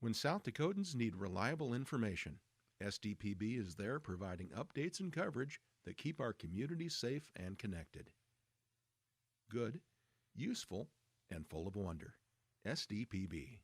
When South Dakotans need reliable information, SDPB is there providing updates and coverage that keep our communities safe and connected. Good, useful, and full of wonder. SDPB.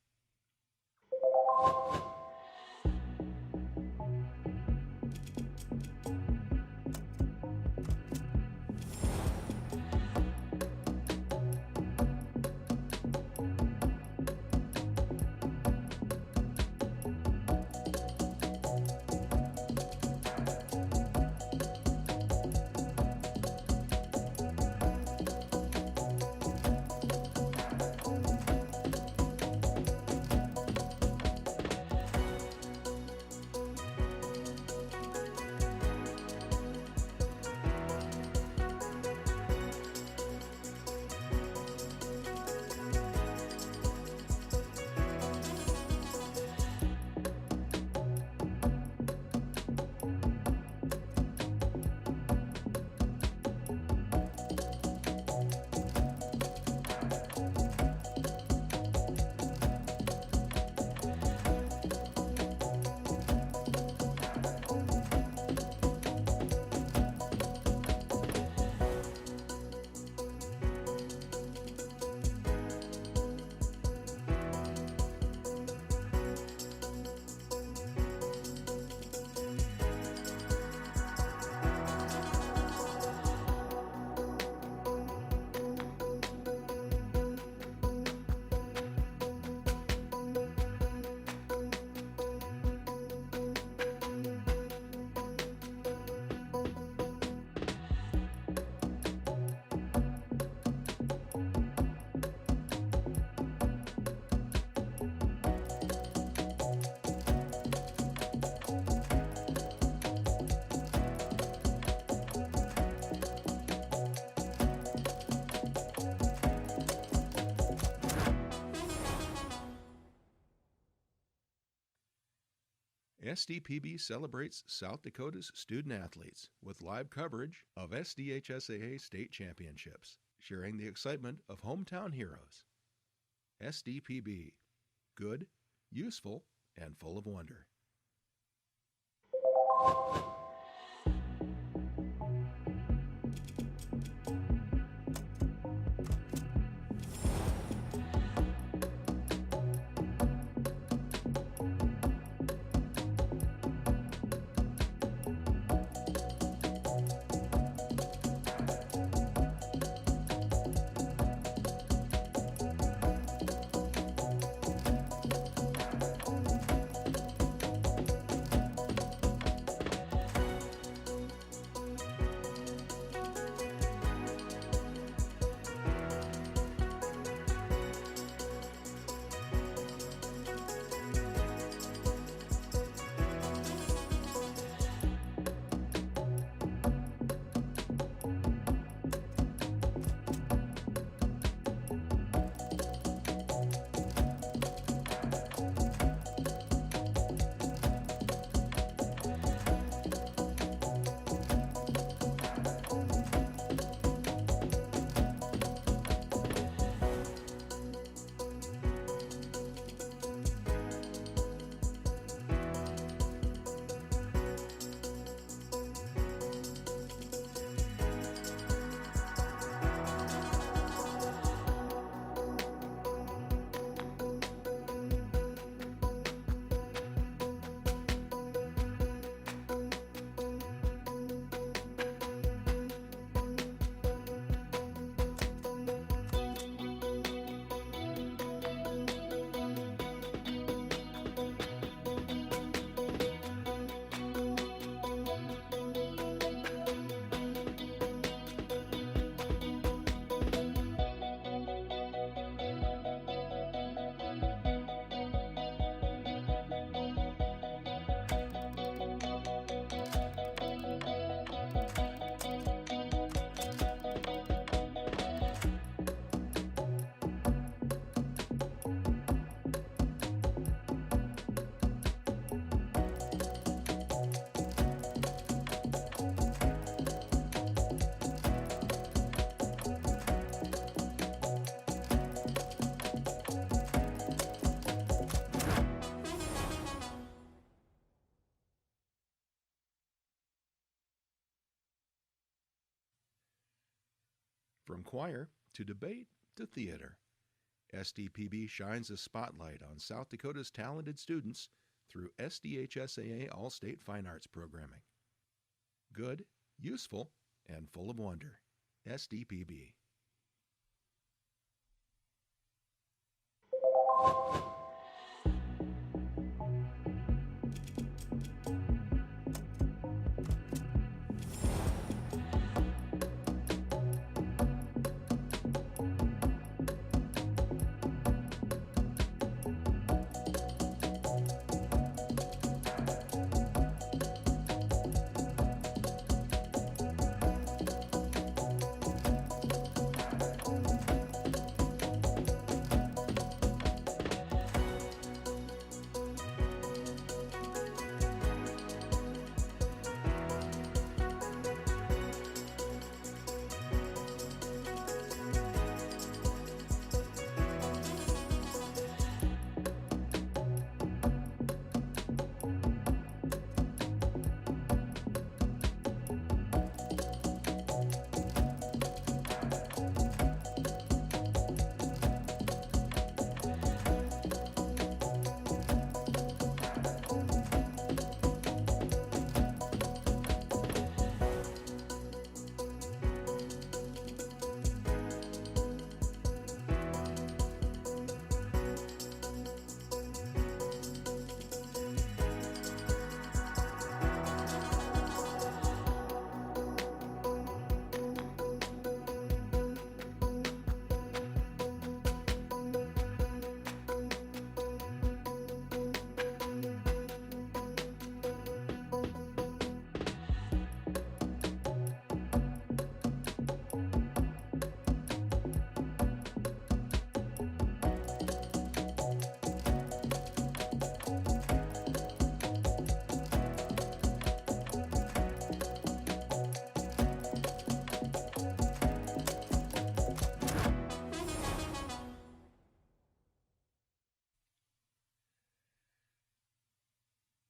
SDPB celebrates South Dakota's student athletes with live coverage of SDHSAA state championships, sharing the excitement of hometown heroes. SDPB. Good, useful, and full of wonder. From choir to debate to theater, SDPB shines a spotlight on South Dakota's talented students through SDHSAA All-State Fine Arts programming. Good, useful, and full of wonder. SDPB.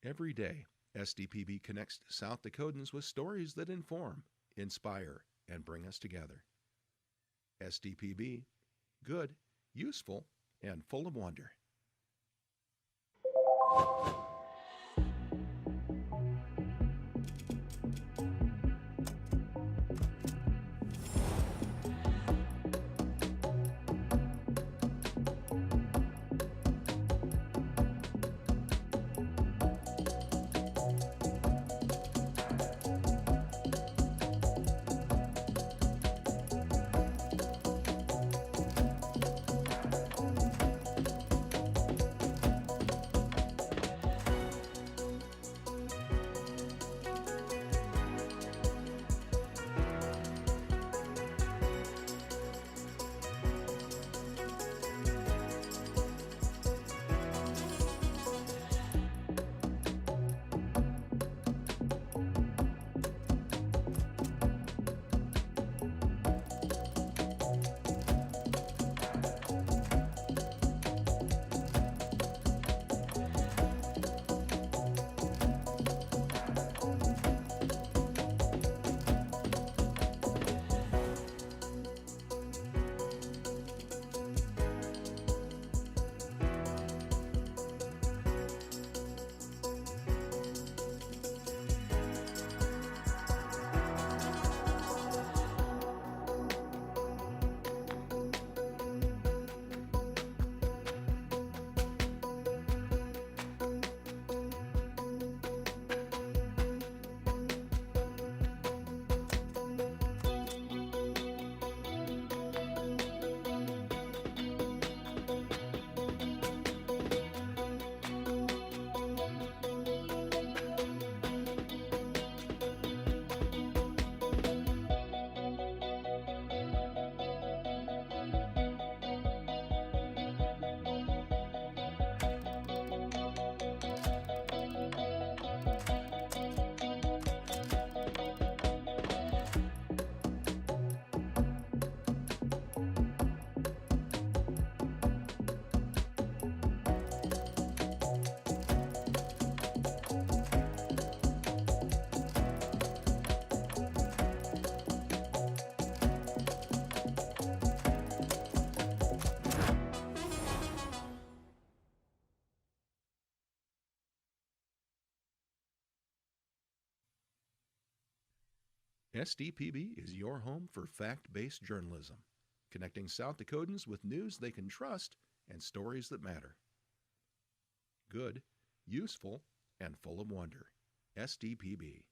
Every day, SDPB connects South Dakotans with stories that inform, inspire, and bring us together. SDPB, good, useful, and full of wonder. SDPB is your home for fact-based journalism, connecting South Dakotans with news they can trust and stories that matter. Good, useful, and full of wonder. SDPB.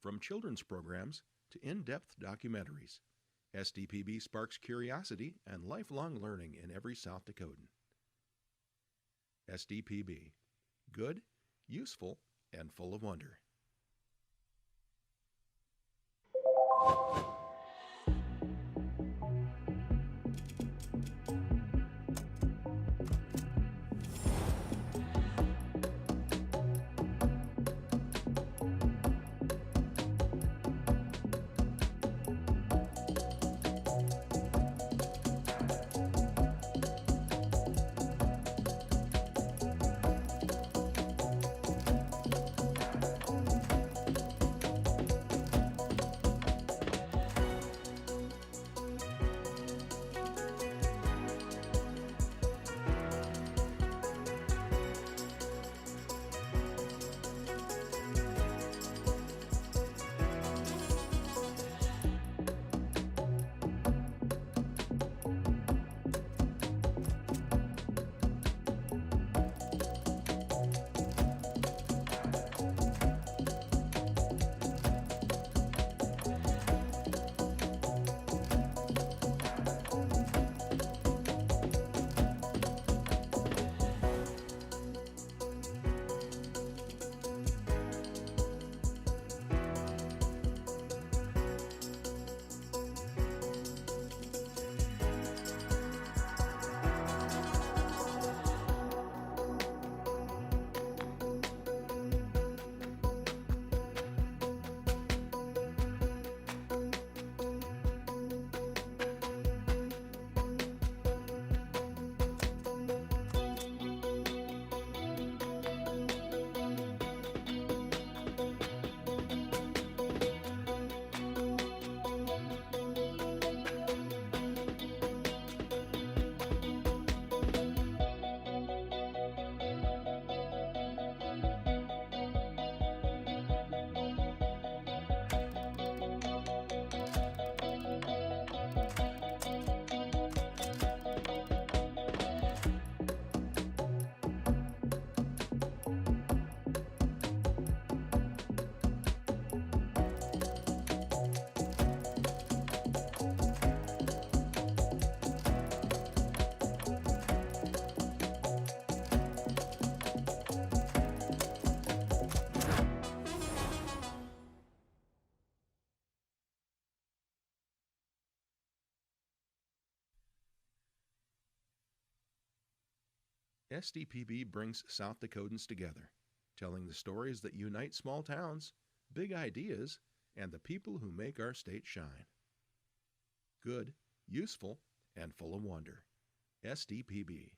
From children's programs to in-depth documentaries, SDPB sparks curiosity and lifelong learning in every South Dakotan. SDPB. Good, useful, and full of wonder. SDPB brings South Dakotans together, telling the stories that unite small towns, big ideas, and the people who make our state shine. Good, useful, and full of wonder. SDPB.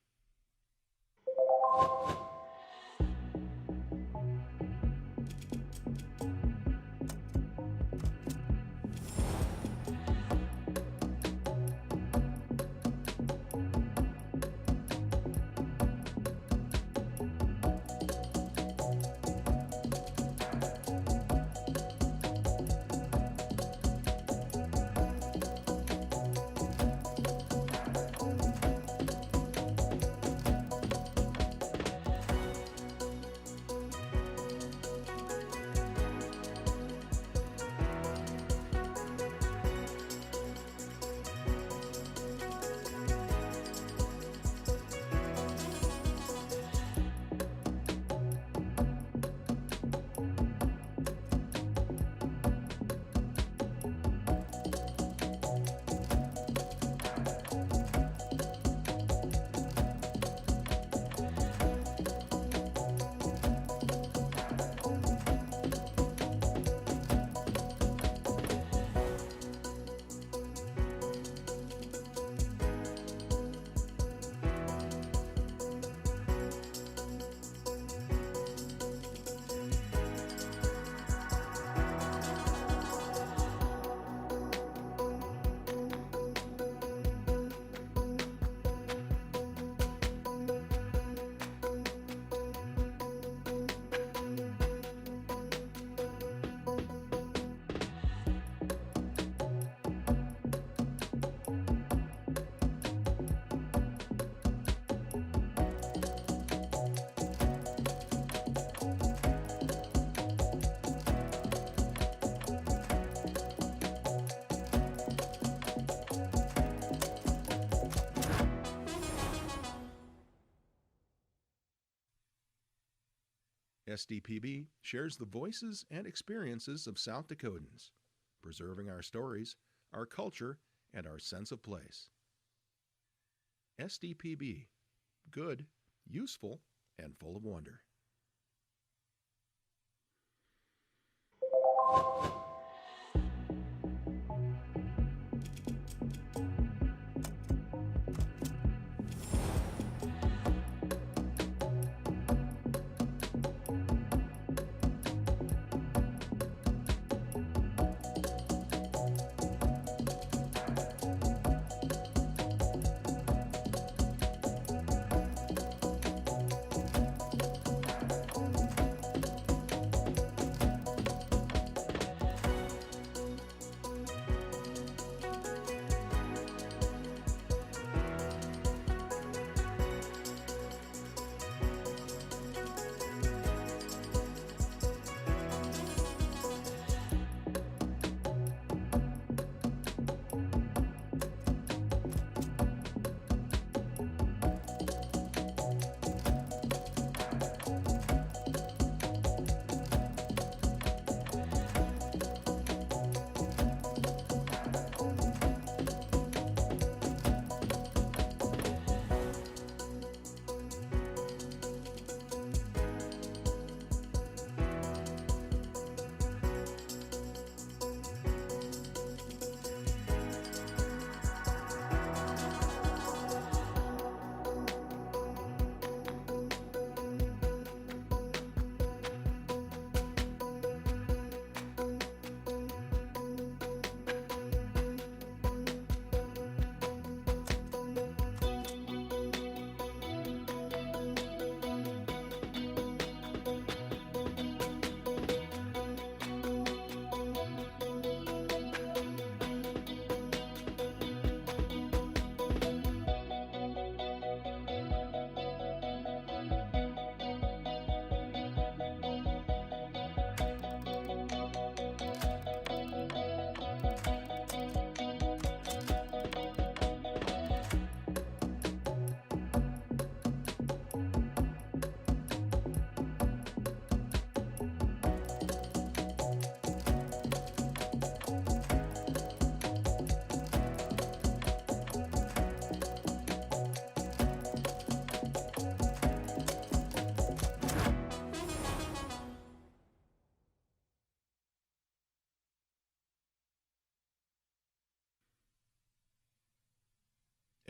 SDPB shares the voices and experiences of South Dakotans, preserving our stories, our culture, and our sense of place. SDPB. Good, useful, and full of wonder.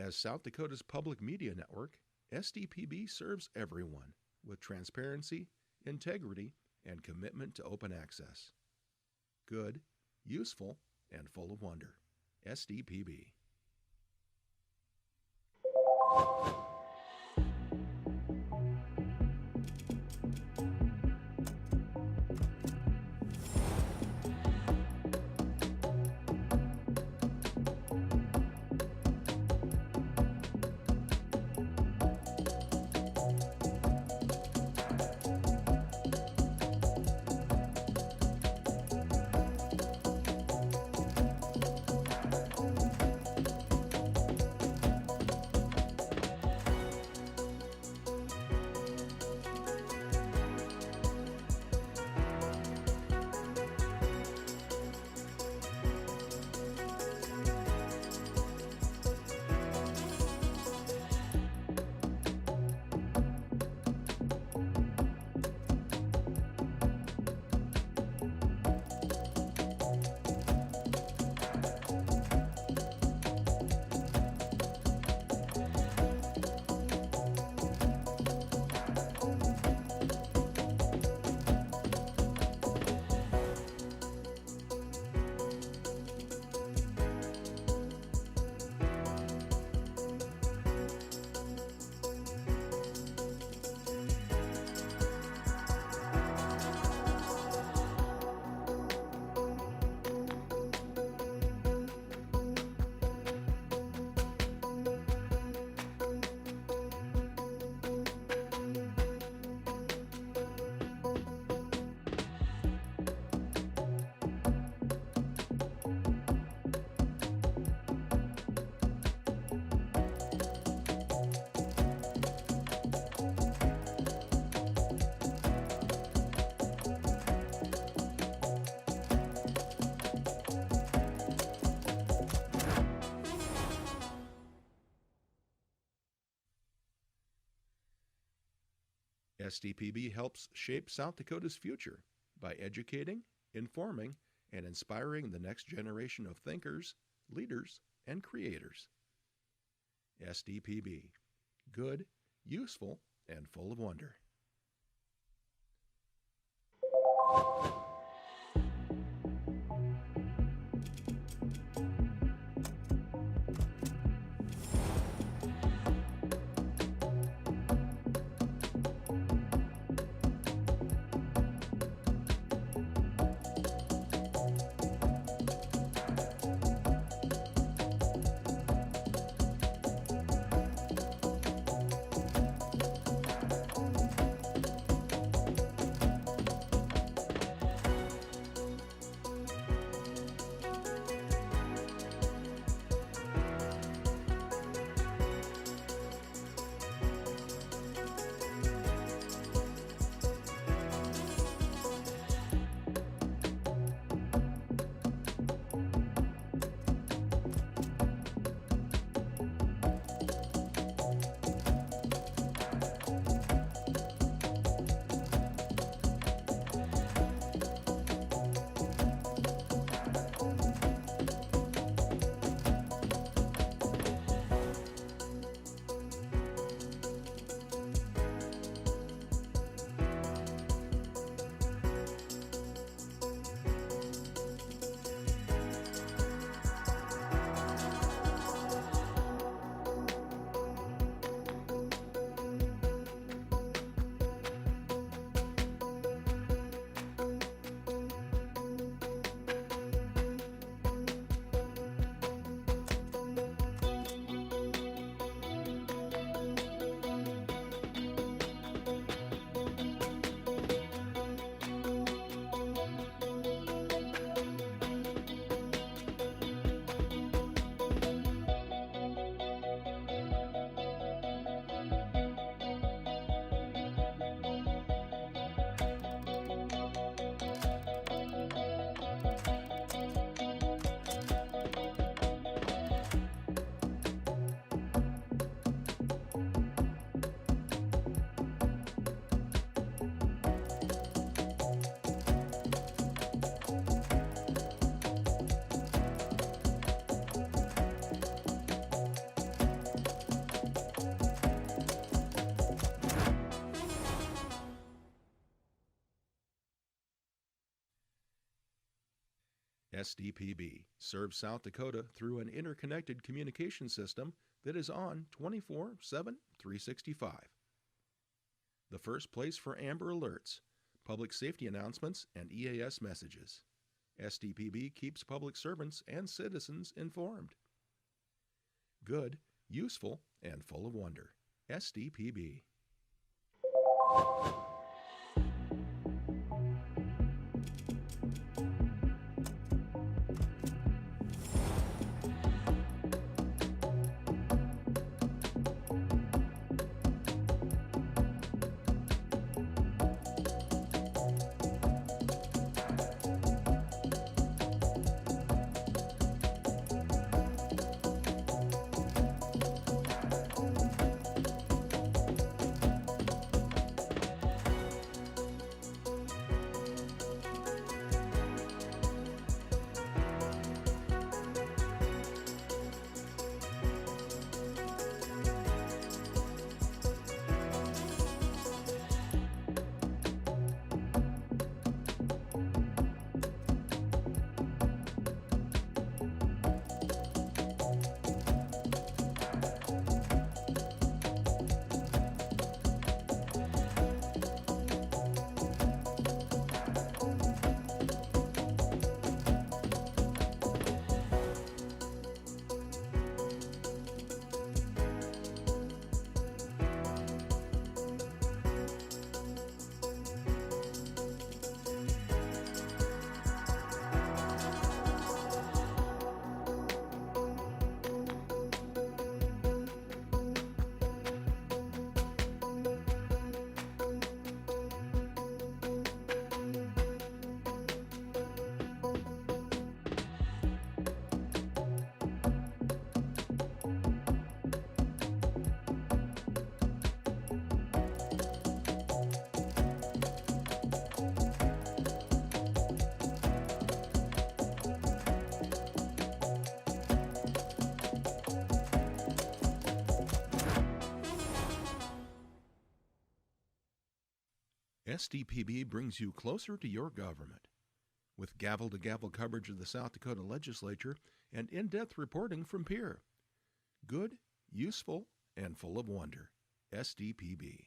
As South Dakota's public media network, SDPB serves everyone with transparency, integrity, and commitment to open access. Good, useful, and full of wonder. SDPB. SDPB helps shape South Dakota's future by educating, informing, and inspiring the next generation of thinkers, leaders, and creators. SDPB. Good, useful, and full of wonder. SDPB serves South Dakota through an interconnected communication system that is on 24/7, 365. The first place for Amber Alerts, public safety announcements, and EAS messages. SDPB keeps public servants and citizens informed. Good, useful, and full of wonder. SDPB. SDPB brings you closer to your government. With gavel-to-gavel coverage of the South Dakota Legislature and in-depth reporting from Pierre. Good, useful, and full of wonder. SDPB.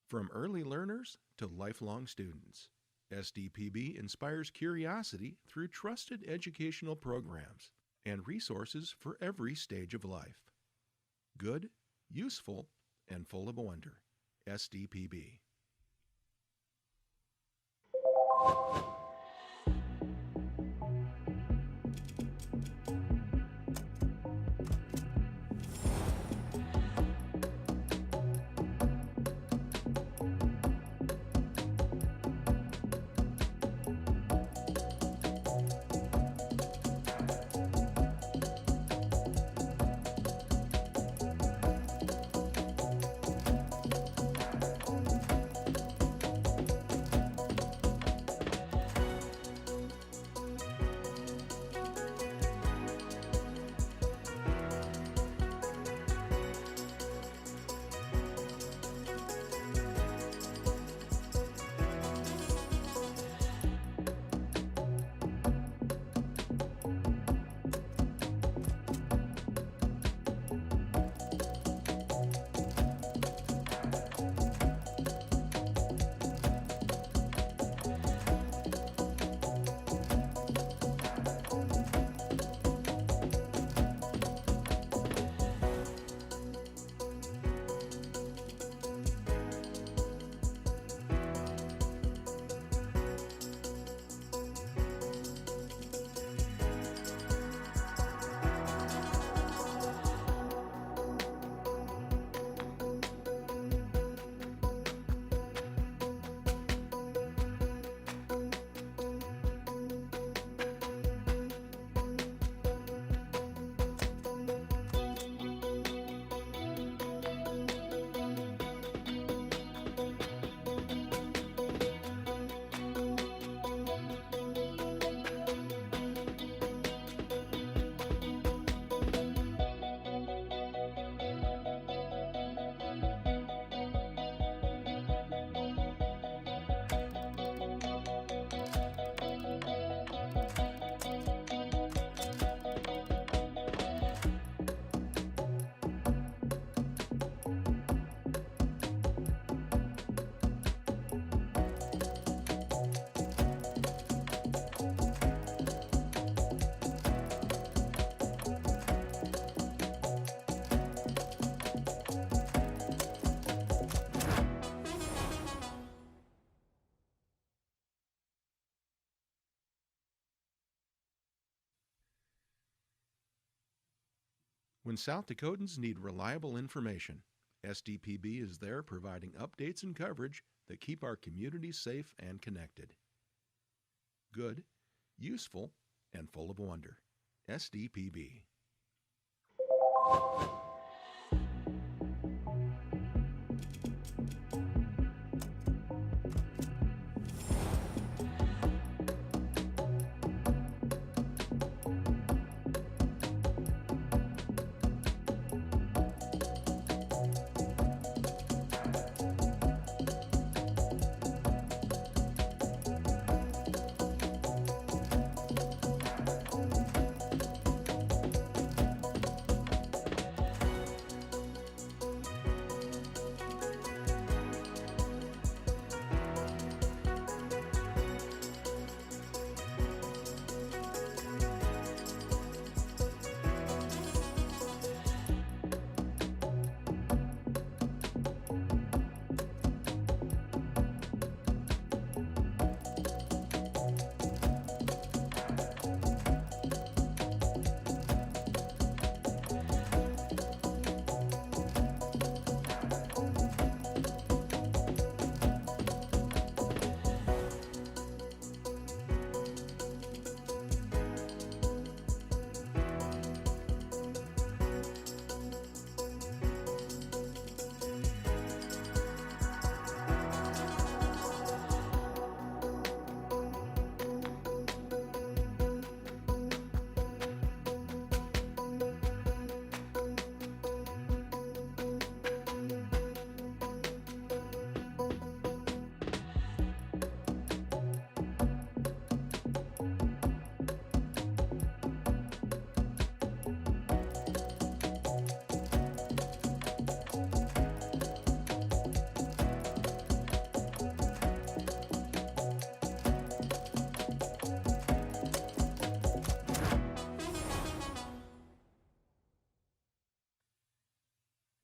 From early learners to lifelong students, SDPB inspires curiosity through trusted educational programs and resources for every stage of life. Good, useful, and full of wonder. SDPB. When South Dakotans need reliable information, SDPB is there providing updates and coverage that keep our communities safe and connected. Good, useful, and full of wonder. SDPB.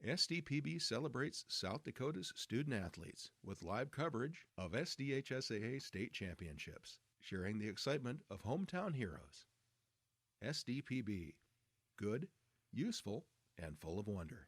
SDPB celebrates South Dakota's student athletes with live coverage of SDHSAA state championships, sharing the excitement of hometown heroes. SDPB, good, useful, and full of wonder.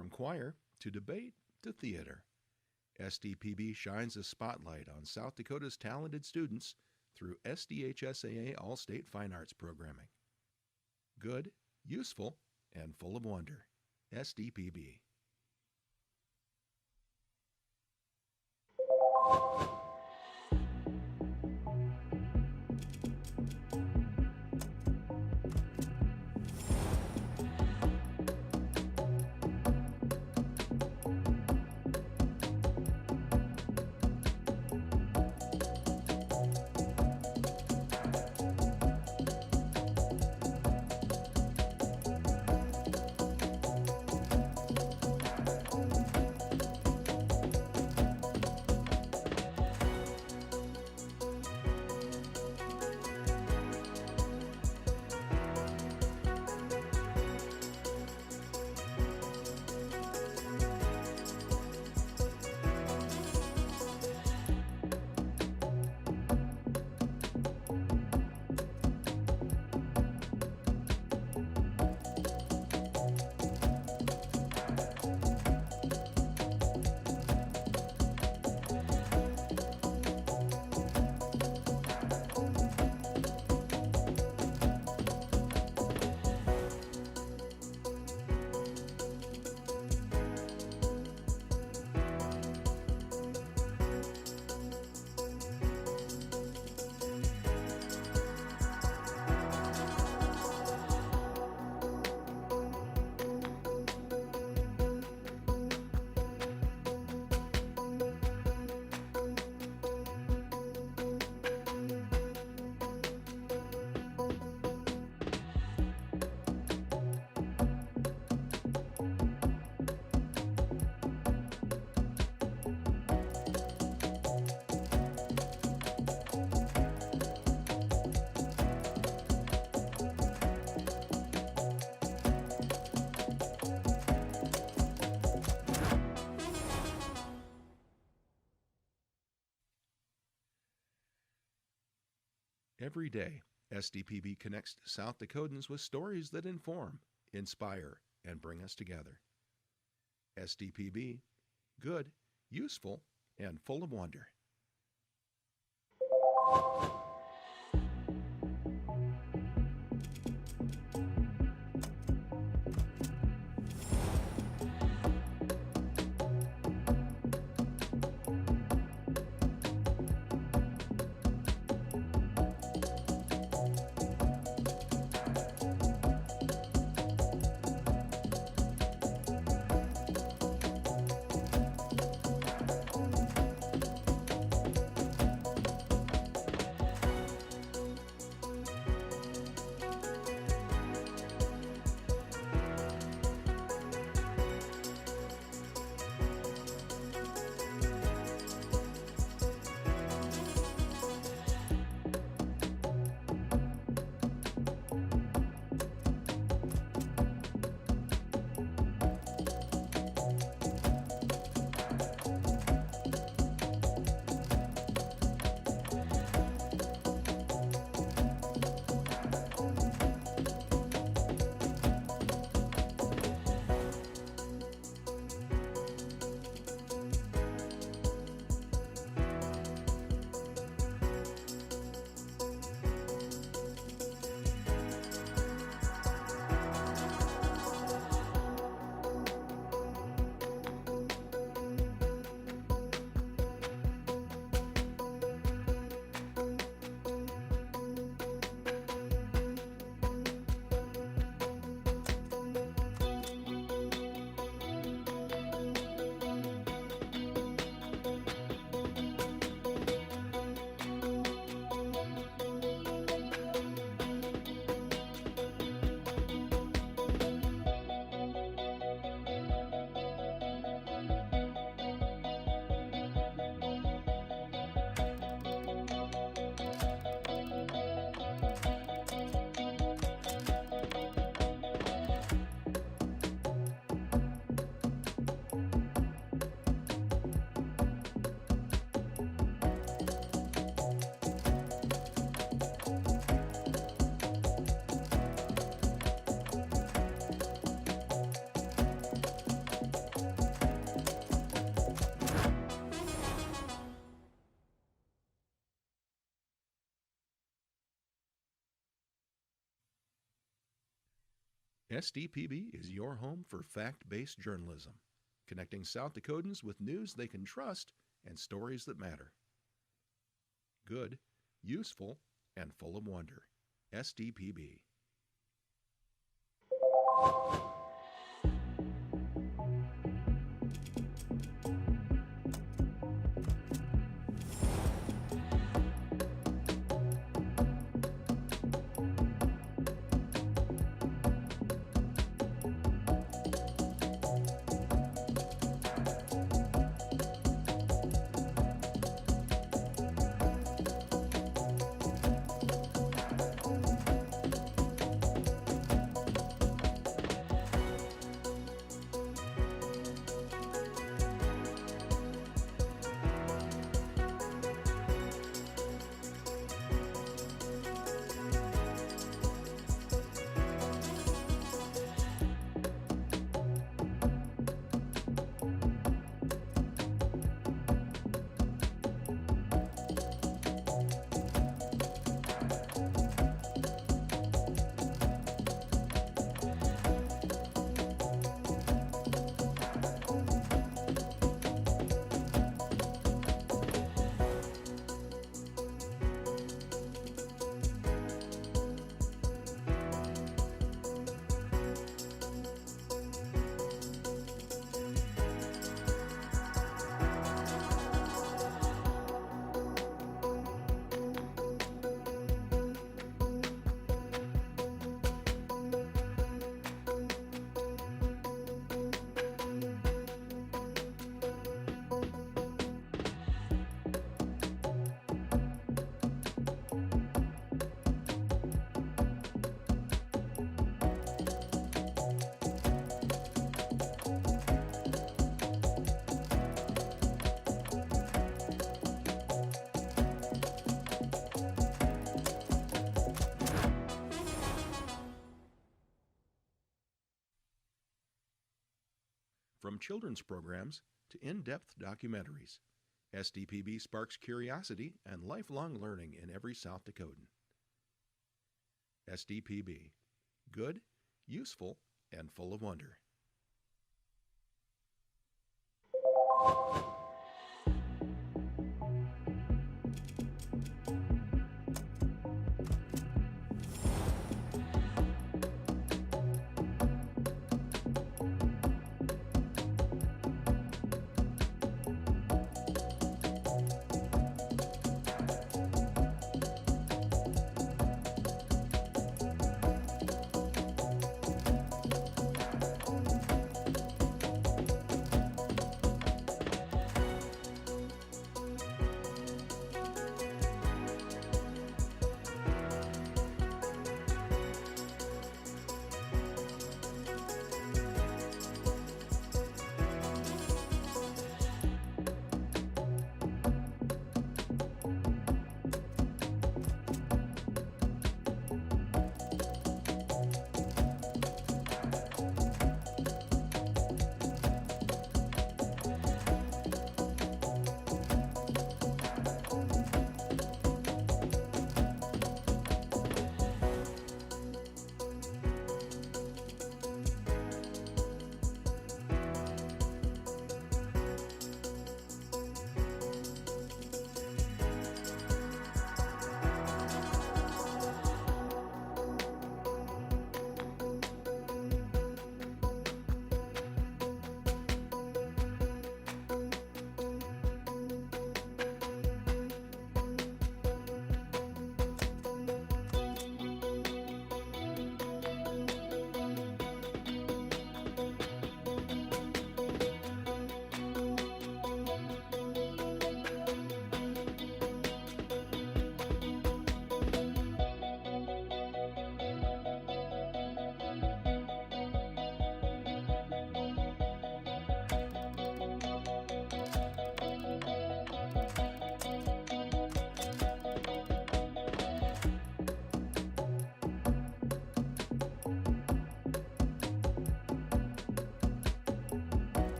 From choir to debate to theater, SDPB shines a spotlight on South Dakota's talented students through SDHSAA All-State Fine Arts programming. Good, useful, and full of wonder. SDPB. Every day, SDPB connects South Dakotans with stories that inform, inspire, and bring us together. SDPB, good, useful, and full of wonder. SDPB is your home for fact-based journalism, connecting South Dakotans with news they can trust and stories that matter. Good, useful, and full of wonder. SDPB. From children's programs to in-depth documentaries, SDPB sparks curiosity and lifelong learning in every South Dakotan. SDPB. Good, useful, and full of wonder.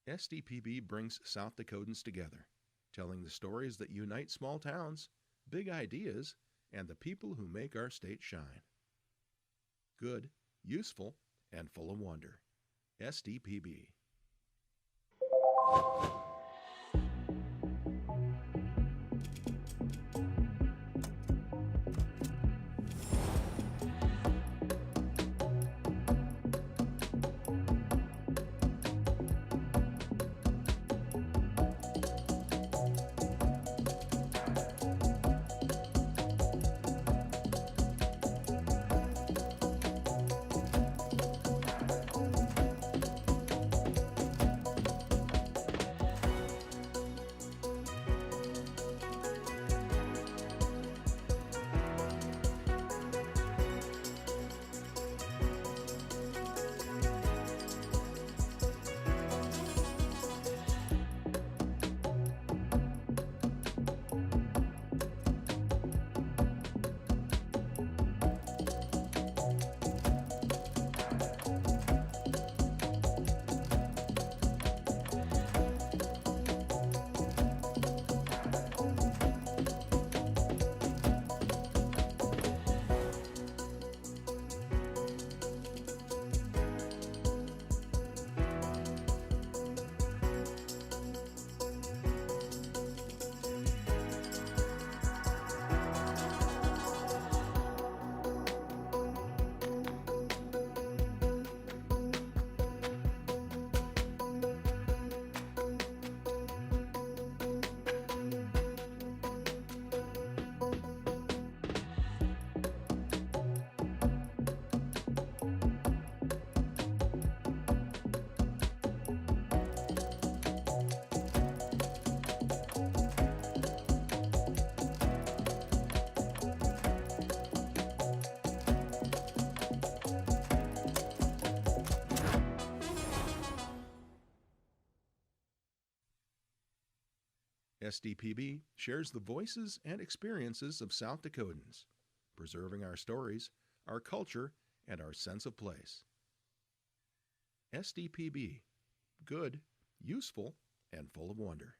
SDPB brings South Dakotans together, telling the stories that unite small towns, big ideas, and the people who make our state shine. Good, useful, and full of wonder. SDPB. SDPB shares the voices and experiences of South Dakotans, preserving our stories, our culture, and our sense of place. SDPB, good, useful, and full of wonder.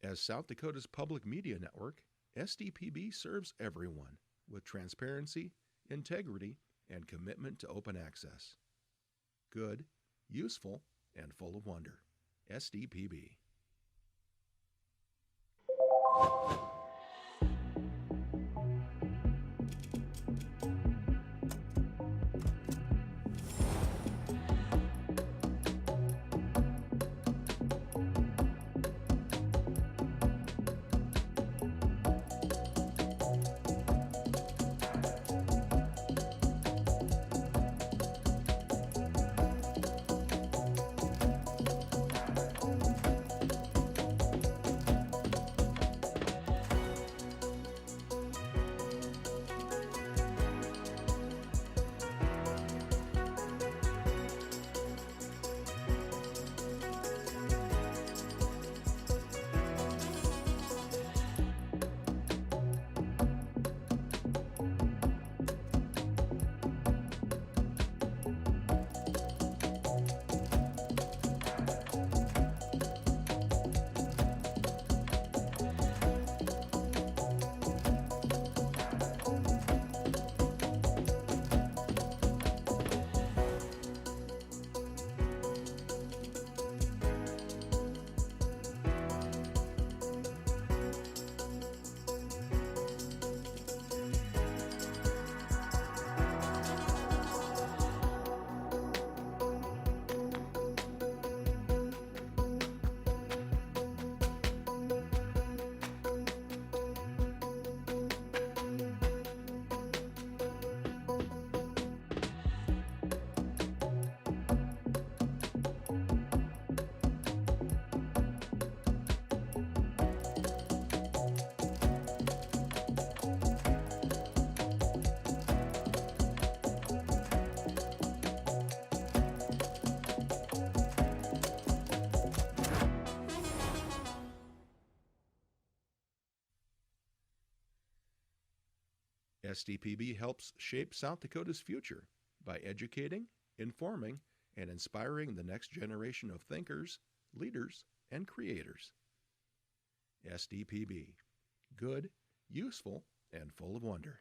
As South Dakota's public media network, SDPB serves everyone with transparency, integrity, and commitment to open access. Good, useful, and full of wonder. SDPB. SDPB helps shape South Dakota's future by educating, informing, and inspiring the next generation of thinkers, leaders, and creators. SDPB. Good, useful, and full of wonder.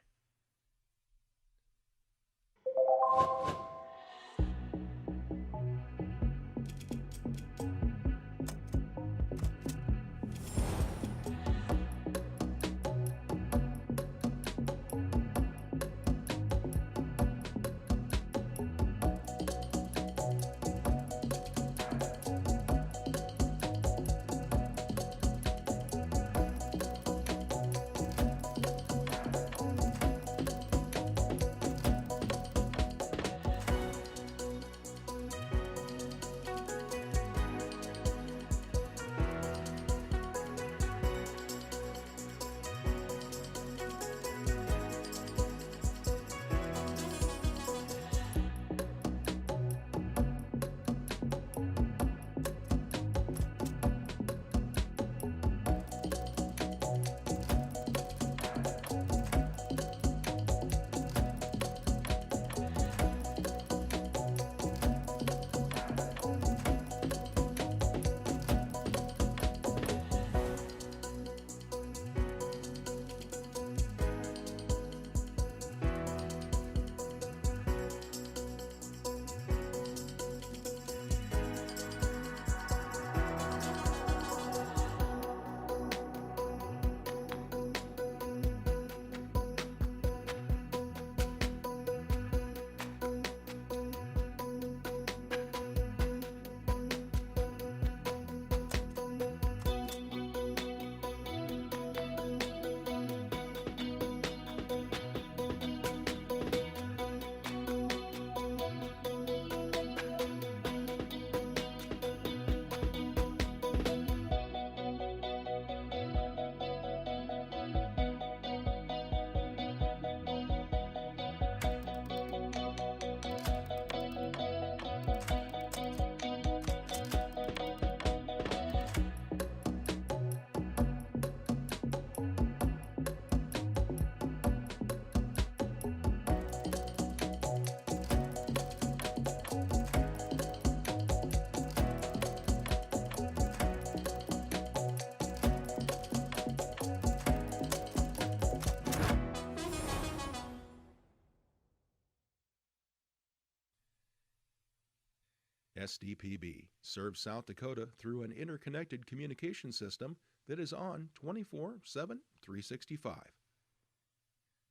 SDPB serves South Dakota through an interconnected communication system that is on 24/7, 365.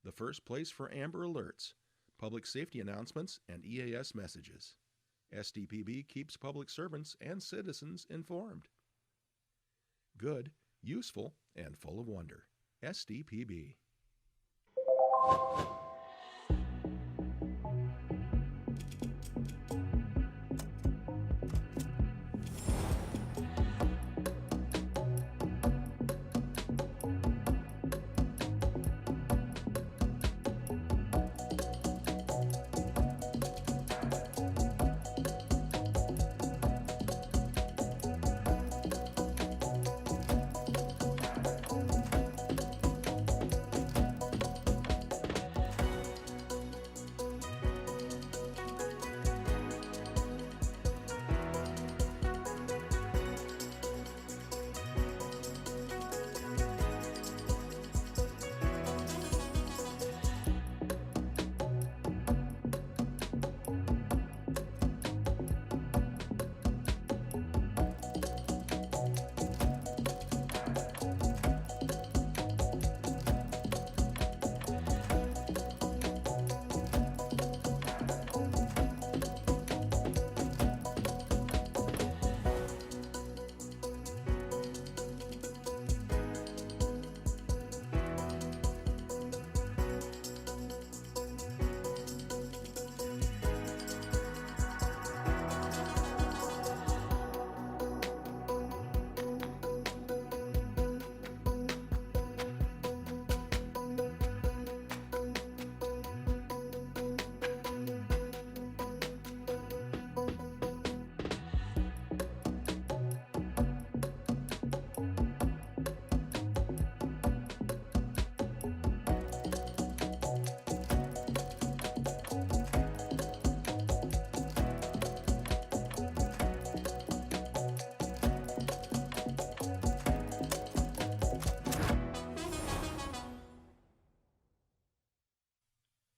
The first place for Amber Alerts, public safety announcements, and EAS messages. SDPB keeps public servants and citizens informed. Good, useful, and full of wonder. SDPB.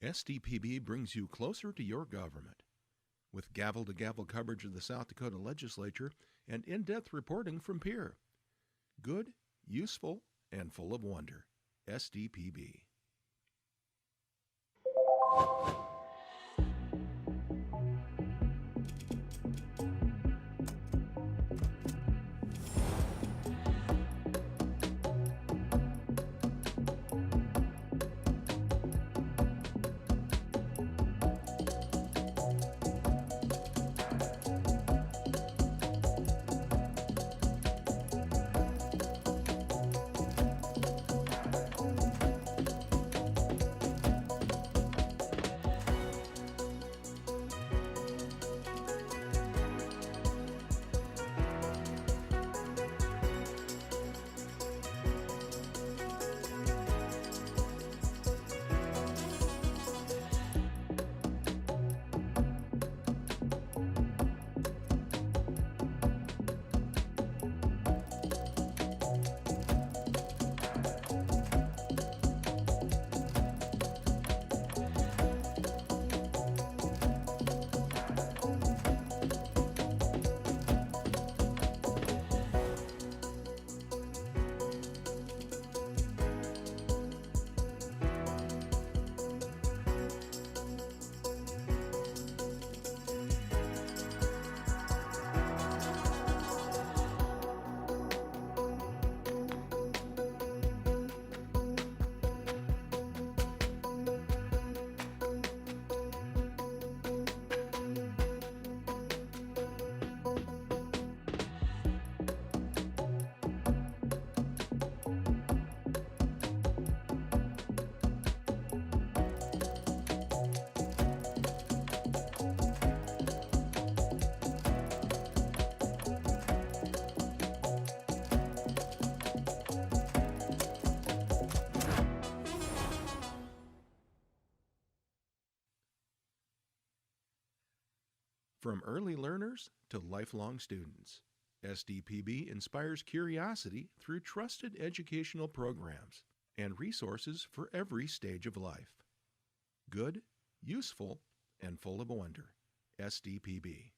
SDPB brings you closer to your government. With gavel-to-gavel coverage of the South Dakota Legislature and in-depth reporting from Pierre. Good, useful, and full of wonder. SDPB. From early learners to lifelong students, SDPB inspires curiosity through trusted educational programs and resources for every stage of life. Good, useful, and full of wonder. SDPB.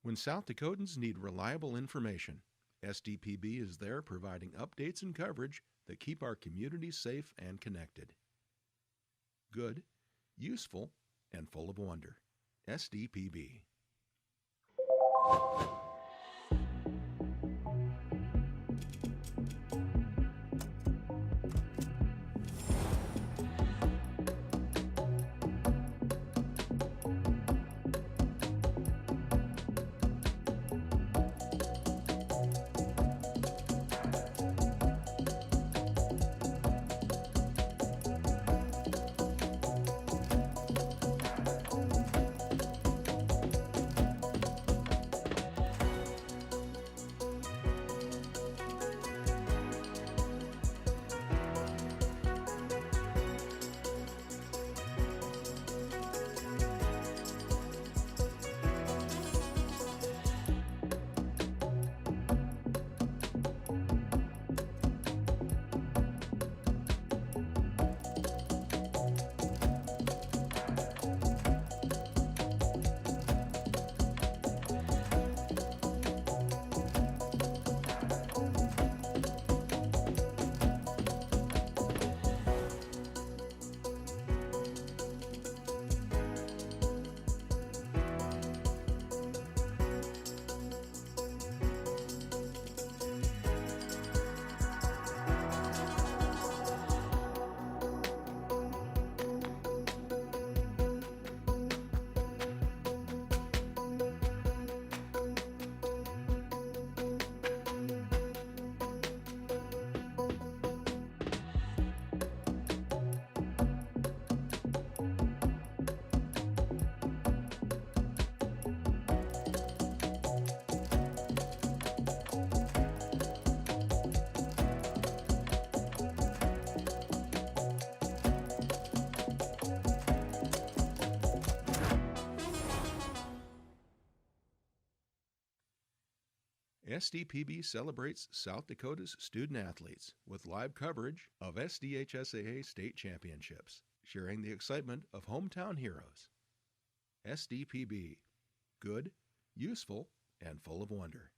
When South Dakotans need reliable information, SDPB is there providing updates and coverage that keep our communities safe and connected. Good, useful, and full of wonder. SDPB. SDPB celebrates South Dakota's student athletes with live coverage of SDHSAA state championships, sharing the excitement of hometown heroes. SDPB. Good, useful, and full of wonder.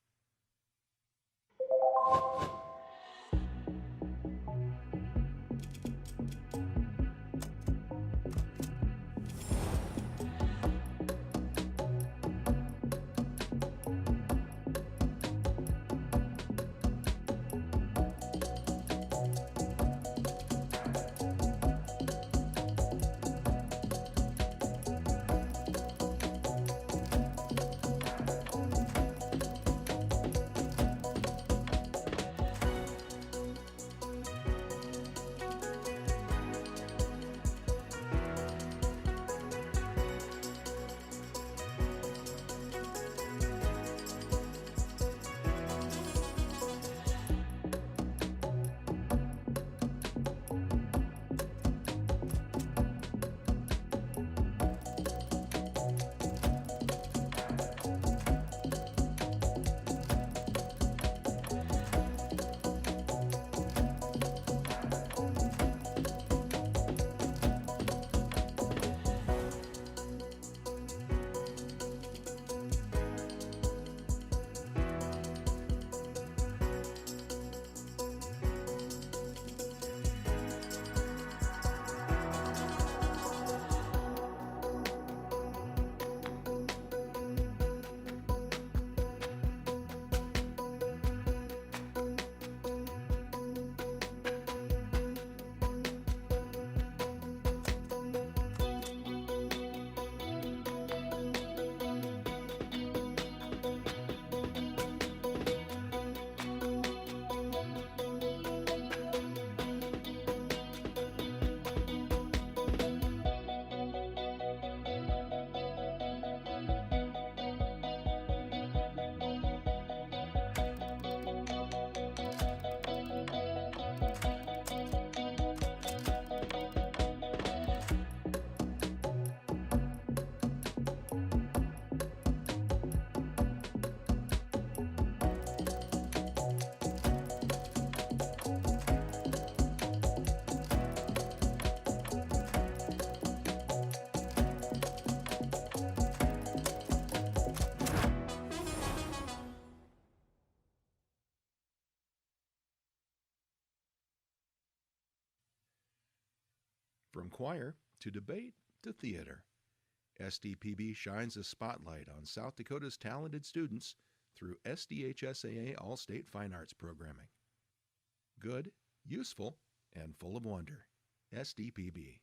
From choir to debate to theater, SDPB shines a spotlight on South Dakota's talented students through SDHSAA All-State Fine Arts programming. Good, useful, and full of wonder. SDPB.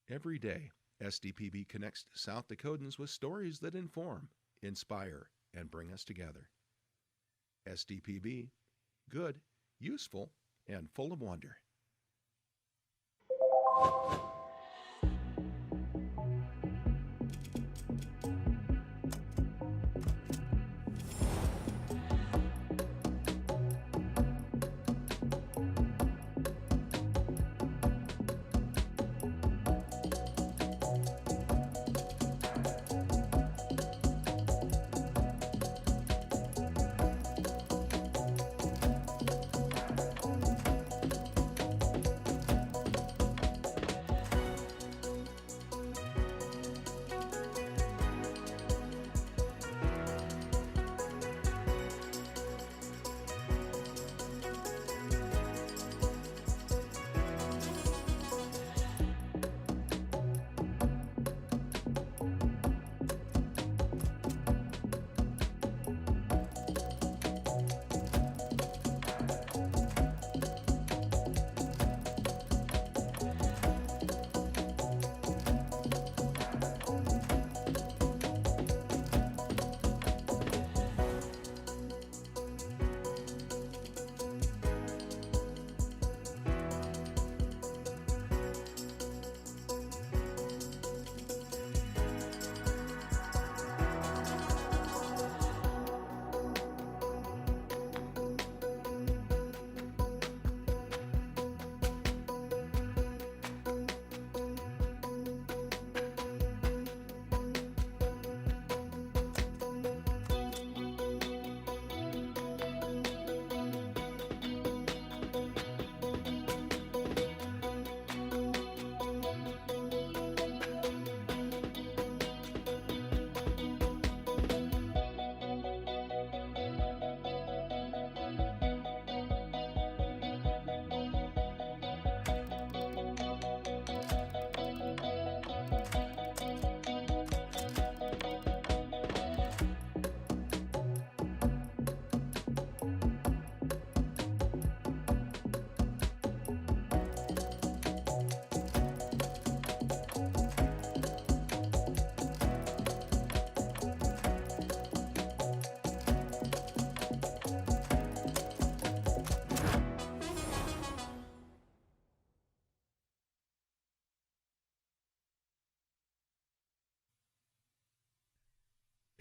Every day, SDPB connects South Dakotans with stories that inform, inspire, and bring us together. SDPB, good, useful, and full of wonder.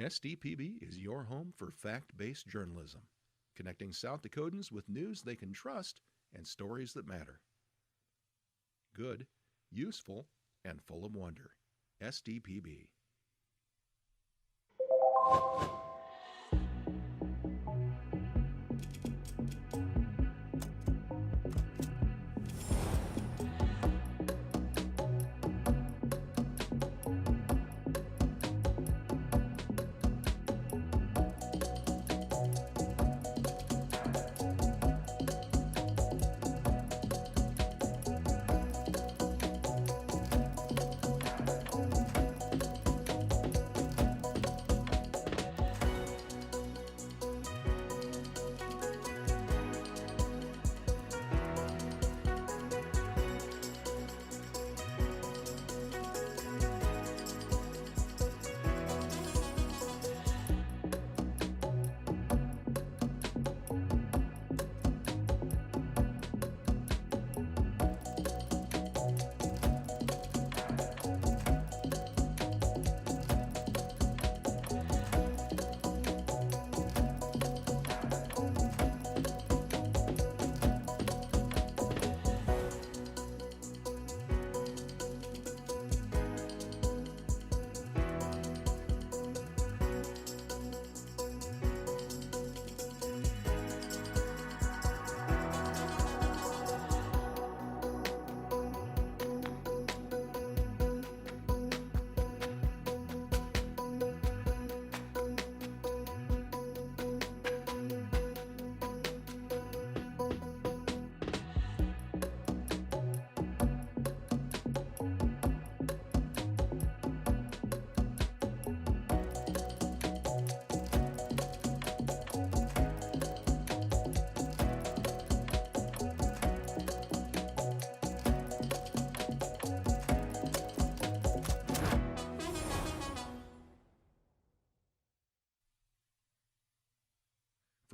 SDPB is your home for fact-based journalism, connecting South Dakotans with news they can trust and stories that matter. Good, useful, and full of wonder. SDPB.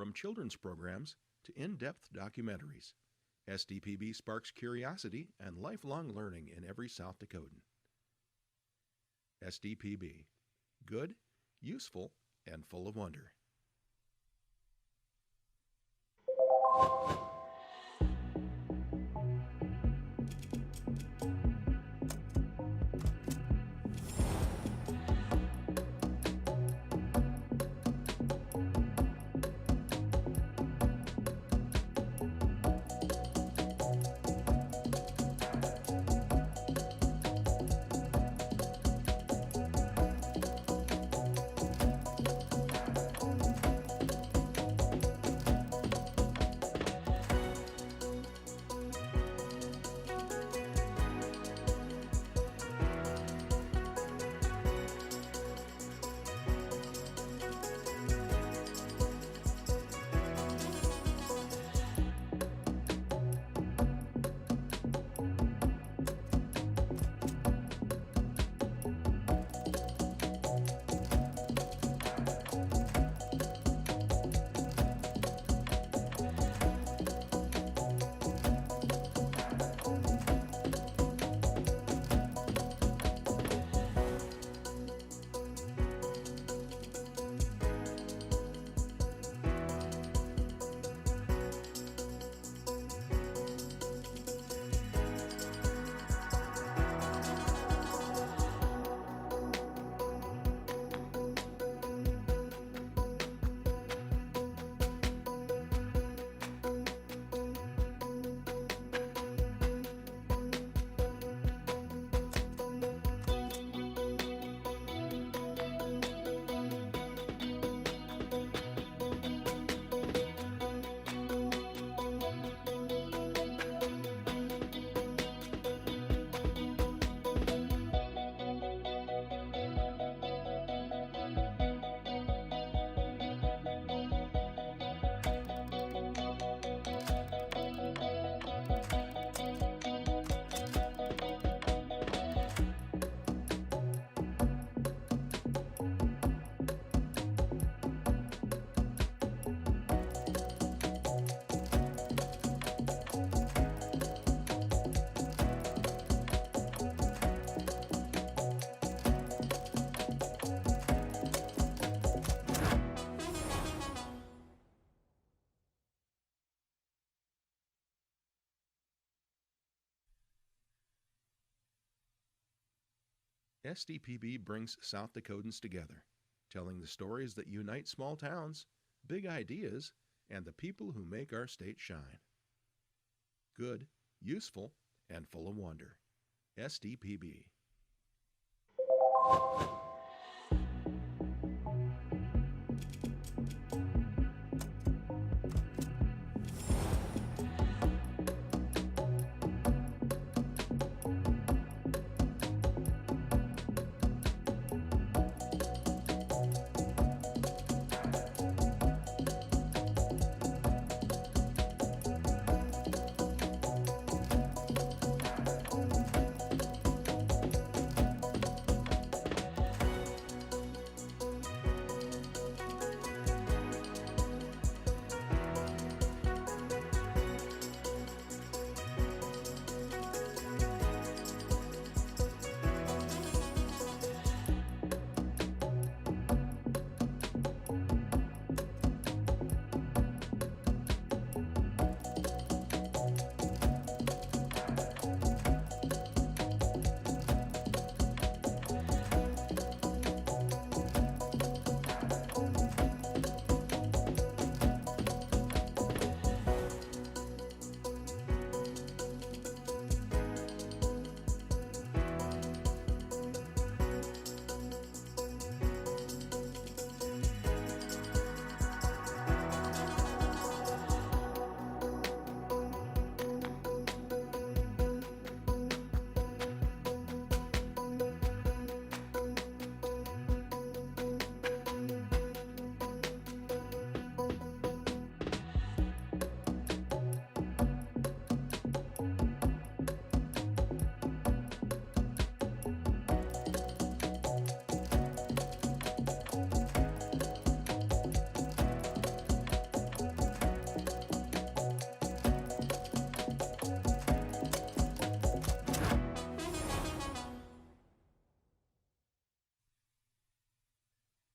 From children's programs to in-depth documentaries, SDPB sparks curiosity and lifelong learning in every South Dakotan. SDPB. Good, useful, and full of wonder. SDPB brings South Dakotans together, telling the stories that unite small towns, big ideas, and the people who make our state shine. Good, useful, and full of wonder. SDPB.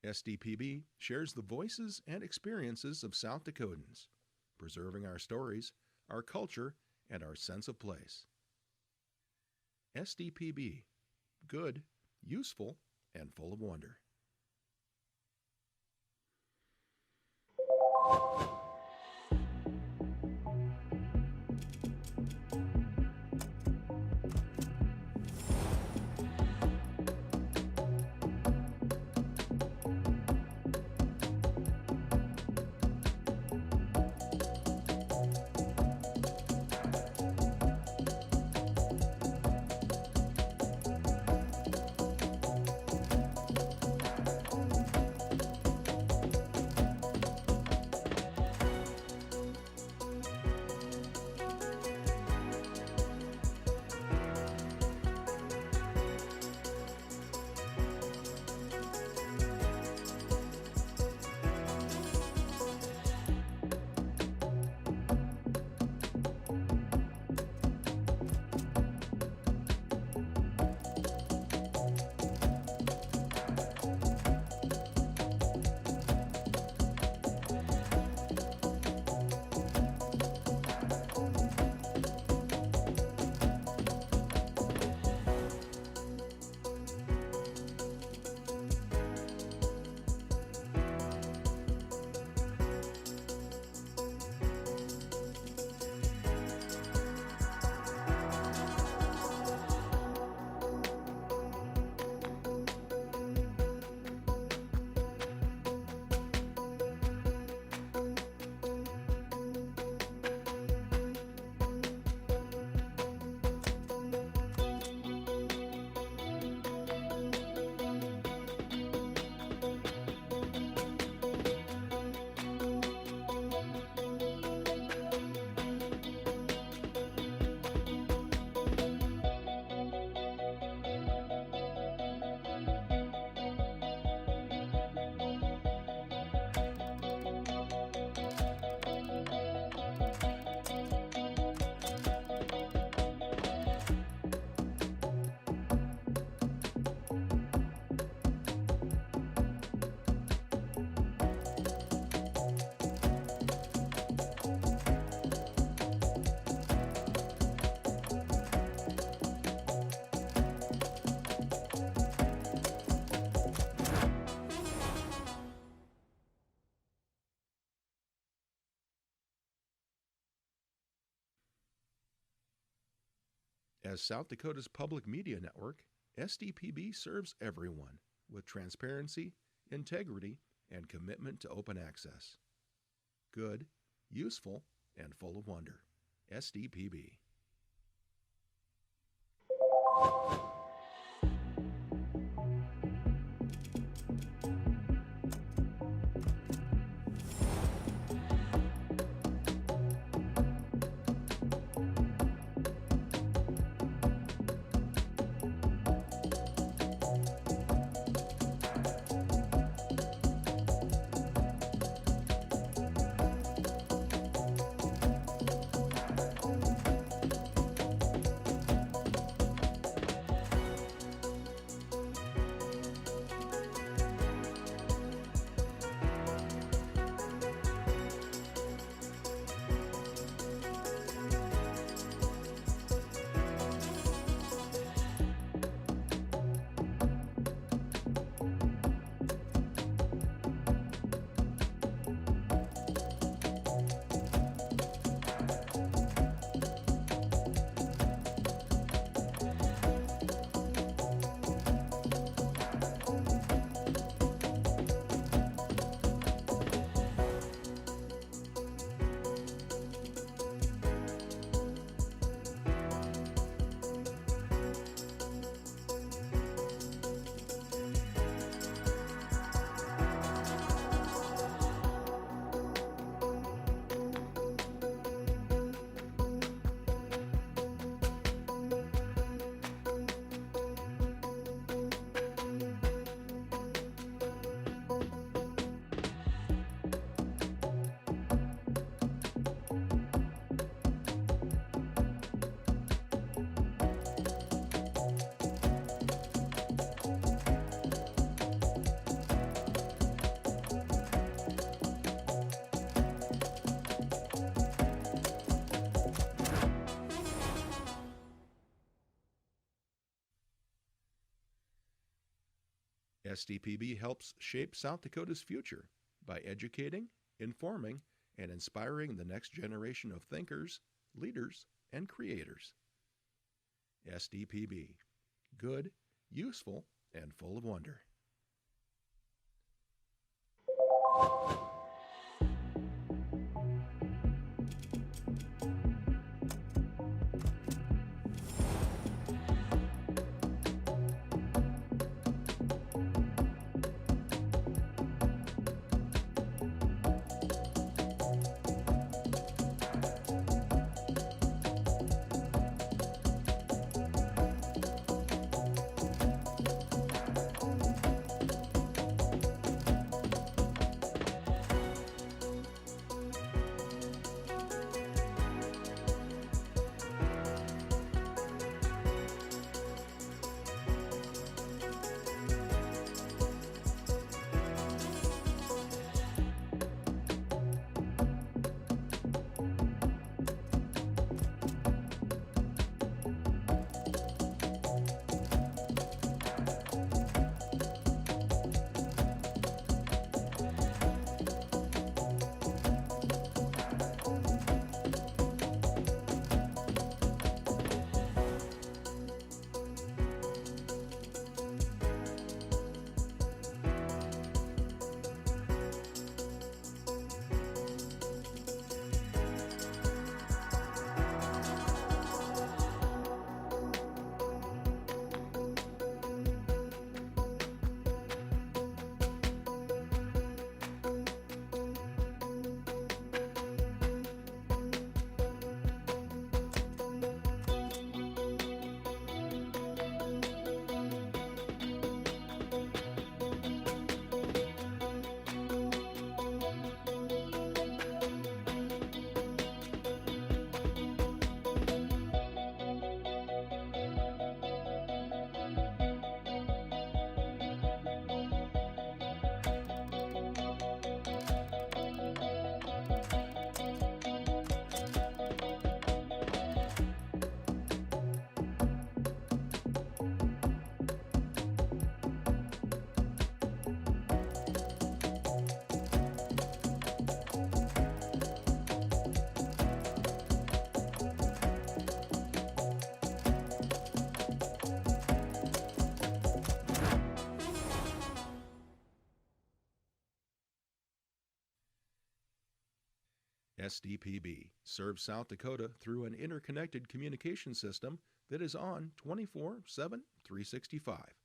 SDPB shares the voices and experiences of South Dakotans, preserving our stories, our culture, and our sense of place. SDPB, good, useful, and full of wonder. As South Dakota's public media network, SDPB serves everyone with transparency, integrity, and commitment to open access. Good, useful, and full of wonder. SDPB. SDPB helps shape South Dakota's future by educating, informing, and inspiring the next generation of thinkers, leaders, and creators. SDPB. Good, useful, and full of wonder. SDPB serves South Dakota through an interconnected communication system that is on 24/7, 365.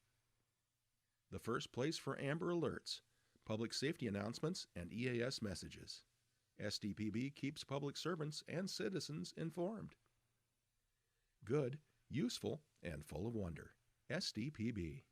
The first place for Amber Alerts, public safety announcements, and EAS messages. SDPB keeps public servants and citizens informed. Good, useful, and full of wonder. SDPB.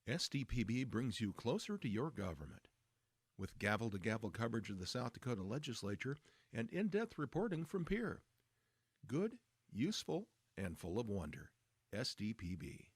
SDPB brings you closer to your government. With gavel-to-gavel coverage of the South Dakota Legislature and in-depth reporting from peer. Good, useful, and full of wonder. SDPB.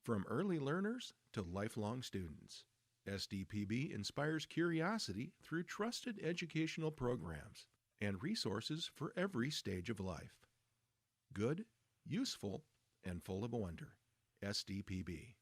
From early learners to lifelong students, SDPB inspires curiosity through trusted educational programs and resources for every stage of life. Good, useful, and full of wonder. SDPB.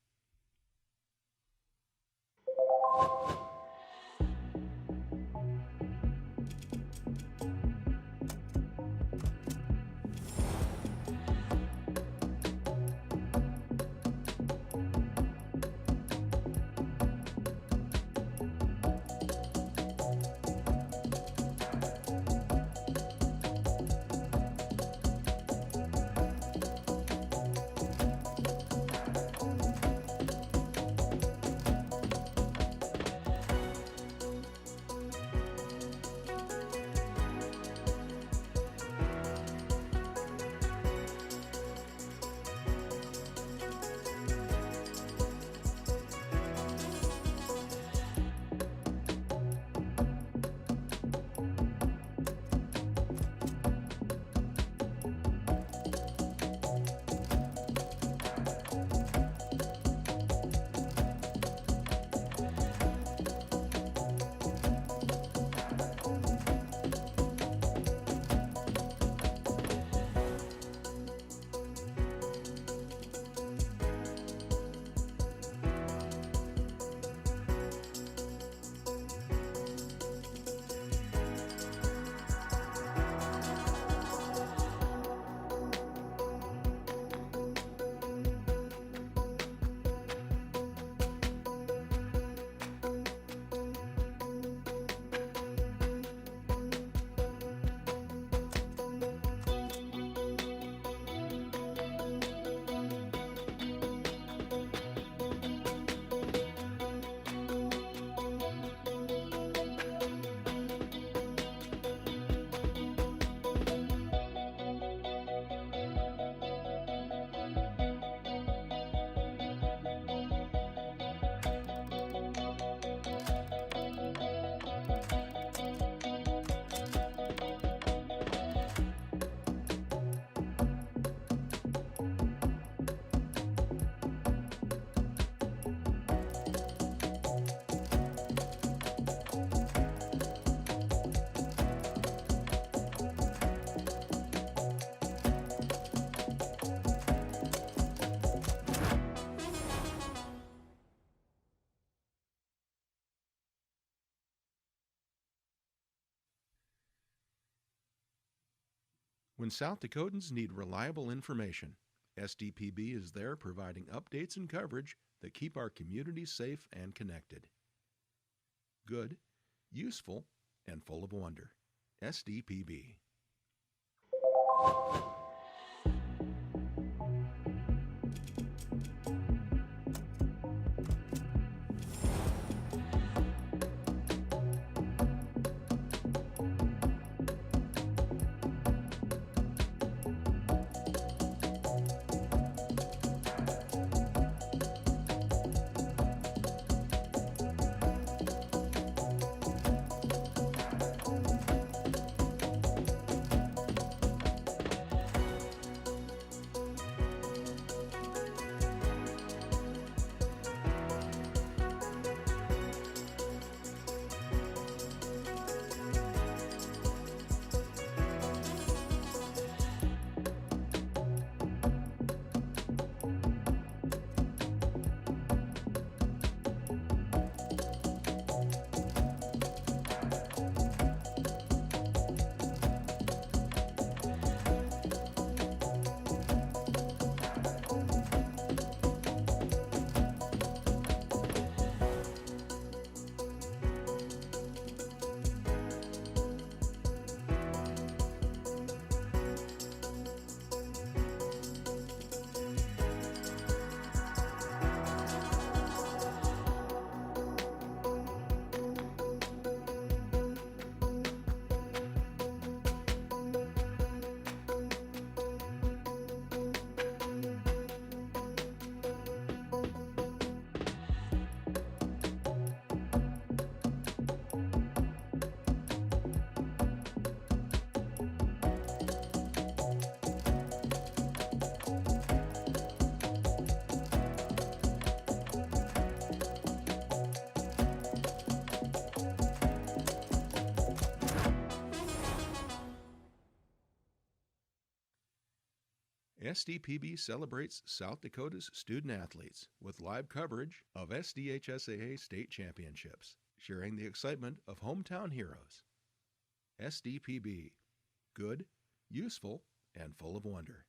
When South Dakotans need reliable information, SDPB is there providing updates and coverage that keep our communities safe and connected. Good, useful, and full of wonder. SDPB. SDPB celebrates South Dakota's student athletes with live coverage of SDHSAA state championships, sharing the excitement of hometown heroes. SDPB, good, useful, and full of wonder.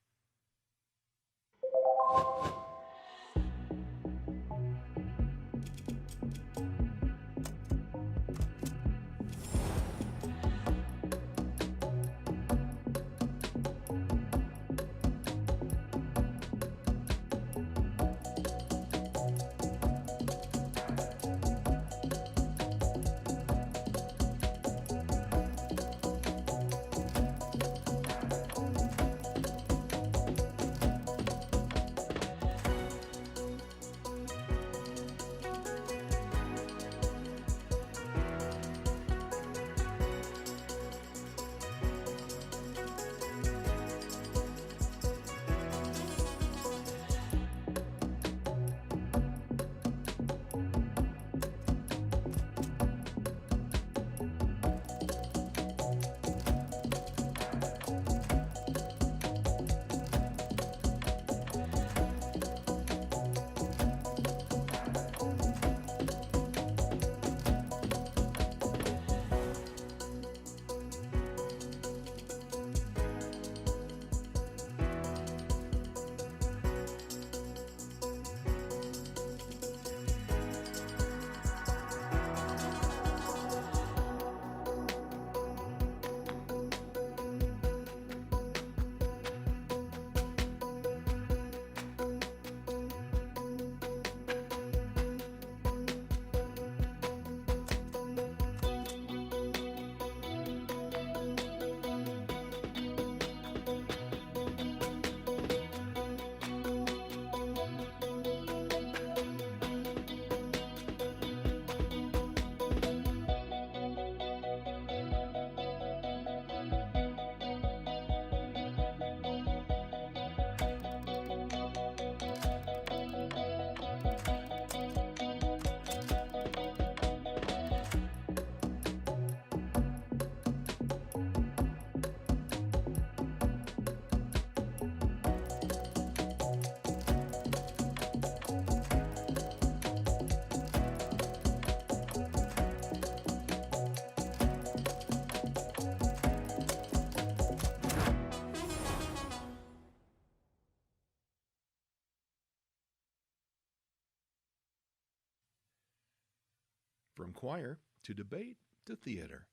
From choir to debate to theater,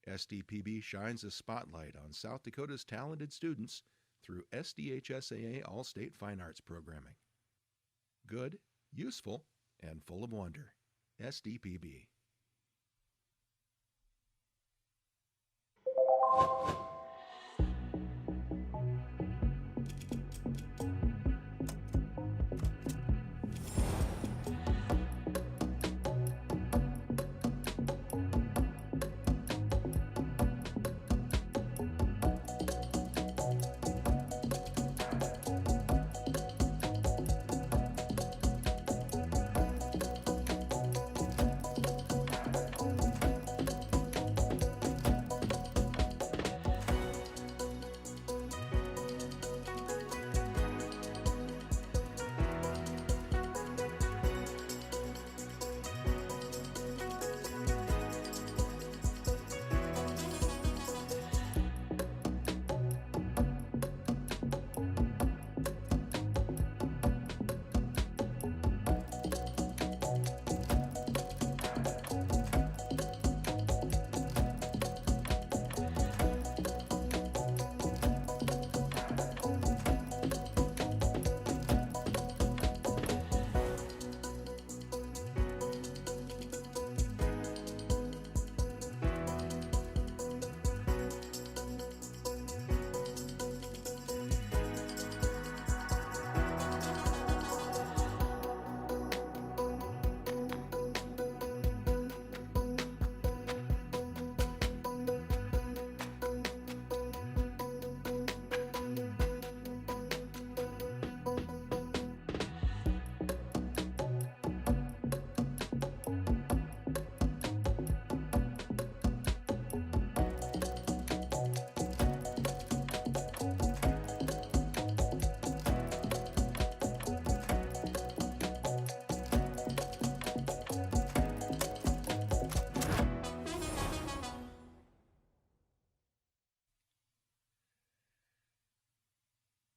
SDPB shines a spotlight on South Dakota's talented students through SDHSAA All-State Fine Arts programming. Good, useful, and full of wonder. SDPB.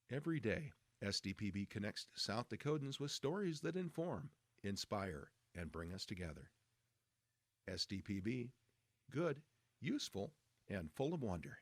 Every day, SDPB connects South Dakotans with stories that inform, inspire, and bring us together. SDPB, good, useful, and full of wonder.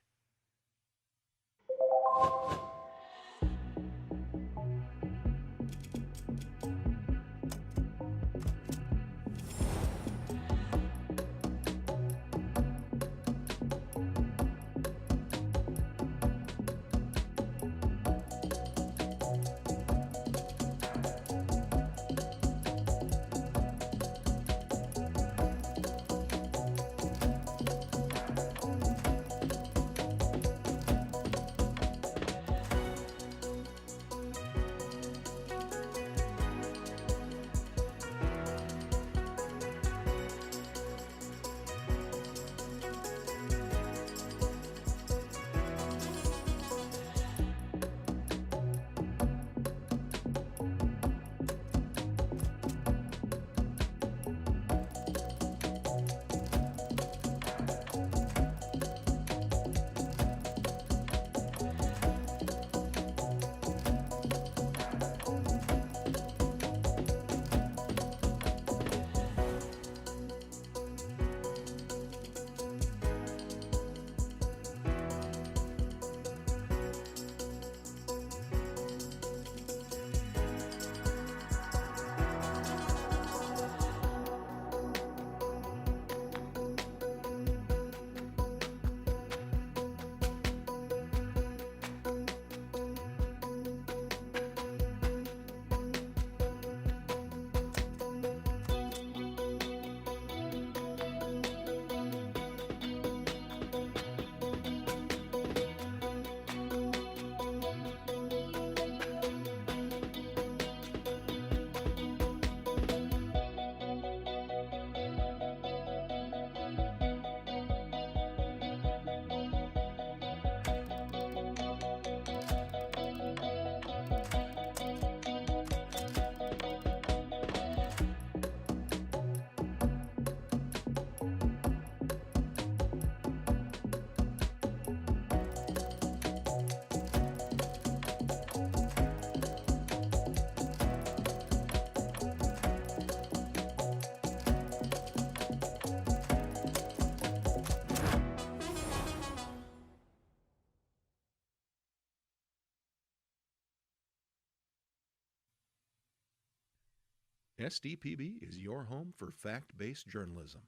SDPB is your home for fact-based journalism,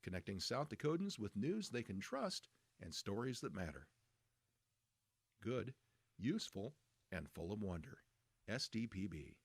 connecting South Dakotans with news they can trust and stories that matter. Good, useful, and full of wonder. SDPB.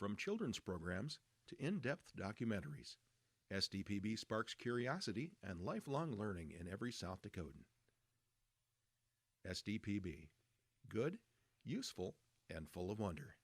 From children's programs to in-depth documentaries, SDPB sparks curiosity and lifelong learning in every South Dakotan. SDPB. Good, useful, and full of wonder.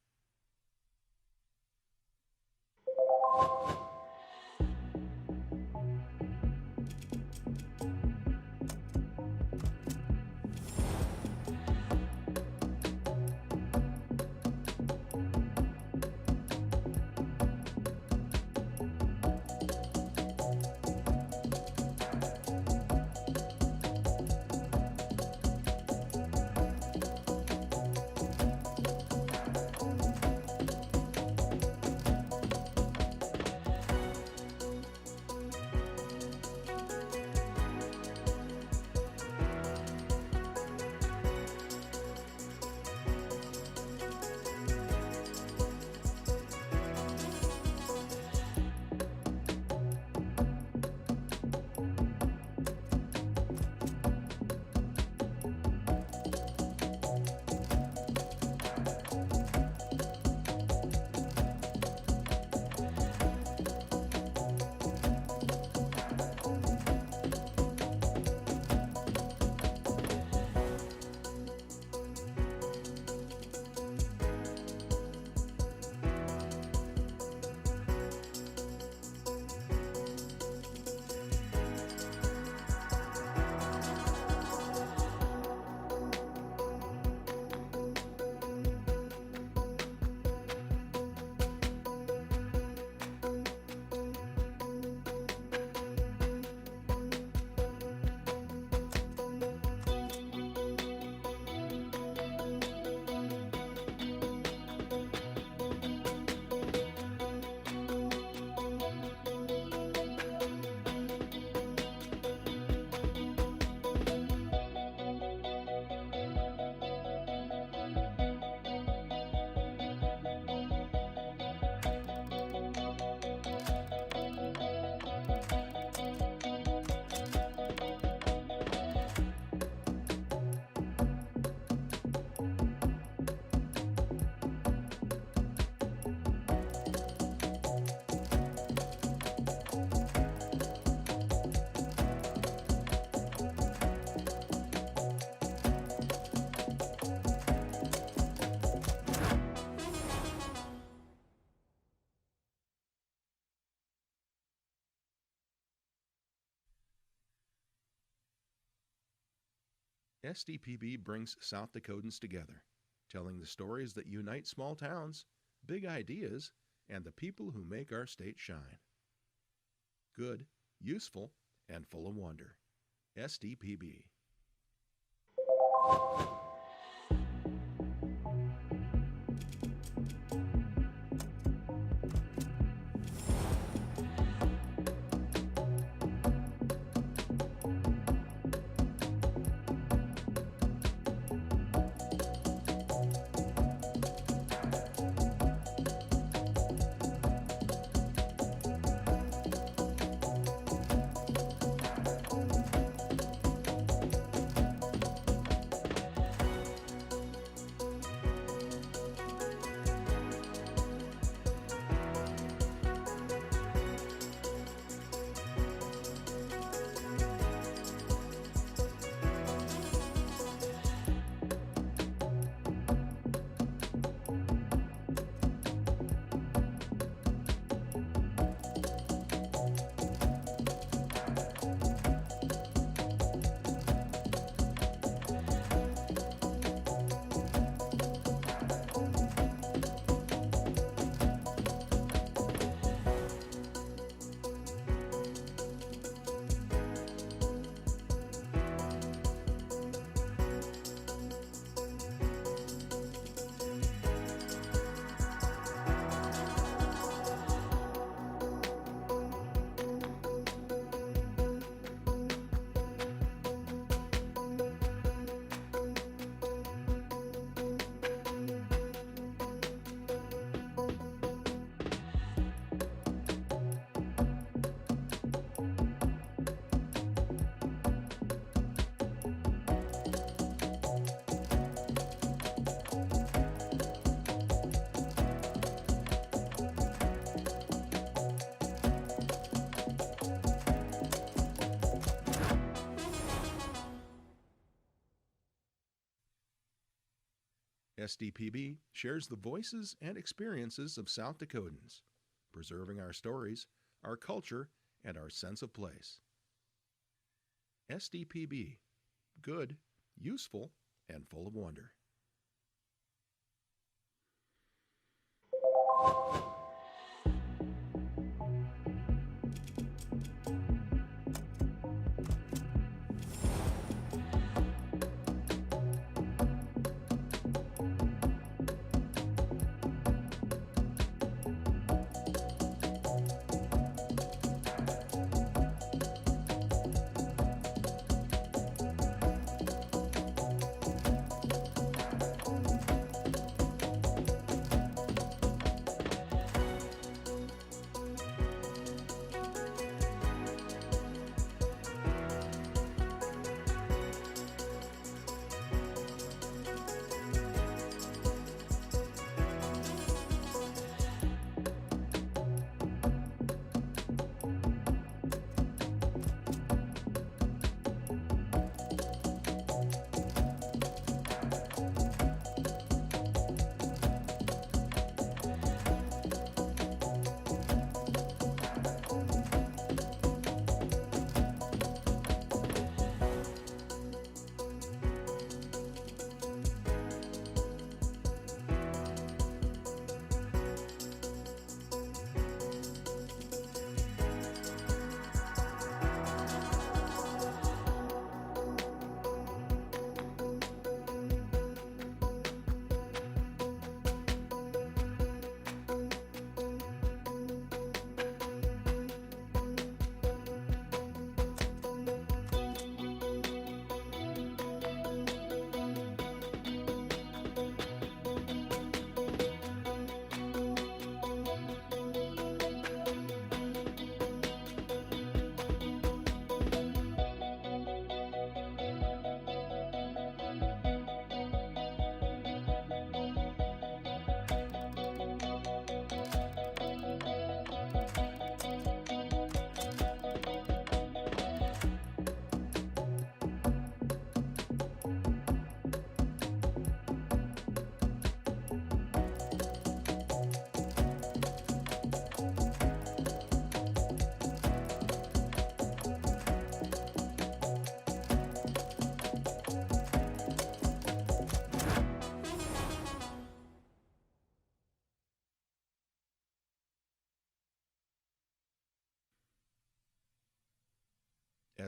SDPB brings South Dakotans together, telling the stories that unite small towns, big ideas, and the people who make our state shine. Good, useful, and full of wonder. SDPB. SDPB shares the voices and experiences of South Dakotans, preserving our stories, our culture, and our sense of place. SDPB, good, useful, and full of wonder.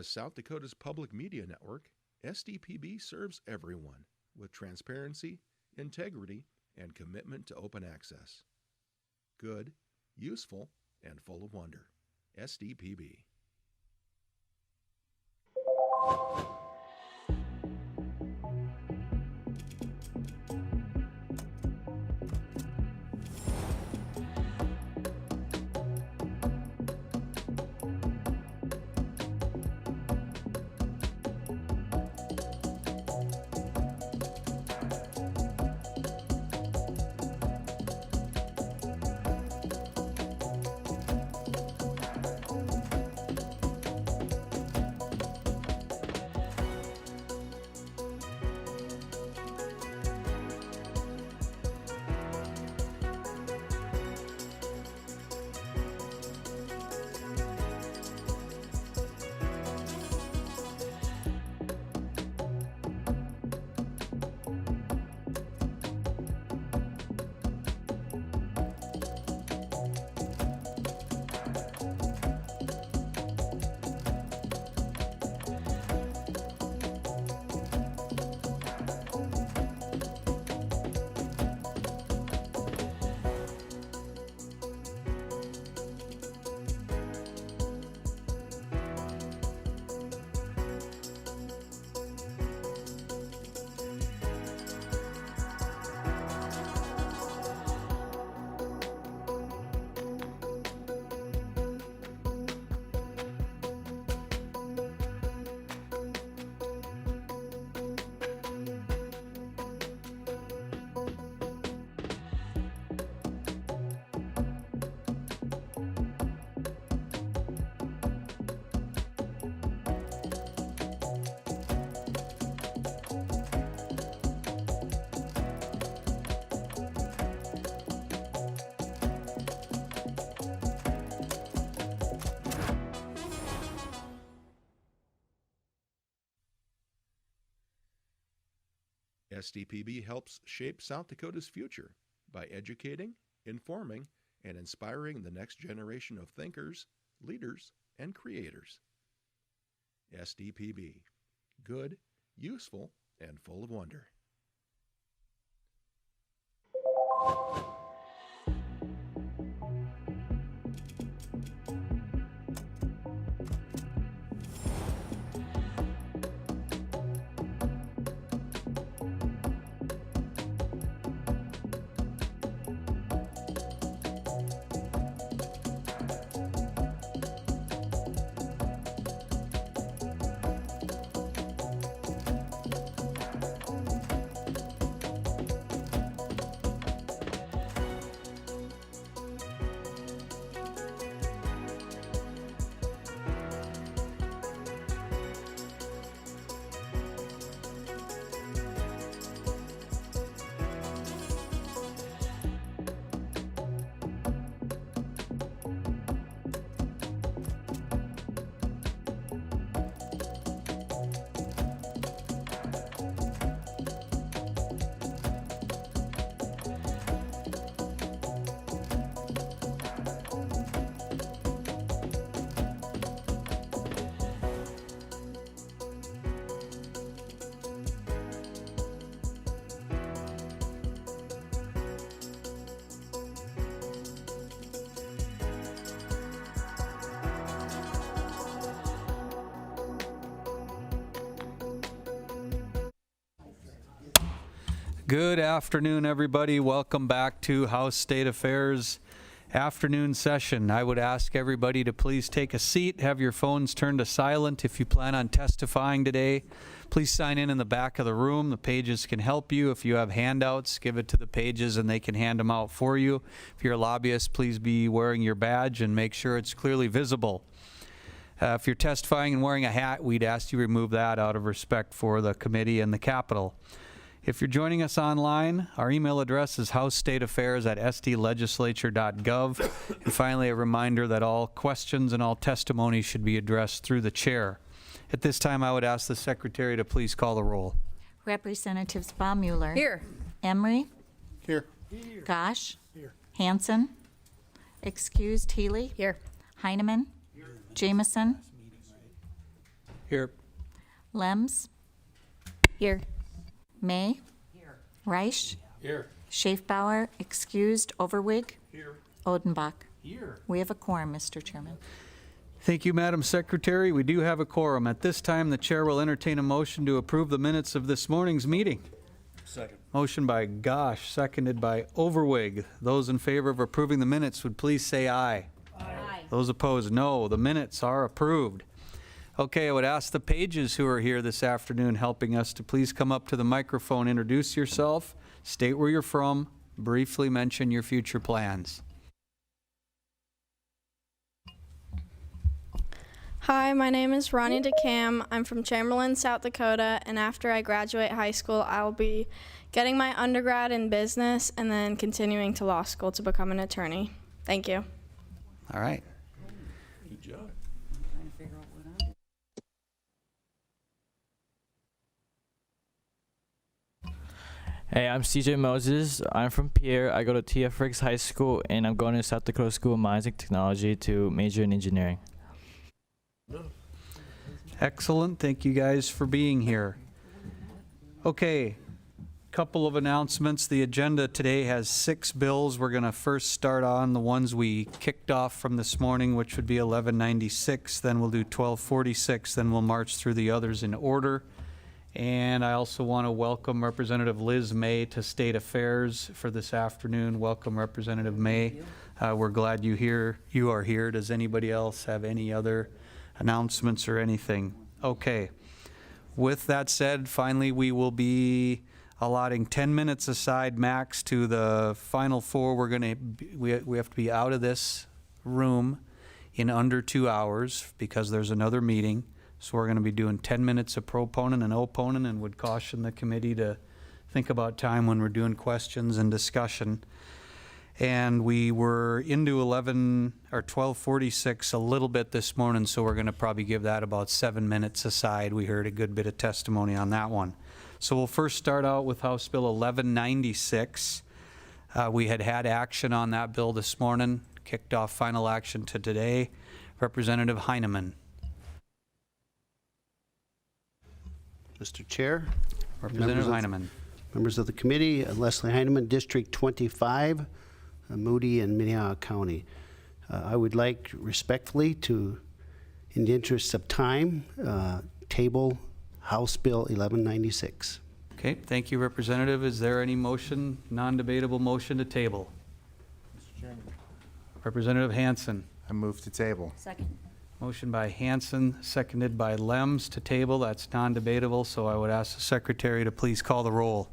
As South Dakota's public media network, SDPB serves everyone with transparency, integrity, and commitment to open access. Good, useful, and full of wonder. SDPB. SDPB helps shape South Dakota's future by educating, informing, and inspiring the next generation of thinkers, leaders, and creators. SDPB. Good, useful, and full of wonder. Good afternoon, everybody. Welcome back to House State Affairs afternoon session. I would ask everybody to please take a seat, have your phones turned to silent. If you plan on testifying today, please sign in the back of the room. The pages can help you. If you have handouts, give it to the pages and they can hand them out for you. If you're a lobbyist, please be wearing your badge and make sure it's clearly visible. If you're testifying and wearing a hat, we'd ask you remove that out of respect for the committee and the Capitol. If you're joining us online, our email address is housestateaffairs@sdlegislature.gov. And finally, a reminder that all questions and all testimony should be addressed through the chair. At this time, I would ask the secretary to please call the roll. Representatives Baumüller. Here. Emery. Here. Gosh. Here. Hanson. Excused Healy. Here. Heineman. Jameson. Here. Lems. Here. May. Here. Reich. Here. Schaefbauer. Excused. Overwig. Here. Odenbach. Here. We have a quorum, Mr. Chairman. Thank you, Madam Secretary. We do have a quorum. At this time, the chair will entertain a motion to approve the minutes of this morning's meeting. Second. Motion by Gosh, seconded by Overwig. Those in favor of approving the minutes would please say aye. Aye. Those opposed, no. The minutes are approved. Okay, I would ask the pages who are here this afternoon helping us to please come up to the microphone, introduce yourself, state where you're from, briefly mention your future plans. Hi, my name is Ronnie DeCam. I'm from Chamberlain, South Dakota, and after I graduate high school, I'll be getting my undergrad in business and then continuing to law school to become an attorney. Thank you. All right. Good job. Hey, I'm CJ Moses. I'm from Pierre. I go to TF Riggs High School, and I'm going to South Dakota School of Mines and Technology to major in engineering. Excellent. Thank you guys for being here. Okay, couple of announcements. The agenda today has 6 bills. We're going to first start on the ones we kicked off from this morning, which would be 1196. Then we'll do 1246. Then we'll march through the others in order. And I also want to welcome Representative Liz May to State Affairs for this afternoon. Welcome, Representative May. We're glad you are here. Does anybody else have any other announcements or anything? Okay. With that said, finally, we will be allotting 10 minutes aside max to the final 4. We have to be out of this room in under 2 hours because there's another meeting. So we're going to be doing 10 minutes of proponent and opponent, and would caution the committee to think about time when we're doing questions and discussion. And we were into 1246 a little bit this morning, so we're going to probably give that about 7 minutes aside. We heard a good bit of testimony on that one. So we'll first start out with House Bill 1196. We had action on that bill this morning, kicked off final action to today. Representative Heineman. Mr. Chair, Representative Heineman. members of the committee, Leslie Heineman, District 25, Moody and Minnehaha County. I would like respectfully to, in the interest of time, table House Bill 1196. Okay, thank you, Representative. Is there any motion, non-debatable motion to table? Mr. Chairman. Representative Hansen. I move to table. Second. Motion by Hansen, seconded by Lems to table. That's non-debatable, so I would ask the Secretary to please call the roll.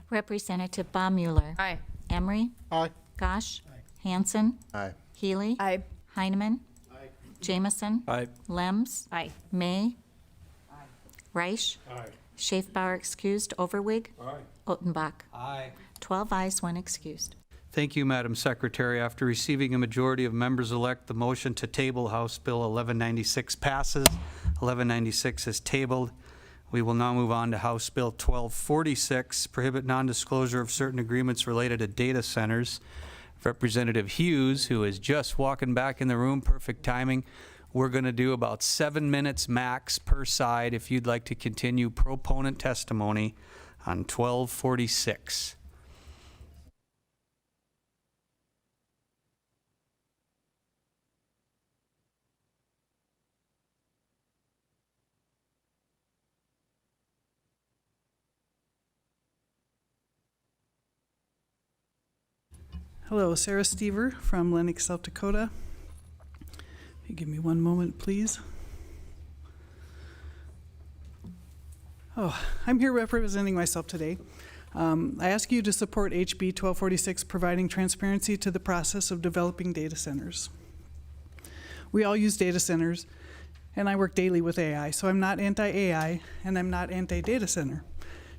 Representative Baumüller. Aye. Emery. Aye. Gosh. Hanson. Aye. Healy. Aye. Heineman. Jamison. Aye. Lems. Aye. May. Reich. Aye. Schaefbauer excused. Overwig. Aye. Ottenbach. Aye. 12 ayes, 1 excused. Thank you, Madam Secretary. After receiving a majority of members-elect, the motion to table House Bill 1196 passes. 1196 is tabled. We will now move on to House Bill 1246, prohibit non-disclosure of certain agreements related to data centers. Representative Hughes, who is just walking back in the room, perfect timing. We're going to do about 7 minutes max per side if you'd like to continue proponent testimony on 1246. Hello, Sarah Stever from Lennox, South Dakota. If you give me one moment, please. I'm here representing myself today. I ask you to support HB 1246, providing transparency to the process of developing data centers. We all use data centers, and I work daily with AI, so I'm not anti-AI, and I'm not anti-data center.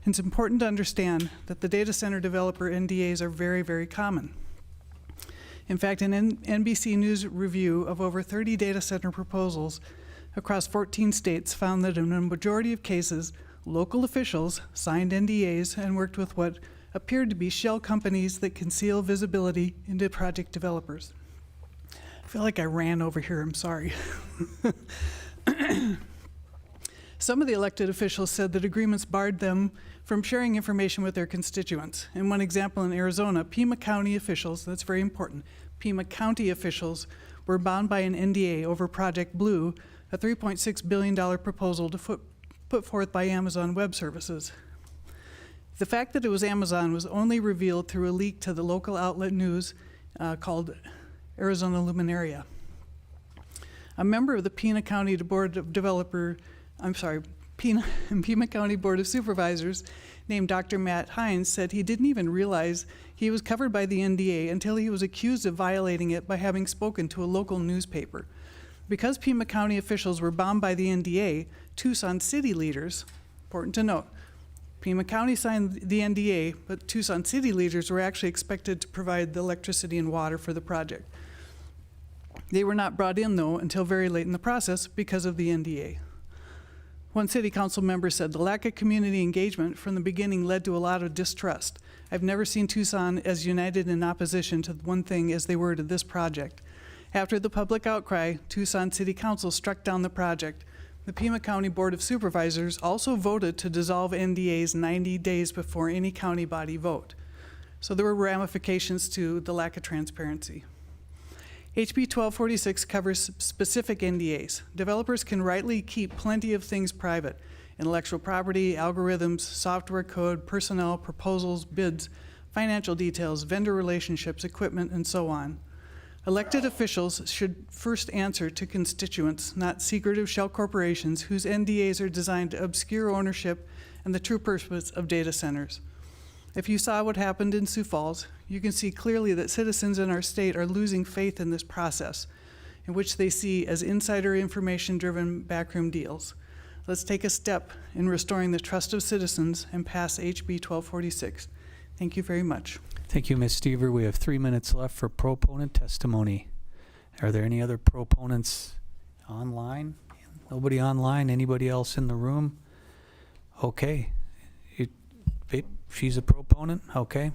It's important to understand that the data center developer NDAs are very, very common. In fact, an NBC News review of over 30 data center proposals across 14 states found that in a majority of cases, local officials signed NDAs and worked with what appeared to be shell companies that conceal visibility into project developers. I feel like I ran over here, I'm sorry. Some of the elected officials said that agreements barred them from sharing information with their constituents. In one example in Arizona, Pima County officials, that's very important, Pima County officials were bound by an NDA over Project Blue, a $3.6 billion proposal to put forth by Amazon Web Services. The fact that it was Amazon was only revealed through a leak to the local outlet news called Arizona Luminaria. A member of the Pima County Board of Pima County Board of Supervisors named Dr. Matt Hines said he didn't even realize he was covered by the NDA until he was accused of violating it by having spoken to a local newspaper. Because Pima County officials were bound by the NDA, Tucson city leaders, important to note, Pima County signed the NDA, but Tucson city leaders were actually expected to provide the electricity and water for the project. They were not brought in, though, until very late in the process because of the NDA. One city council member said the lack of community engagement from the beginning led to a lot of distrust. I've never seen Tucson as united in opposition to one thing as they were to this project. After the public outcry, Tucson City Council struck down the project. The Pima County Board of Supervisors also voted to dissolve NDAs 90 days before any county body vote. So there were ramifications to the lack of transparency. HB 1246 covers specific NDAs. Developers can rightly keep plenty of things private: intellectual property, algorithms, software code, personnel, proposals, bids, financial details, vendor relationships, equipment, and so on. Elected officials should first answer to constituents, not secretive shell corporations whose NDAs are designed to obscure ownership and the true purpose of data centers. If you saw what happened in Sioux Falls, you can see clearly that citizens in our state are losing faith in this process, in which they see as insider information-driven backroom deals. Let's take a step in restoring the trust of citizens and pass HB 1246. Thank you very much. Thank you, Ms. Stever. We have 3 minutes left for proponent testimony. Are there any other proponents online? Nobody online? Anybody else in the room? Okay. She's a proponent? Okay.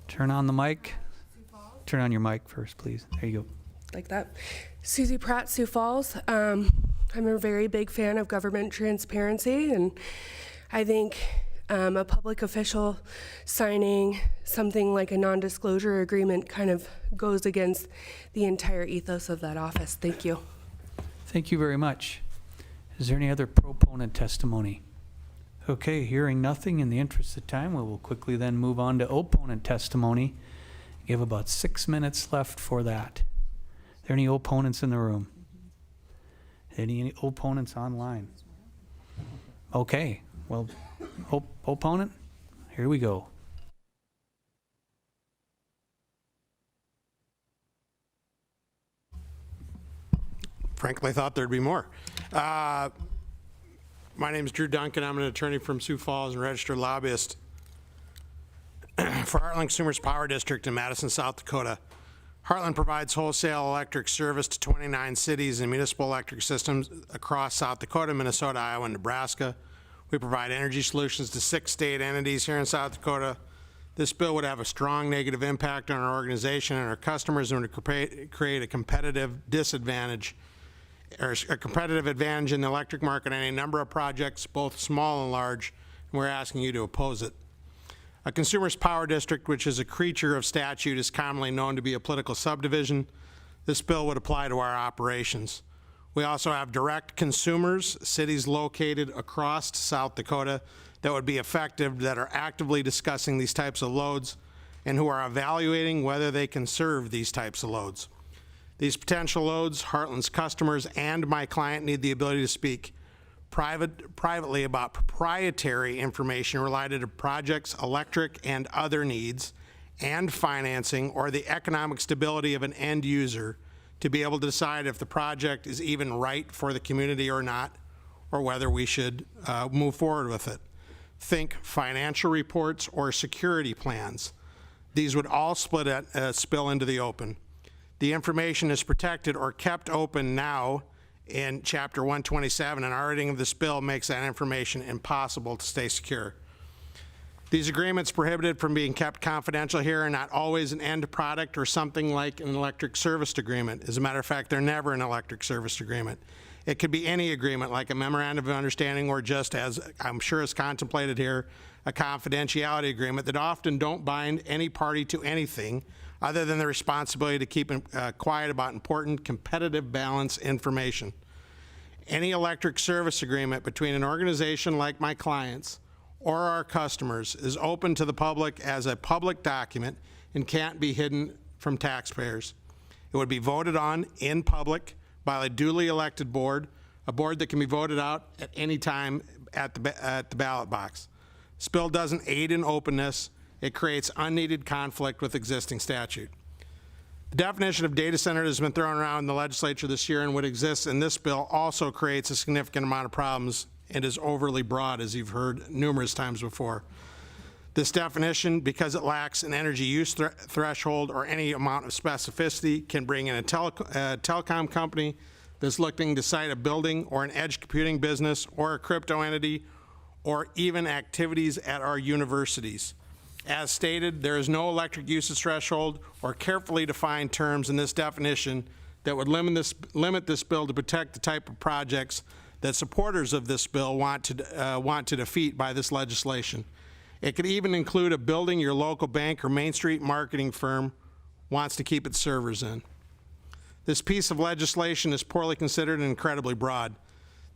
Turn on the mic. Turn on your mic first, please. There you go. Like that. Susie Pratt, Sioux Falls. I'm a very big fan of government transparency, and I think a public official signing something like a non-disclosure agreement kind of goes against the entire ethos of that office. Thank you. Thank you very much. Is there any other proponent testimony? Okay, hearing nothing, in the interest of time, we will quickly then move on to opponent testimony. You have about 6 minutes left for that. Are there any opponents in the room? Any opponents online? Okay, well, opponent, here we go. Frankly, I thought there'd be more. My name is Drew Duncan. I'm an attorney from Sioux Falls and registered lobbyist for Heartland Consumers Power District in Madison, South Dakota. Heartland provides wholesale electric service to 29 cities and municipal electric systems across South Dakota, Minnesota, Iowa, and Nebraska. We provide energy solutions to 6 state entities here in South Dakota. This bill would have a strong negative impact on our organization and our customers and would create a competitive disadvantage or a competitive advantage in the electric market on a number of projects, both small and large, and we're asking you to oppose it. A Consumers Power District, which is a creature of statute, is commonly known to be a political subdivision. This bill would apply to our operations. We also have direct consumers, cities located across South Dakota that would be affected, that are actively discussing these types of loads and who are evaluating whether they can serve these types of loads. These potential loads, Heartland's customers and my client need the ability to speak privately about proprietary information related to projects, electric and other needs, and financing, or the economic stability of an end user to be able to decide if the project is even right for the community or not, or whether we should move forward with it. Think financial reports or security plans. These would all spill into the open. The information is protected or kept open now in Chapter 127, and our reading of this bill makes that information impossible to stay secure. These agreements prohibited from being kept confidential here are not always an end product or something like an electric service agreement. As a matter of fact, they're never an electric service agreement. It could be any agreement, like a memorandum of understanding, or just, as I'm sure is contemplated here, a confidentiality agreement that often don't bind any party to anything other than the responsibility to keep quiet about important competitive balance information. Any electric service agreement between an organization like my clients or our customers is open to the public as a public document and can't be hidden from taxpayers. It would be voted on in public by a duly elected board, a board that can be voted out at any time at the ballot box. This bill doesn't aid in openness. It creates unneeded conflict with existing statute. The definition of data center has been thrown around in the legislature this year, and what exists in this bill also creates a significant amount of problems and is overly broad, as you've heard numerous times before. This definition, because it lacks an energy use threshold or any amount of specificity, can bring in a telecom company that's looking to site a building or an edge computing business or a crypto entity or even activities at our universities. As stated, there is no electric usage threshold or carefully defined terms in this definition that would limit this bill to protect the type of projects that supporters of this bill want to defeat by this legislation. It could even include a building your local bank or Main Street marketing firm wants to keep its servers in. This piece of legislation is poorly considered and incredibly broad.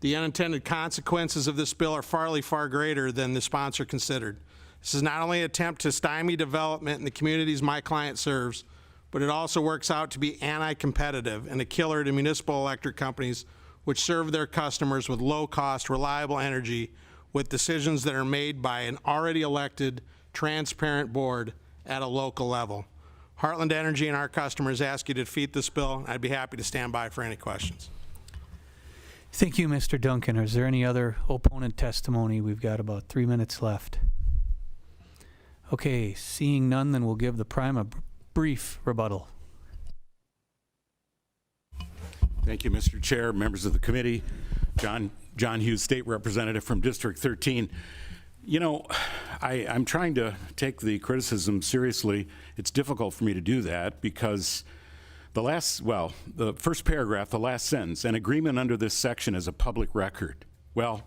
The unintended consequences of this bill are far greater than the sponsor considered. This is not only an attempt to stymie development in the communities my client serves, but it also works out to be anti-competitive and a killer to municipal electric companies which serve their customers with low-cost, reliable energy with decisions that are made by an already elected, transparent board at a local level. Heartland Energy and our customers ask you to defeat this bill. I'd be happy to stand by for any questions. Thank you, Mr. Duncan. Is there any other opponent testimony? We've got about 3 minutes left. Okay, seeing none, then we'll give the prime a brief rebuttal. Thank you, Mr. Chair, members of the committee. John Hughes, State Representative from District 13. You know, I'm trying to take the criticism seriously. It's difficult for me to do that because the first paragraph, the last sentence, an agreement under this section is a public record. Well,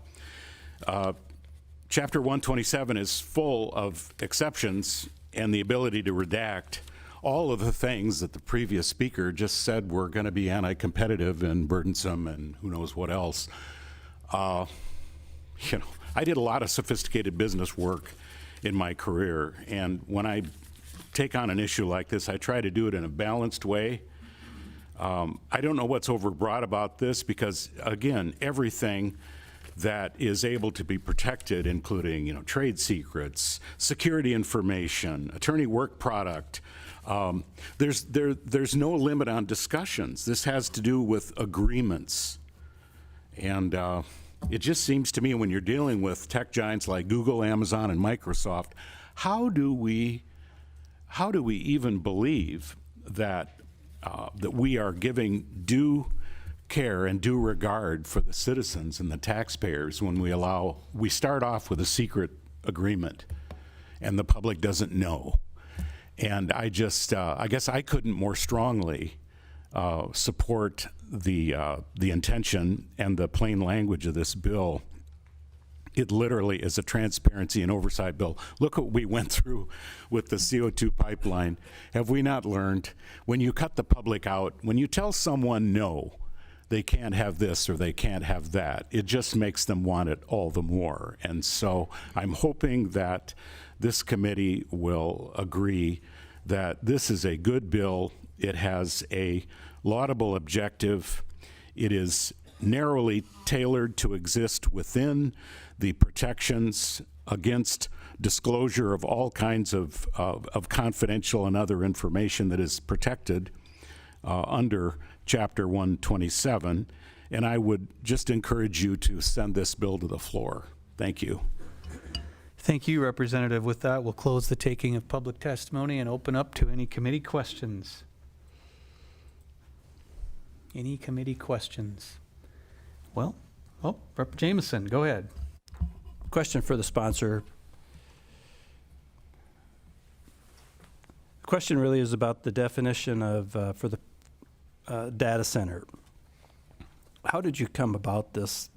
Chapter 127 is full of exceptions and the ability to redact all of the things that the previous speaker just said were going to be anti-competitive and burdensome and who knows what else. I did a lot of sophisticated business work in my career, and when I take on an issue like this, I try to do it in a balanced way. I don't know what's overbroad about this because, again, everything that is able to be protected, including trade secrets, security information, attorney work product. There's no limit on discussions. This has to do with agreements, and it just seems to me when you're dealing with tech giants like Google, Amazon, and Microsoft, how do we even believe that that we are giving due care and due regard for the citizens and the taxpayers when we start off with a secret agreement and the public doesn't know? And I guess I couldn't more strongly support the intention and the plain language of this bill. It literally is a transparency and oversight bill. Look what we went through with the CO2 pipeline. Have we not learned? When you cut the public out, when you tell someone no, they can't have this or they can't have that, it just makes them want it all the more. And so I'm hoping that this committee will agree that this is a good bill. It has a laudable objective. It is narrowly tailored to exist within the protections against disclosure of all kinds of confidential and other information that is protected under Chapter 127. And I would just encourage you to send this bill to the floor. Thank you. Thank you, Representative. With that, we'll close the taking of public testimony and open up to any committee questions. Any committee questions? Well, Rep. Jameson, go ahead. Question for the sponsor. The question really is about the definition of for the data center. How did you come about this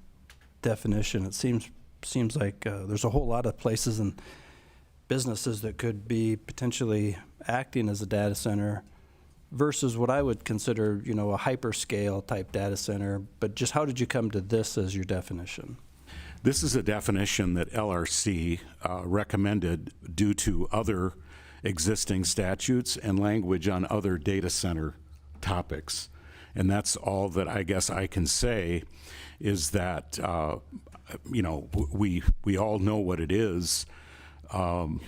definition? It seems like there's a whole lot of places and businesses that could be potentially acting as a data center versus what I would consider, a hyperscale type data center. But just how did you come to this as your definition? This is a definition that LRC recommended due to other existing statutes and language on other data center topics. And that's all that I guess I can say is that, we all know what it is. No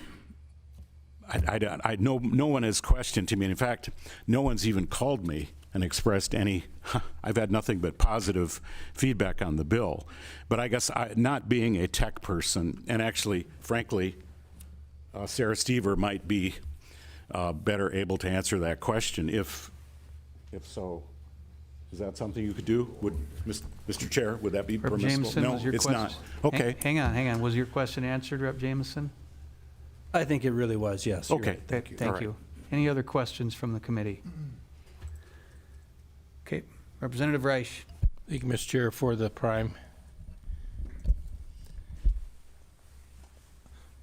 one has questioned to me. In fact, no one's even called me and expressed I've had nothing but positive feedback on the bill. But I guess not being a tech person, and actually, frankly, Sarah Stever might be better able to answer that question. If so, is that something you could do? Would Mr. Chair, would that be Rep. permissible? Jameson, No, was your it's question? not. Okay. Hang on. Was your question answered, Rep. Jameson? I think it really was, yes. You're Okay. right. Thank you. Thank you. Any other questions from the committee? Okay, Representative Reich. Thank you, Mr. Chair, for the prime.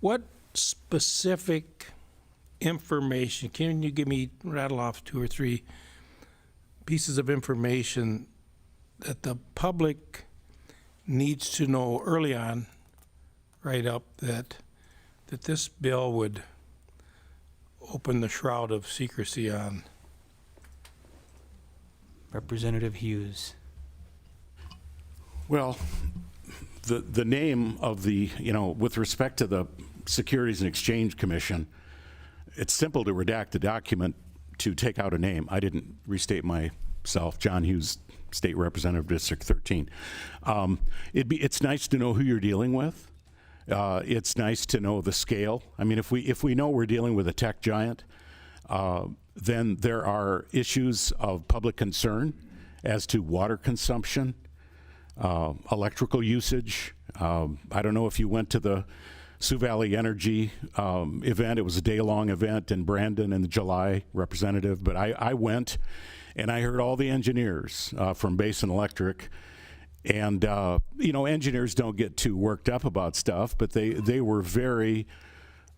What specific information, can you rattle off 2 or 3 pieces of information that the public needs to know early on, right up, that this bill would open the shroud of secrecy on? Representative Hughes. Well, the name of the, with respect to the Securities and Exchange Commission, it's simple to redact a document to take out a name. I didn't restate myself. John Hughes, State Representative, District 13. It's nice to know who you're dealing with. It's nice to know the scale. I mean, if we know we're dealing with a tech giant, then there are issues of public concern, as to water consumption, electrical usage. I don't know if you went to the Sioux Valley Energy event. It was a day-long event in Brandon in July, Representative, but I went and I heard all the engineers from Basin Electric. And, engineers don't get too worked up about stuff, but they were very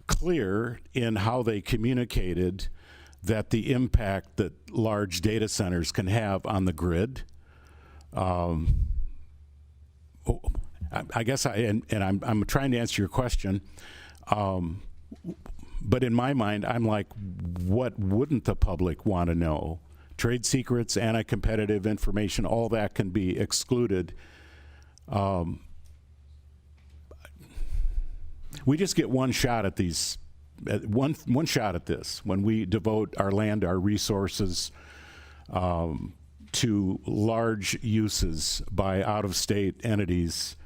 clear in how they communicated that the impact that large data centers can have on the grid. I guess I'm trying to answer your question, but in my mind, I'm like, what wouldn't the public want to know? Trade secrets, anti-competitive information, all that can be excluded. We just get one shot at these, one shot at this when we devote our land, our resources to large uses by out-of-state entities.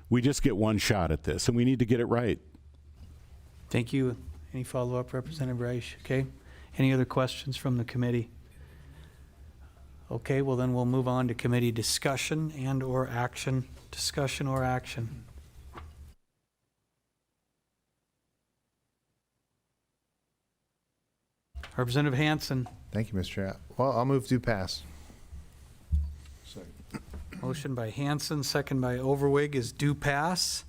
We just get one shot at this, and we need to get it right. Thank you. Any follow-up, Representative Reich? Okay. Any other questions from the committee? Okay, well then we'll move on to committee discussion and or action. Discussion or action. Representative Hansen. Thank you, Mr. Chair. Well, I'll move to pass. Motion by Hansen, second by Overwig is due pass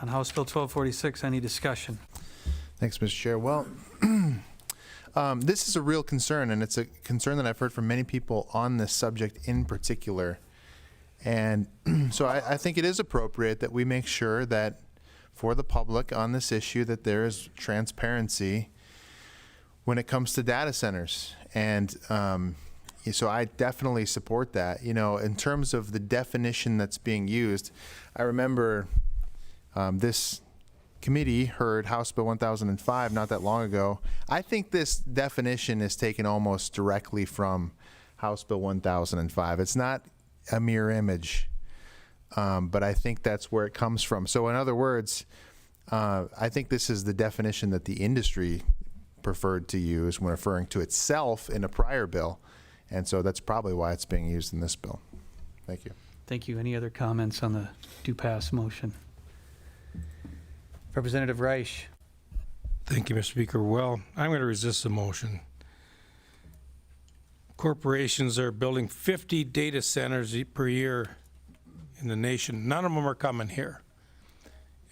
on House Bill 1246. Any discussion? Thanks, Mr. Chair. Well, this is a real concern, and it's a concern that I've heard from many people on this subject in particular. And so I think it is appropriate that we make sure that for the public on this issue that there is transparency when it comes to data centers. And so I definitely support that. In terms of the definition that's being used, I remember this committee heard House Bill 1005 not that long ago. I think this definition is taken almost directly from House Bill 1005. It's not a mirror image, but I think that's where it comes from. So in other words, I think this is the definition that the industry preferred to use when referring to itself in a prior bill. And so that's probably why it's being used in this bill. Thank you. Thank you. Any other comments on the due pass motion? Representative Reich. Thank you, Mr. Speaker. Well, I'm going to resist the motion. Corporations are building 50 data centers per year in the nation. None of them are coming here.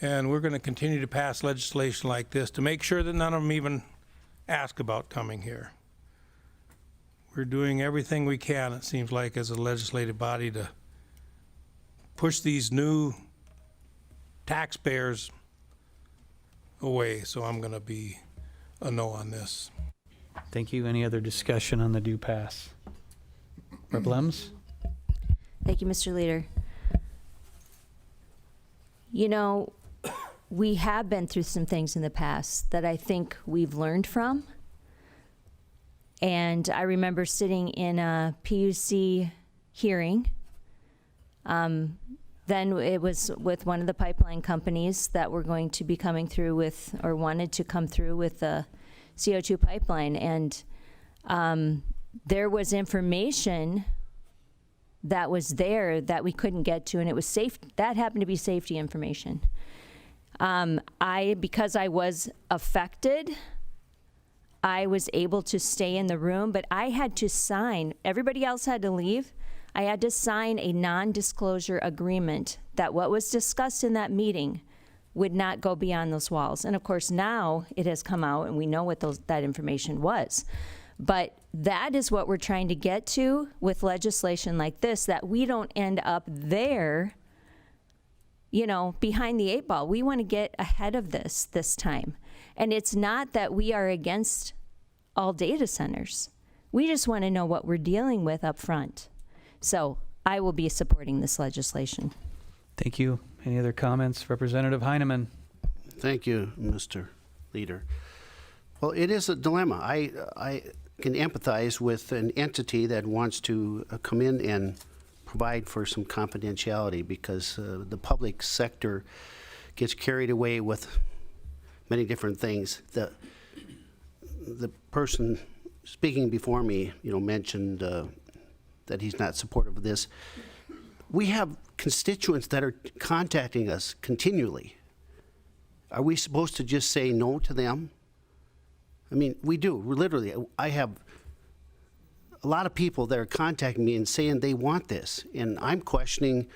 And we're going to continue to pass legislation like this to make sure that none of them even ask about coming here. We're doing everything we can, it seems like, as a legislative body to push these new taxpayers away. So I'm going to be a no on this. Thank you. Any other discussion on the due pass? Rep. Lems? Thank you, Mr. Leader. We have been through some things in the past that I think we've learned from. And I remember sitting in a PUC hearing. Then it was with one of the pipeline companies that were going to be coming through with, or wanted to come through with the CO2 pipeline. And there was information that was there that we couldn't get to, and it was safe. That happened to be safety information. Because I was affected, I was able to stay in the room, but I had to sign, everybody else had to leave. I had to sign a non-disclosure agreement that what was discussed in that meeting would not go beyond those walls. And of course now it has come out and we know what that information was. But that is what we're trying to get to with legislation like this, that we don't end up there, behind the 8 ball. We want to get ahead of this time. And it's not that we are against all data centers. We just want to know what we're dealing with up front. So I will be supporting this legislation. Thank you. Any other comments? Representative Heineman. Thank you, Mr. Leader. Well, it is a dilemma. I can empathize with an entity that wants to come in and provide for some confidentiality because the public sector gets carried away with many different things. The person speaking before me, mentioned that he's not supportive of this. We have constituents that are contacting us continually. Are we supposed to just say no to them? I mean, we do, literally. I have a lot of people that are contacting me and saying they want this, and I'm questioning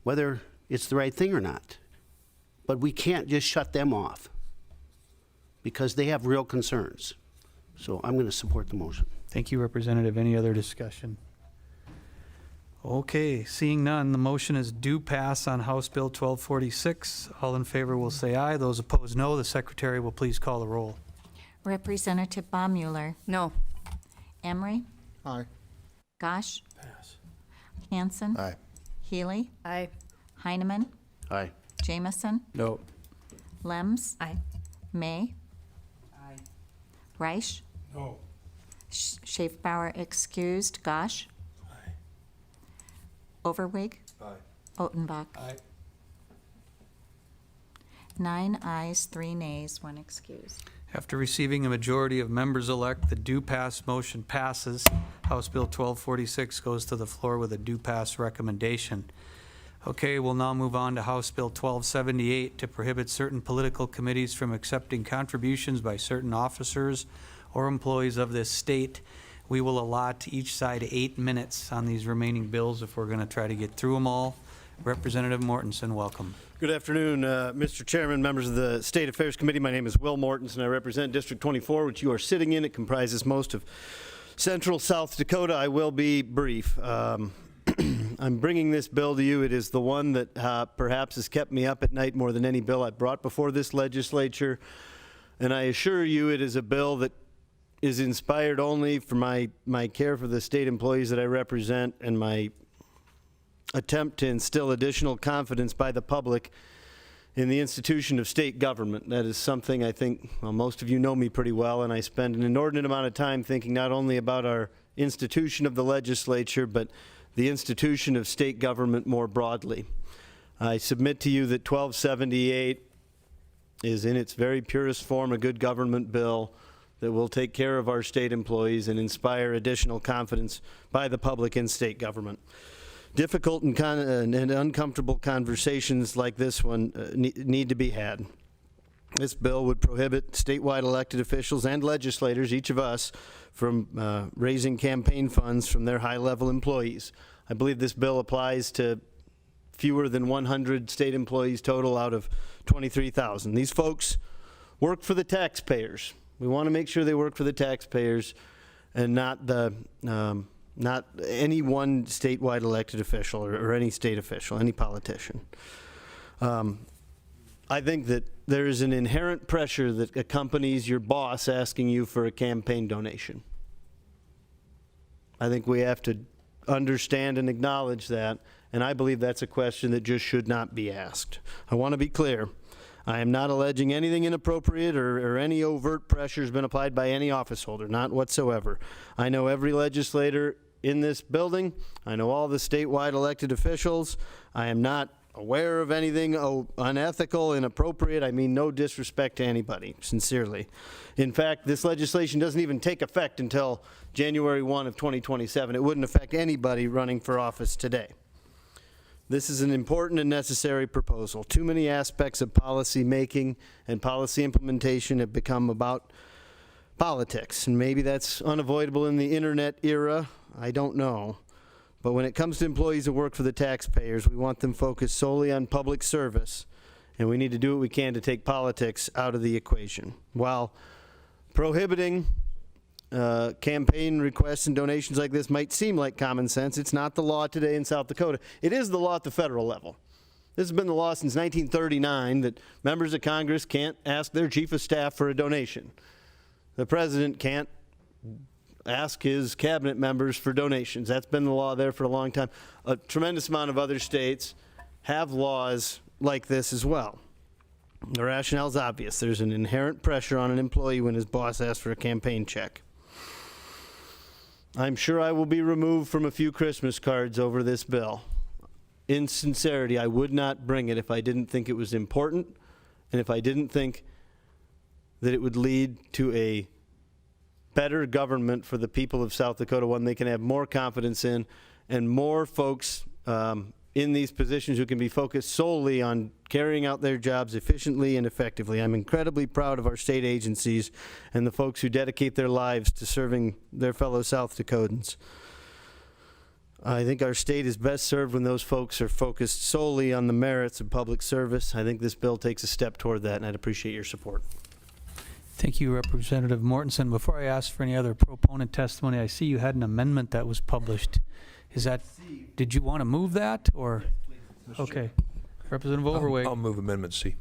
whether it's the right thing or not. But we can't just shut them off because they have real concerns. So I'm going to support the motion. Thank you, Representative. Any other discussion? Okay, seeing none, the motion is due pass on House Bill 1246. All in favor will say aye. Those opposed, no. The Secretary will please call the roll. Representative Baumüller. No. Emery. Aye. Gosh. Pass. Hanson. Aye. Healy. Aye. Heineman. Aye. Jamison. No. Lems. Aye. May. Aye. Reich. No. Schaefbauer excused. Gosh. Aye. Overwig. Aye. Otenbach. Aye. 9 ayes, 3 nays, 1 excused. After receiving a majority of members-elect, the due pass motion passes. House Bill 1246 goes to the floor with a due pass recommendation. Okay, we'll now move on to House Bill 1278 to prohibit certain political committees from accepting contributions by certain officers or employees of this state. We will allot each side 8 minutes on these remaining bills if we're going to try to get through them all. Representative Mortensen, welcome. Good afternoon, Mr. Chairman, members of the State Affairs Committee. My name is Will Mortensen. I represent District 24, which you are sitting in. It comprises most of central South Dakota. I will be brief. I'm bringing this bill to you. It is the one that perhaps has kept me up at night more than any bill I've brought before this legislature. And I assure you it is a bill that is inspired only for my care for the state employees that I represent and my attempt to instill additional confidence by the public in the institution of state government. That is something I think, well, most of you know me pretty well, and I spend an inordinate amount of time thinking not only about our institution of the legislature, but the institution of state government more broadly. I submit to you that 1278 is in its very purest form a good government bill that will take care of our state employees and inspire additional confidence by the public in state government. Difficult and uncomfortable conversations like this one need to be had. This bill would prohibit statewide elected officials and legislators, each of us, from raising campaign funds from their high-level employees. I believe this bill applies to fewer than 100 state employees total out of 23,000. These folks work for the taxpayers. We want to make sure they work for the taxpayers and not any one statewide elected official or any state official, any politician. I think that there is an inherent pressure that accompanies your boss asking you for a campaign donation. I think we have to understand and acknowledge that, and I believe that's a question that just should not be asked. I want to be clear. I am not alleging anything inappropriate or any overt pressure has been applied by any office holder, not whatsoever. I know every legislator in this building. I know all the statewide elected officials. I am not aware of anything unethical, inappropriate. I mean no disrespect to anybody, sincerely. In fact, this legislation doesn't even take effect until January 1 of 2027. It wouldn't affect anybody running for office today. This is an important and necessary proposal. Too many aspects of policy making and policy implementation have become about politics, and maybe that's unavoidable in the internet era. I don't know. But when it comes to employees that work for the taxpayers, we want them focused solely on public service, and we need to do what we can to take politics out of the equation. While prohibiting campaign requests and donations like this might seem like common sense, it's not the law today in South Dakota. It is the law at the federal level. This has been the law since 1939 that members of Congress can't ask their chief of staff for a donation. The president can't ask his cabinet members for donations. That's been the law there for a long time. A tremendous amount of other states have laws like this as well. The rationale is obvious. There's an inherent pressure on an employee when his boss asks for a campaign check. I'm sure I will be removed from a few Christmas cards over this bill. In sincerity, I would not bring it if I didn't think it was important and if I didn't think that it would lead to a better government for the people of South Dakota, one they can have more confidence in, and more folks in these positions who can be focused solely on carrying out their jobs efficiently and effectively. I'm incredibly proud of our state agencies and the folks who dedicate their lives to serving their fellow South Dakotans. I think our state is best served when those folks are focused solely on the merits of public service. I think this bill takes a step toward that, and I'd appreciate your support. Thank you, Representative Mortensen. Before I ask for any other proponent testimony, I see you had an amendment that was published. Is that, did you want to move that, or? Okay. Representative Overweg. I'll move Amendment C.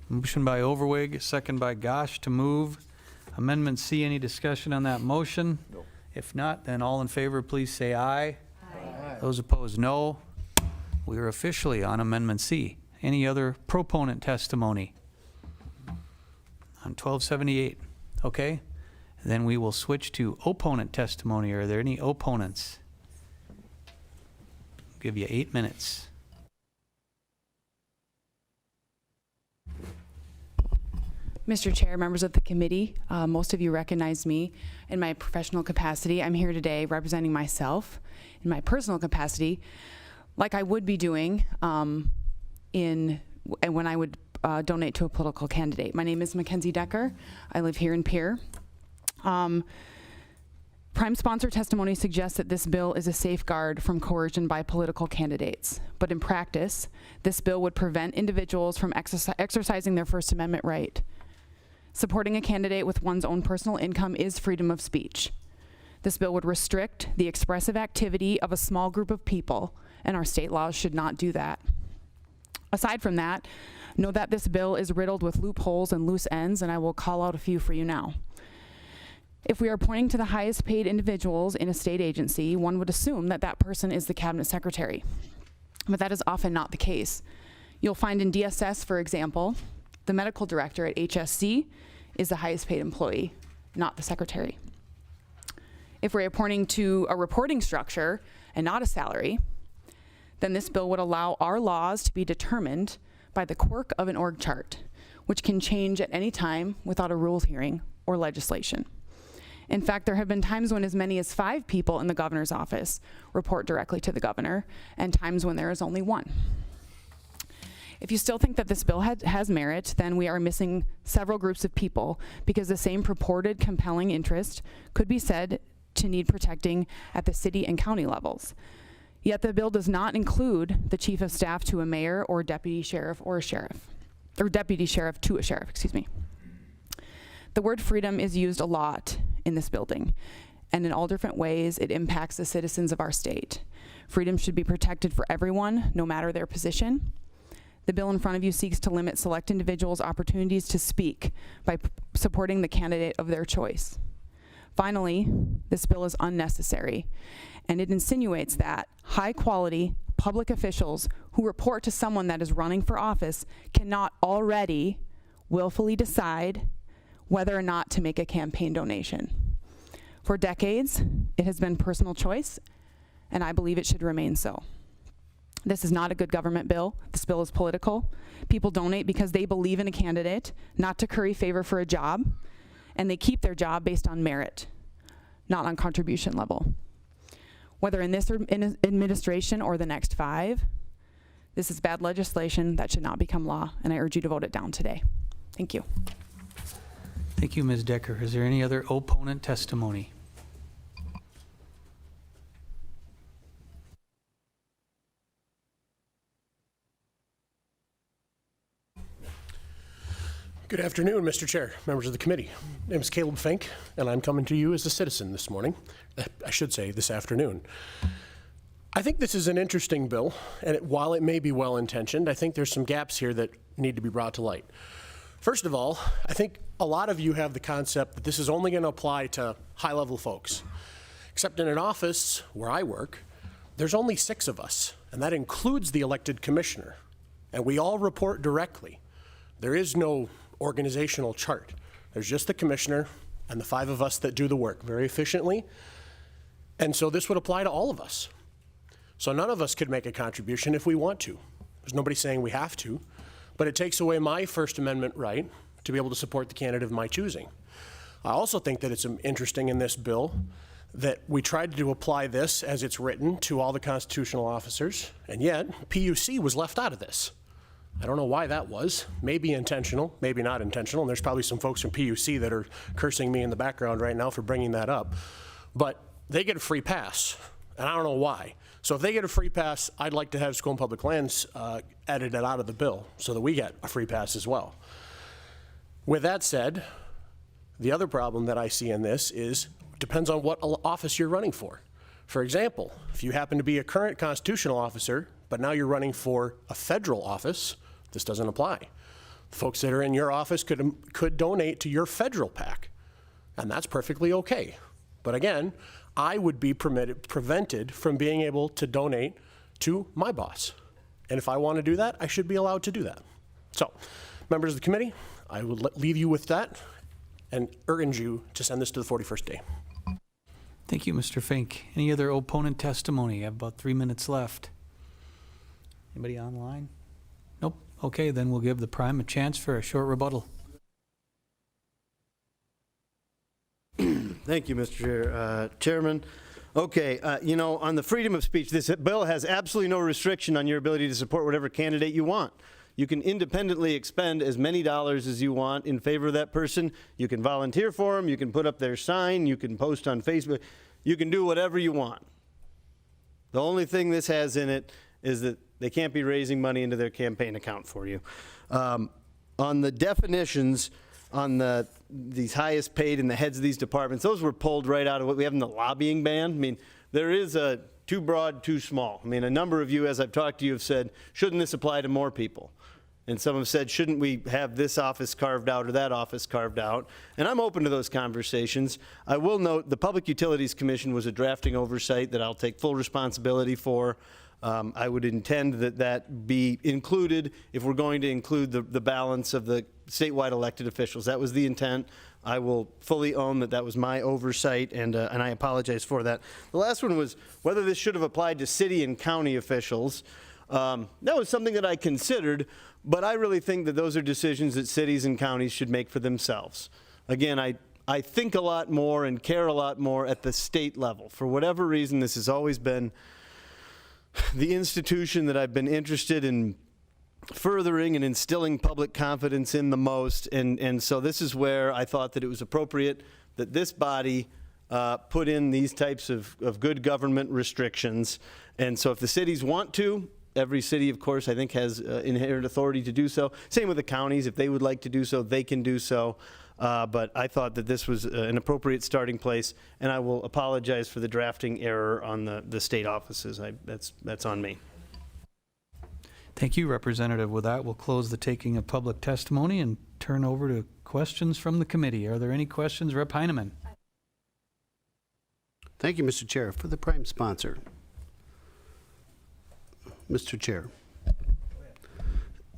Motion by Overweg, second by Gosh to move Amendment C. Any discussion on that motion? No. If not, then all in favor, please say aye. Aye. Those opposed, no. We are officially on Amendment C. Any other proponent testimony on 1278? Okay. Then we will switch to opponent testimony. Are there any opponents? Give you 8 minutes. Mr. Chair, members of the committee, most of you recognize me in my professional capacity. I'm here today representing myself in my personal capacity, like I would be doing when I would donate to a political candidate. My name is Mackenzie Decker. I live here in Pierre. Prime sponsor testimony suggests that this bill is a safeguard from coercion by political candidates. But in practice, this bill would prevent individuals from exercising their First Amendment right. Supporting a candidate with one's own personal income is freedom of speech. This bill would restrict the expressive activity of a small group of people, and our state laws should not do that. Aside from that, know that this bill is riddled with loopholes and loose ends, and I will call out a few for you now. If we are pointing to the highest paid individuals in a state agency, one would assume that that person is the cabinet secretary. But that is often not the case. You'll find in DSS, for example, the medical director at HSC is the highest paid employee, not the secretary. If we're pointing to a reporting structure and not a salary, then this bill would allow our laws to be determined by the quirk of an org chart, which can change at any time without a rules hearing or legislation. In fact, there have been times when as many as 5 people in the governor's office report directly to the governor, and times when there is only 1. If you still think that this bill has merit, then we are missing several groups of people, because the same purported compelling interest could be said to need protecting at the city and county levels. Yet the bill does not include the chief of staff to a mayor or deputy sheriff or a sheriff, or deputy sheriff to a sheriff, excuse me. The word freedom is used a lot in this building, and in all different ways it impacts the citizens of our state. Freedom should be protected for everyone, no matter their position. The bill in front of you seeks to limit select individuals' opportunities to speak by supporting the candidate of their choice. Finally, this bill is unnecessary, and it insinuates that high-quality public officials who report to someone that is running for office cannot already willfully decide whether or not to make a campaign donation. For decades, it has been personal choice, and I believe it should remain so. This is not a good government bill. This bill is political. People donate because they believe in a candidate, not to curry favor for a job, and they keep their job based on merit, not on contribution level. Whether in this administration or the next 5, this is bad legislation that should not become law, and I urge you to vote it down today. Thank you. Thank you, Ms. Decker. Is there any other opponent testimony? Good afternoon, Mr. Chair, members of the committee. My name is Caleb Fink, and I'm coming to you as a citizen this morning. I should say this afternoon. I think this is an interesting bill, and while it may be well-intentioned, I think there's some gaps here that need to be brought to light. First of all, I think a lot of you have the concept that this is only going to apply to high-level folks. Except in an office where I work, there's only 6 of us, and that includes the elected commissioner. And we all report directly. There is no organizational chart. There's just the commissioner and the 5 of us that do the work very efficiently. And so this would apply to all of us. So none of us could make a contribution if we want to. There's nobody saying we have to. But it takes away my First Amendment right to be able to support the candidate of my choosing. I also think that it's interesting in this bill that we tried to apply this as it's written to all the constitutional officers, and yet PUC was left out of this. I don't know why that was. Maybe intentional, maybe not intentional, and there's probably some folks from PUC that are cursing me in the background right now for bringing that up. But they get a free pass, and I don't know why. So if they get a free pass, I'd like to have School and Public Lands edited out of the bill so that we get a free pass as well. With that said, the other problem that I see in this is depends on what office you're running for. For example, if you happen to be a current constitutional officer, but now you're running for a federal office, this doesn't apply. Folks that are in your office could donate to your federal PAC, and that's perfectly okay. But again, I would be prevented from being able to donate to my boss. And if I want to do that, I should be allowed to do that. So, members of the committee, I will leave you with that and urge you to send this to the 41st day. Thank you, Mr. Fink. Any other opponent testimony? I have about 3 minutes left. Anybody online? Nope. Okay, then we'll give the Prime a chance for a short rebuttal. Thank you, Mr. Chairman. Okay, you know, on the freedom of speech, this bill has absolutely no restriction on your ability to support whatever candidate you want. You can independently expend as many dollars as you want in favor of that person. You can volunteer for them. You can put up their sign. You can post on Facebook. You can do whatever you want. The only thing this has in it is that they can't be raising money into their campaign account for you. On the definitions, on these highest paid and the heads of these departments, those were pulled right out of what we have in the lobbying ban. I mean, there is a too broad, too small. I mean, a number of you, as I've talked to you, have said, shouldn't this apply to more people? And some have said, shouldn't we have this office carved out or that office carved out? And I'm open to those conversations. I will note the Public Utilities Commission was a drafting oversight that I'll take full responsibility for. I would intend that that be included if we're going to include the balance of the statewide elected officials. That was the intent. I will fully own that that was my oversight, and I apologize for that. The last one was whether this should have applied to city and county officials. That was something that I considered, but I really think that those are decisions that cities and counties should make for themselves. Again, I think a lot more and care a lot more at the state level. For whatever reason, this has always been the institution that I've been interested in furthering and instilling public confidence in the most, and so this is where I thought that it was appropriate that this body put in these types of good government restrictions. And so if the cities want to, every city, of course, I think has inherent authority to do so. Same with the counties. If they would like to do so, they can do so. But I thought that this was an appropriate starting place, and I will apologize for the drafting error on the state offices. That's on me. Thank you, Representative. With that, we'll close the taking of public testimony and turn over to questions from the committee. Are there any questions? Rep. Heineman. Thank you, Mr. Chair. For the prime sponsor. Mr. Chair.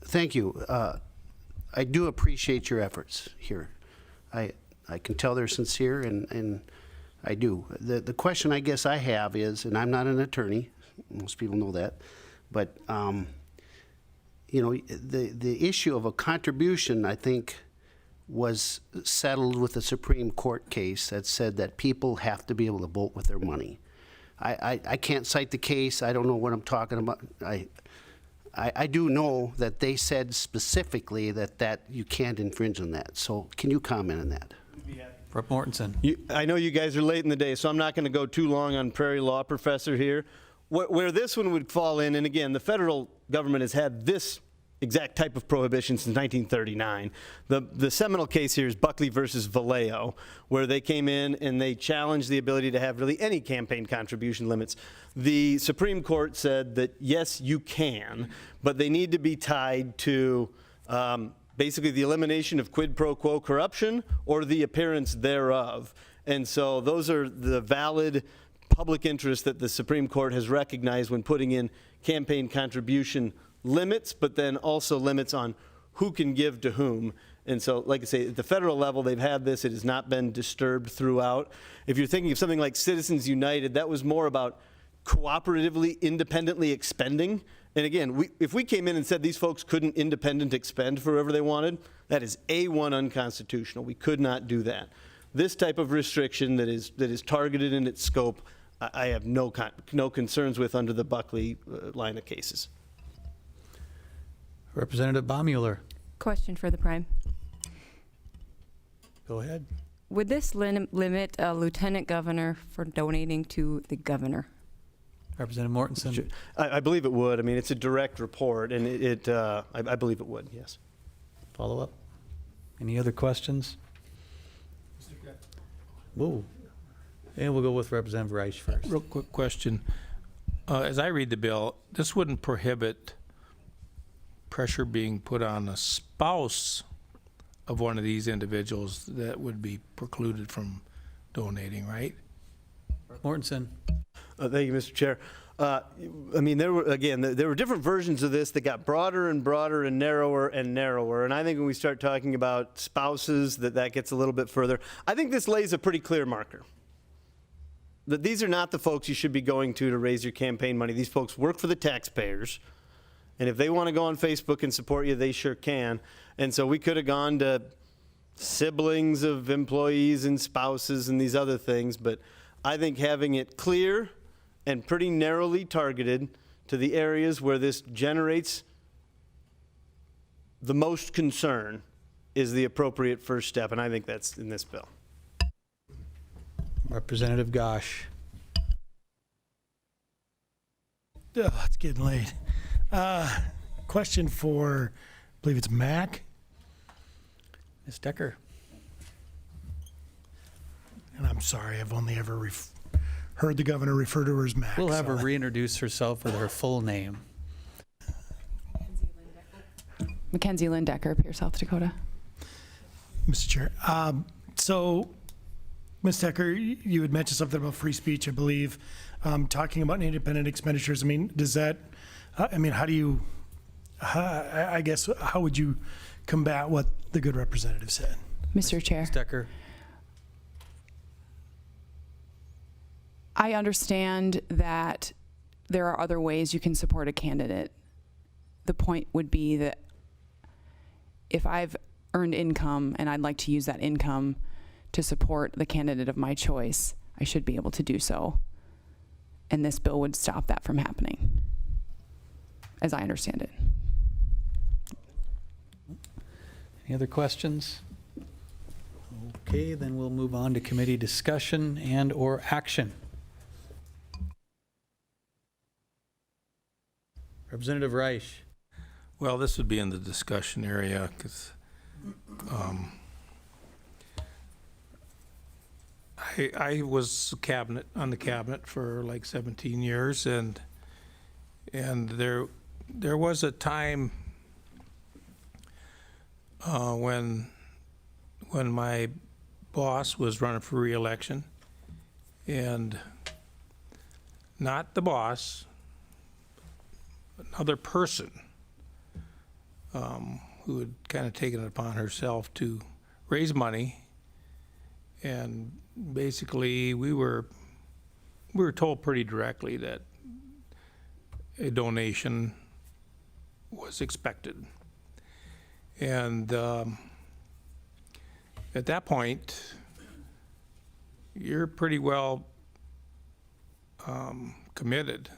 Thank you. I do appreciate your efforts here. I can tell they're sincere, and I do. The question I guess I have is, and I'm not an attorney, most people know that, but you know, the issue of a contribution, I think, was settled with the Supreme Court case that said that people have to be able to vote with their money. I can't cite the case. I don't know what I'm talking about. I do know that they said specifically that you can't infringe on that. So can you comment on that? Rep. Mortensen. I know you guys are late in the day, so I'm not going to go too long on Prairie Law Professor here. Where this one would fall in, and again, the federal government has had this exact type of prohibition since 1939. The seminal case here is Buckley versus Vallejo, where they came in and they challenged the ability to have really any campaign contribution limits. The Supreme Court said that yes, you can, but they need to be tied to basically the elimination of quid pro quo corruption or the appearance thereof. And so those are the valid public interest that the Supreme Court has recognized when putting in campaign contribution limits, but then also limits on who can give to whom. And so, like I say, at the federal level, they've had this. It has not been disturbed throughout. If you're thinking of something like Citizens United, that was more about cooperatively, independently expending. And again, if we came in and said these folks couldn't independent expend for whoever they wanted, that is A1 unconstitutional. We could not do that. this type of restriction that is targeted in its scope, I have no concerns with under the Buckley line of cases. Representative Baumüller. Question for the Prime. Go ahead. Would this limit a lieutenant governor for donating to the governor? Representative Mortensen. I believe it would. I mean, it's a direct report, and I believe it would, yes. Follow up. Any other questions? Whoa. And we'll go with Representative Reich first. Real quick question. As I read the bill, this wouldn't prohibit pressure being put on a spouse of one of these individuals that would be precluded from donating, right? Mortensen. Thank you, Mr. Chair. I mean, there were different versions of this that got broader and broader and narrower and narrower. And I think when we start talking about spouses, that gets a little bit further. I think this lays a pretty clear marker. That these are not the folks you should be going to raise your campaign money. These folks work for the taxpayers. And if they want to go on Facebook and support you, they sure can. And so we could have gone to siblings of employees and spouses and these other things. But I think having it clear and pretty narrowly targeted to the areas where this generates the most concern is the appropriate first step. And I think that's in this bill. Representative Gosh. Oh, it's getting late. Question for, I believe it's Mac. Ms. Decker. And I'm sorry, I've only ever heard the governor refer to her as Mac. We'll have her reintroduce herself with her full name. Mackenzie Lynn Decker, Pierre, South Dakota. Mr. Chair. So, Ms. Decker, you had mentioned something about free speech, I believe, talking about independent expenditures. I mean, does that, I mean, how do you, I guess, how would you combat what the good representative said? Mr. Chair. Ms. Decker. I understand that there are other ways you can support a candidate. The point would be that if I've earned income and I'd like to use that income to support the candidate of my choice, I should be able to do so. And this bill would stop that from happening, as I understand it. Any other questions? Okay, then we'll move on to committee discussion and or action. Representative Reich. Well, this would be in the discussion area because I was on the cabinet for like 17 years, and there was a time when my boss was running for re-election, and not the boss, another person who had kind of taken it upon herself to raise money, and basically we were told pretty directly that a donation was expected. And at that point, you're pretty well committed.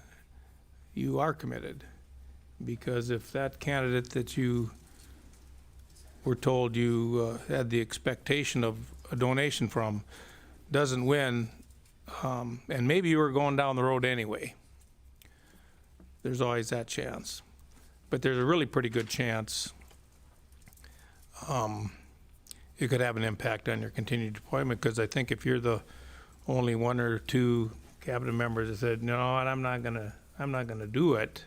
You are committed, because if that candidate that you were told you had the expectation of a donation from doesn't win, and maybe you were going down the road anyway, there's always that chance. But there's a really pretty good chance it could have an impact on your continued deployment, because I think if you're the only one or two cabinet members that said, no, I'm not gonna do it,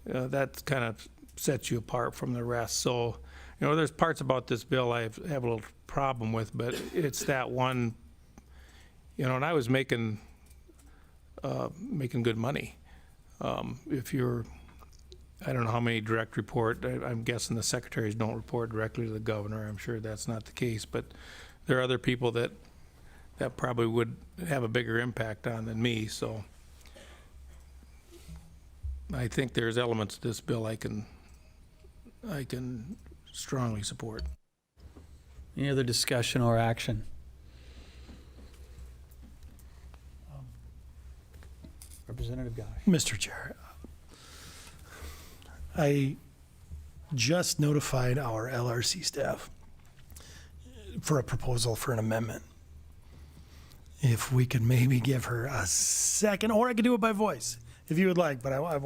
that kind of sets you apart from the rest. So, you know, there's parts about this bill I have a little problem with, but it's that one, you know, and I was making good money. If you're, I don't know how many direct report, I'm guessing the secretaries don't report directly to the governor. I'm sure that's not the case, but there are other people that probably would have a bigger impact on than me. So I think there's elements of this bill I can strongly support. Any other discussion or action? Representative Gosh. Mr. Chair, I just notified our LRC staff for a proposal for an amendment. If we could maybe give her a second, or I could do it by voice, if you would like, but I would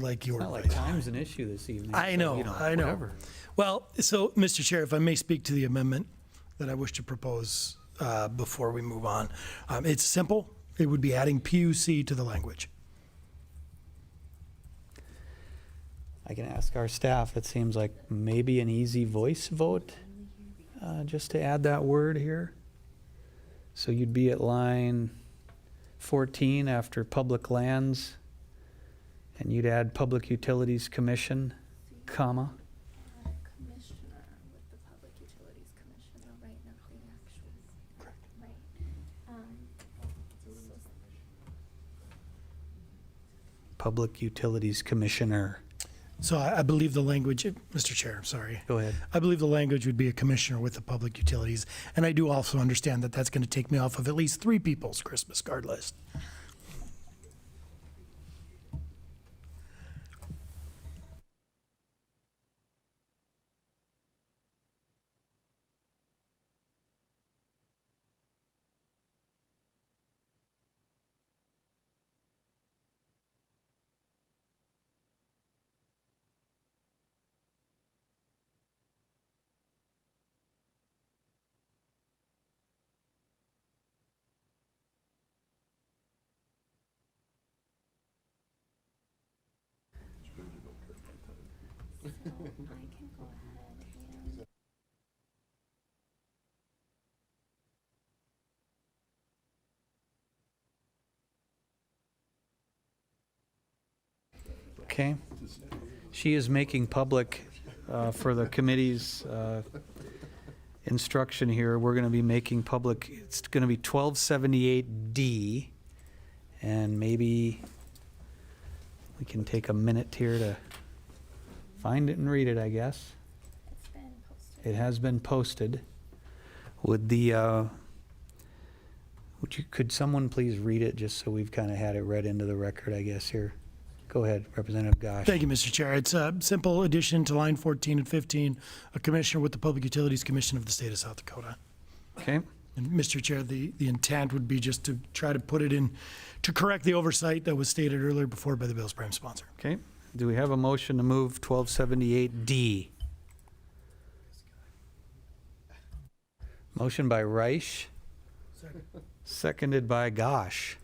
like your Not like advice. time's an issue this evening. I so, know, you know, I know. whatever. Well, so, Mr. Chair, if I may speak to the amendment that I wish to propose before we move on. It's simple. It would be adding PUC to the language. I can ask our staff. It seems like maybe an easy voice vote, just to add that word here. So you'd be at line 14 after Public Lands, and you'd add Public Utilities Commission, comma. Public Utilities Commissioner. So I believe the language, Mr. Chair, I'm sorry. Go ahead. I believe the language would be a commissioner with the public utilities. And I do also understand that that's going to take me off of at least 3 people's Christmas card list. Okay. She is making public for the committee's instruction here. We're going to be making public, it's going to be 1278D. And maybe we can take a minute here to find it and read it, I guess. It has been posted. Would the, could someone please read it just so we've kind of had it read into the record, I guess, here? Go ahead, Representative Gosh. Thank you, Mr. Chair. It's a simple addition to line 14 and 15, a commissioner with the Public Utilities Commission of the state of South Dakota. Okay. And Mr. Chair, the intent would be just to try to put it in, to correct the oversight that was stated earlier before by the bill's prime sponsor. Okay. Do we have a motion to move 1278D? Motion by Reich. Seconded by Gosh.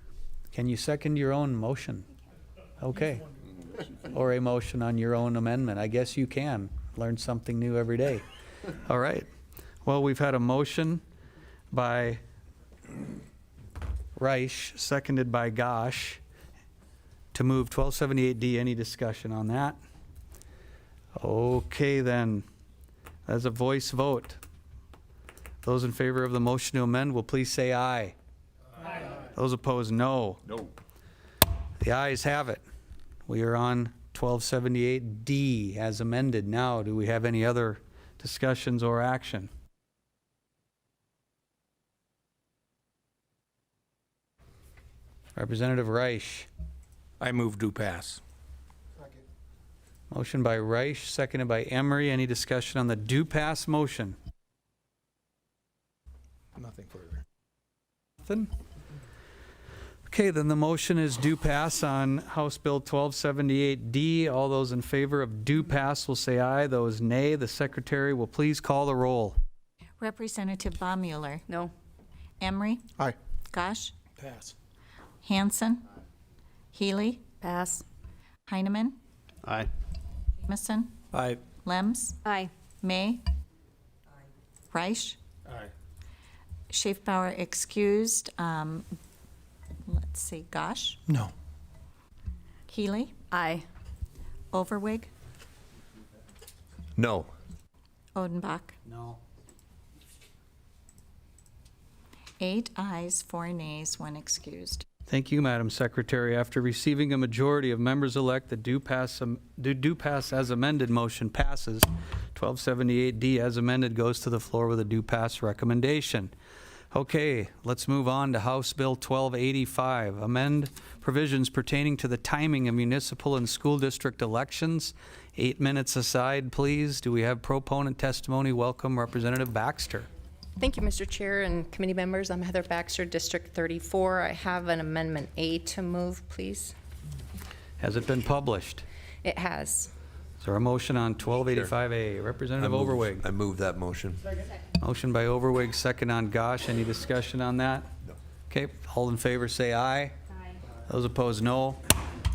Can you second your own motion? Okay. Or a motion on your own amendment. I guess you can. Learn something new every day. All right. Well, we've had a motion by Reich, seconded by Gosh, to move 1278D. Any discussion on that? Okay, then. As a voice vote. Those in favor of the motion to amend will please say aye. Aye. Those opposed, no. No. The ayes have it. We are on 1278D as amended. Now, do we have any other discussions or action? Representative Reich. I move to pass. Motion by Reich, seconded by Emery. Any discussion on the do pass motion? Nothing further. Nothing? Okay, then the motion is do pass on House Bill 1278D. All those in favor of do pass will say aye. Those nay. The secretary will please call the roll. Representative Baumüller. No. Emery. Aye. Gosh. Pass. Hanson. Healy. Pass. Heineman. Aye. Jamison. Aye. Lems. Aye. May. Reich. Aye. Schaefbauer excused. Let's see, Gosh. No. Healy. Aye. Overwig. No. Odenbach. No. 8 ayes, 4 nays, 1 excused. Thank you, Madam Secretary. After receiving a majority of members-elect, the do pass as amended motion passes. 1278D as amended goes to the floor with a do pass recommendation. Okay, let's move on to House Bill 1285, amend provisions pertaining to the timing of municipal and school district elections. 8 minutes aside, please. Do we have proponent testimony? Welcome, Representative Baxter. Thank you, Mr. Chair and committee members. I'm Heather Baxter, District 34. I have an Amendment A to move, please. Has it been published? It has. Is there a motion on 1285A? Representative Overweg. I move that motion. Motion by Overweg, second on Gosh. Any discussion on that? No. Okay, all in favor say aye. Aye. Those opposed, no.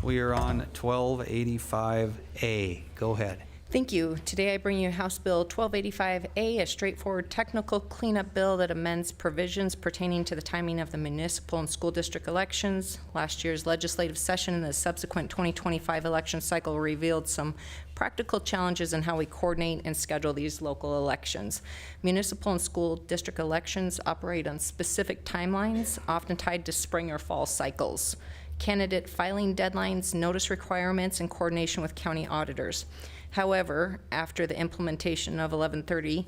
We are on 1285A. Go ahead. Thank you. Today I bring you House Bill 1285A, a straightforward technical cleanup bill that amends provisions pertaining to the timing of the municipal and school district elections. Last year's legislative session and the subsequent 2025 election cycle revealed some practical challenges in how we coordinate and schedule these local elections. Municipal and school district elections operate on specific timelines, often tied to spring or fall cycles. Candidate filing deadlines, notice requirements, and coordination with county auditors. However, after the implementation of 1130,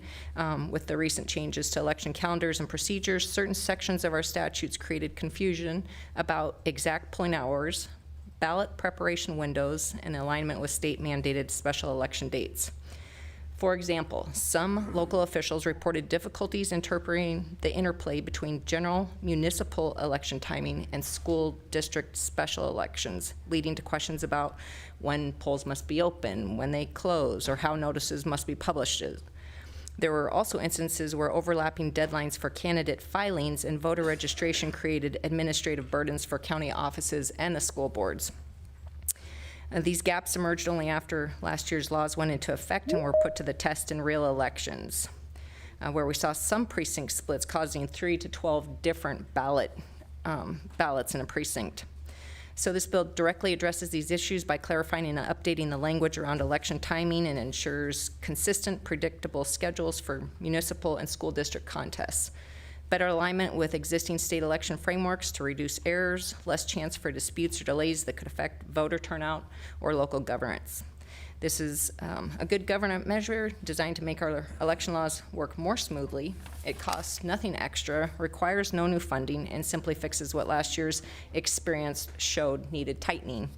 with the recent changes to election calendars and procedures, certain sections of our statutes created confusion about exact polling hours, ballot preparation windows, and alignment with state mandated special election dates. For example, some local officials reported difficulties interpreting the interplay between general municipal election timing and school district special elections, leading to questions about when polls must be open, when they close, or how notices must be published. There were also instances where overlapping deadlines for candidate filings and voter registration created administrative burdens for county offices and the school boards. These gaps emerged only after last year's laws went into effect and were put to the test in real elections, where we saw some precinct splits causing 3 to 12 different ballots in a precinct. So this bill directly addresses these issues by clarifying and updating the language around election timing and ensures consistent, predictable schedules for municipal and school district contests. Better alignment with existing state election frameworks to reduce errors, less chance for disputes or delays that could affect voter turnout or local governance. This is a good government measure designed to make our election laws work more smoothly. It costs nothing extra, requires no new funding, and simply fixes what last year's experience showed needed tightening.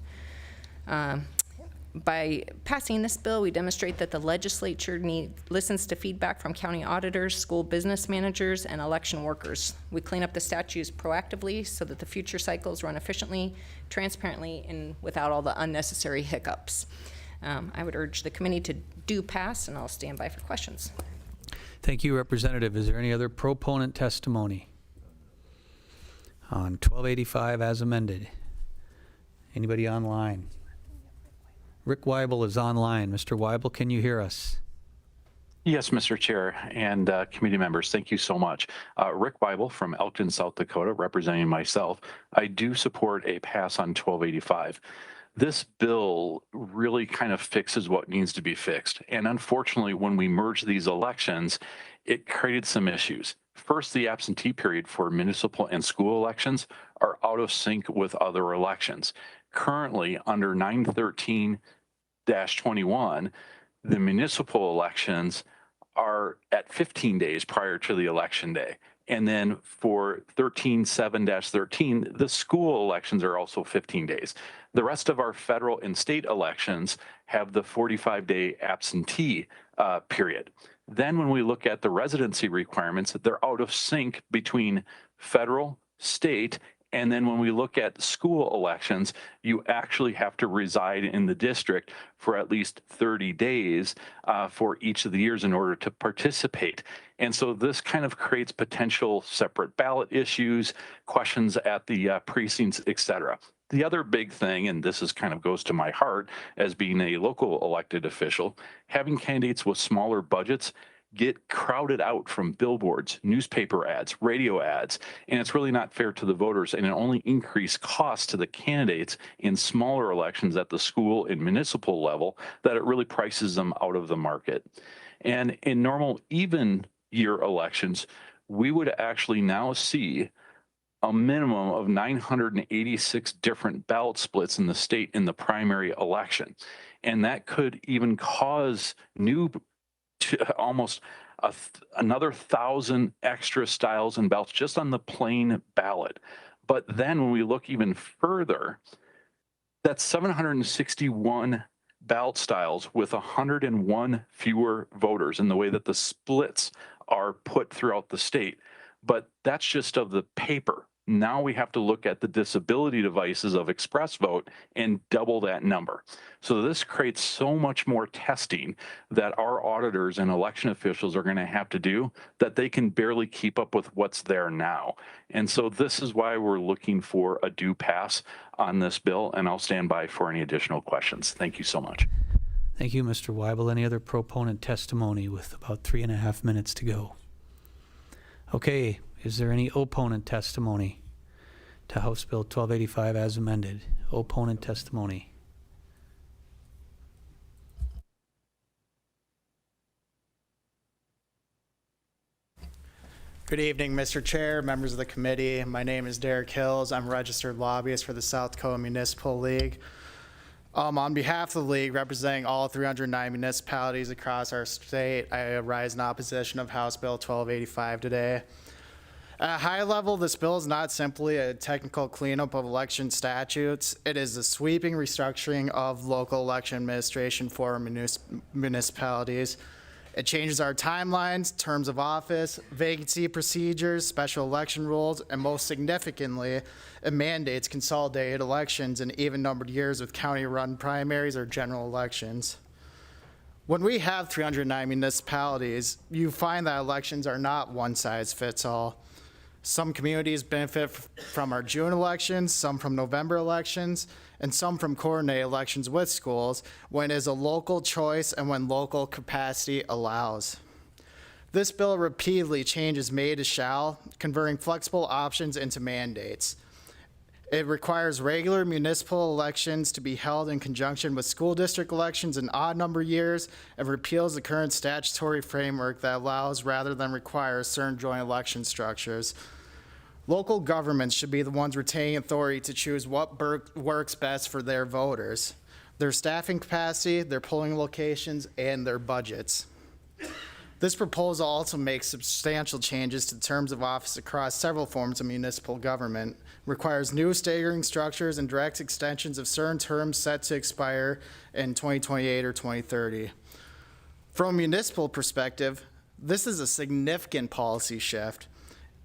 By passing this bill, we demonstrate that the legislature listens to feedback from county auditors, school business managers, and election workers. We clean up the statutes proactively so that the future cycles run efficiently, transparently, and without all the unnecessary hiccups. I would urge the committee to do pass, and I'll stand by for questions. Thank you, Representative. Is there any other proponent testimony on 1285 as amended? Anybody online? Rick Weibel is online. Mr. Weibel, can you hear us? Yes, Mr. Chair and committee members, thank you so much. Rick Weibel from Elkton, South Dakota, representing myself. I do support a pass on 1285. This bill really kind of fixes what needs to be fixed. And unfortunately, when we merge these elections, it created some issues. First, the absentee period for municipal and school elections are out of sync with other elections. Currently, under 913-21, the municipal elections are at 15 days prior to the election day. And then for 13-7-13, the school elections are also 15 days. The rest of our federal and state elections have the 45-day absentee period. Then when we look at the residency requirements, they're out of sync between federal, state, and then when we look at school elections, you actually have to reside in the district for at least 30 days for each of the years in order to participate. And so this kind of creates potential separate ballot issues, questions at the precincts, et cetera. The other big thing, and this is kind of goes to my heart as being a local elected official, having candidates with smaller budgets get crowded out from billboards, newspaper ads, radio ads, and it's really not fair to the voters, and it only increases costs to the candidates in smaller elections at the school and municipal level that it really prices them out of the market. And in normal even year elections, we would actually now see a minimum of 986 different ballot splits in the state in the primary election. And that could even cause almost another 1,000 extra styles and belts just on the plain ballot. But then when we look even further, that's 761 ballot styles with 101 fewer voters in the way that the splits are put throughout the state. But that's just of the paper. Now we have to look at the disability devices of Express Vote and double that number. So this creates so much more testing that our auditors and election officials are going to have to do that they can barely keep up with what's there now. And so this is why we're looking for a due pass on this bill, and I'll stand by for any additional questions. Thank you so much. Thank you, Mr. Weibel. Any other proponent testimony with about 3.5 minutes to go? Okay, is there any opponent testimony to House Bill 1285 as amended? Opponent testimony. Good evening, Mr. Chair, members of the committee. My name is Derek Hills. I'm a registered lobbyist for the South Dakota Municipal League. On behalf of the league, representing all 309 municipalities across our state, I rise in opposition of House Bill 1285 today. At a high level, this bill is not simply a technical cleanup of election statutes. It is a sweeping restructuring of local election administration for municipalities. It changes our timelines, terms of office, vacancy procedures, special election rules, and most significantly, it mandates consolidated elections in even-numbered years with county-run primaries or general elections. When we have 309 municipalities, you find that elections are not one-size-fits-all. Some communities benefit from our June elections, some from November elections, and some from coordinated elections with schools when it is a local choice and when local capacity allows. This bill repeatedly changes may to shall, converting flexible options into mandates. It requires regular municipal elections to be held in conjunction with school district elections in odd number years and repeals the current statutory framework that allows rather than requires certain joint election structures. Local governments should be the ones retaining authority to choose what works best for their voters, their staffing capacity, their polling locations, and their budgets. This proposal also makes substantial changes to terms of office across several forms of municipal government, requires new staggering structures and direct extensions of certain terms set to expire in 2028 or 2030. From a municipal perspective, this is a significant policy shift.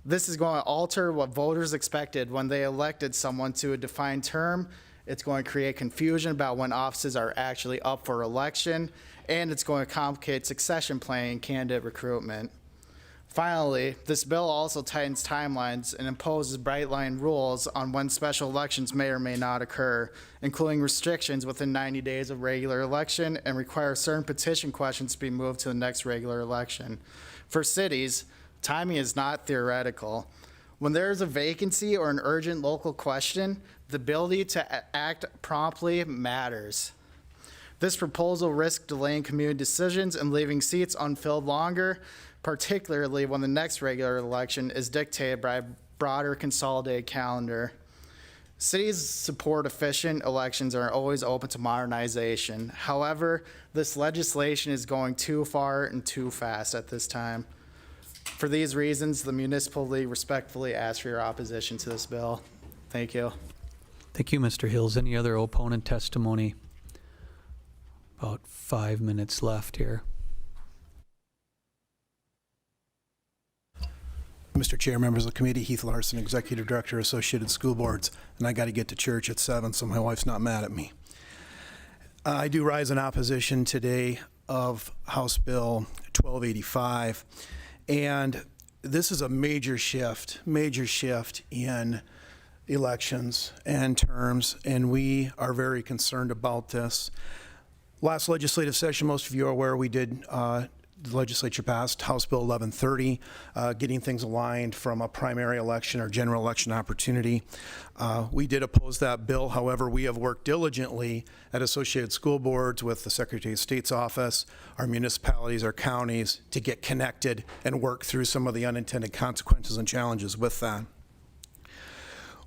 This is going to alter what voters expected when they elected someone to a defined term. It's going to create confusion about when offices are actually up for election, and it's going to complicate succession planning and candidate recruitment. Finally, this bill also tightens timelines and imposes bright line rules on when special elections may or may not occur, including restrictions within 90 days of regular election and requires certain petition questions to be moved to the next regular election. For cities, timing is not theoretical. When there is a vacancy or an urgent local question, the ability to act promptly matters. This proposal risks delaying community decisions and leaving seats unfilled longer, particularly when the next regular election is dictated by a broader consolidated calendar. Cities support efficient elections and are always open to modernization. However, this legislation is going too far and too fast at this time. For these reasons, the Municipal League respectfully asks for your opposition to this bill. Thank you. Thank you, Mr. Hills. Any other opponent testimony? About 5 minutes left here. Mr. Chair, members of the committee, Heath Larson, Executive Director, Associated School Boards, and I got to get to church at 7, so my wife's not mad at me. I do rise in opposition today of House Bill 1285, and this is a major shift in elections and terms, and we are very concerned about this. Last legislative session, most of you are aware, we did the legislature passed House Bill 1130, getting things aligned from a primary election or general election opportunity. We did oppose that bill. However, we have worked diligently at Associated School Boards with the Secretary of State's office, our municipalities, our counties, to get connected and work through some of the unintended consequences and challenges with that.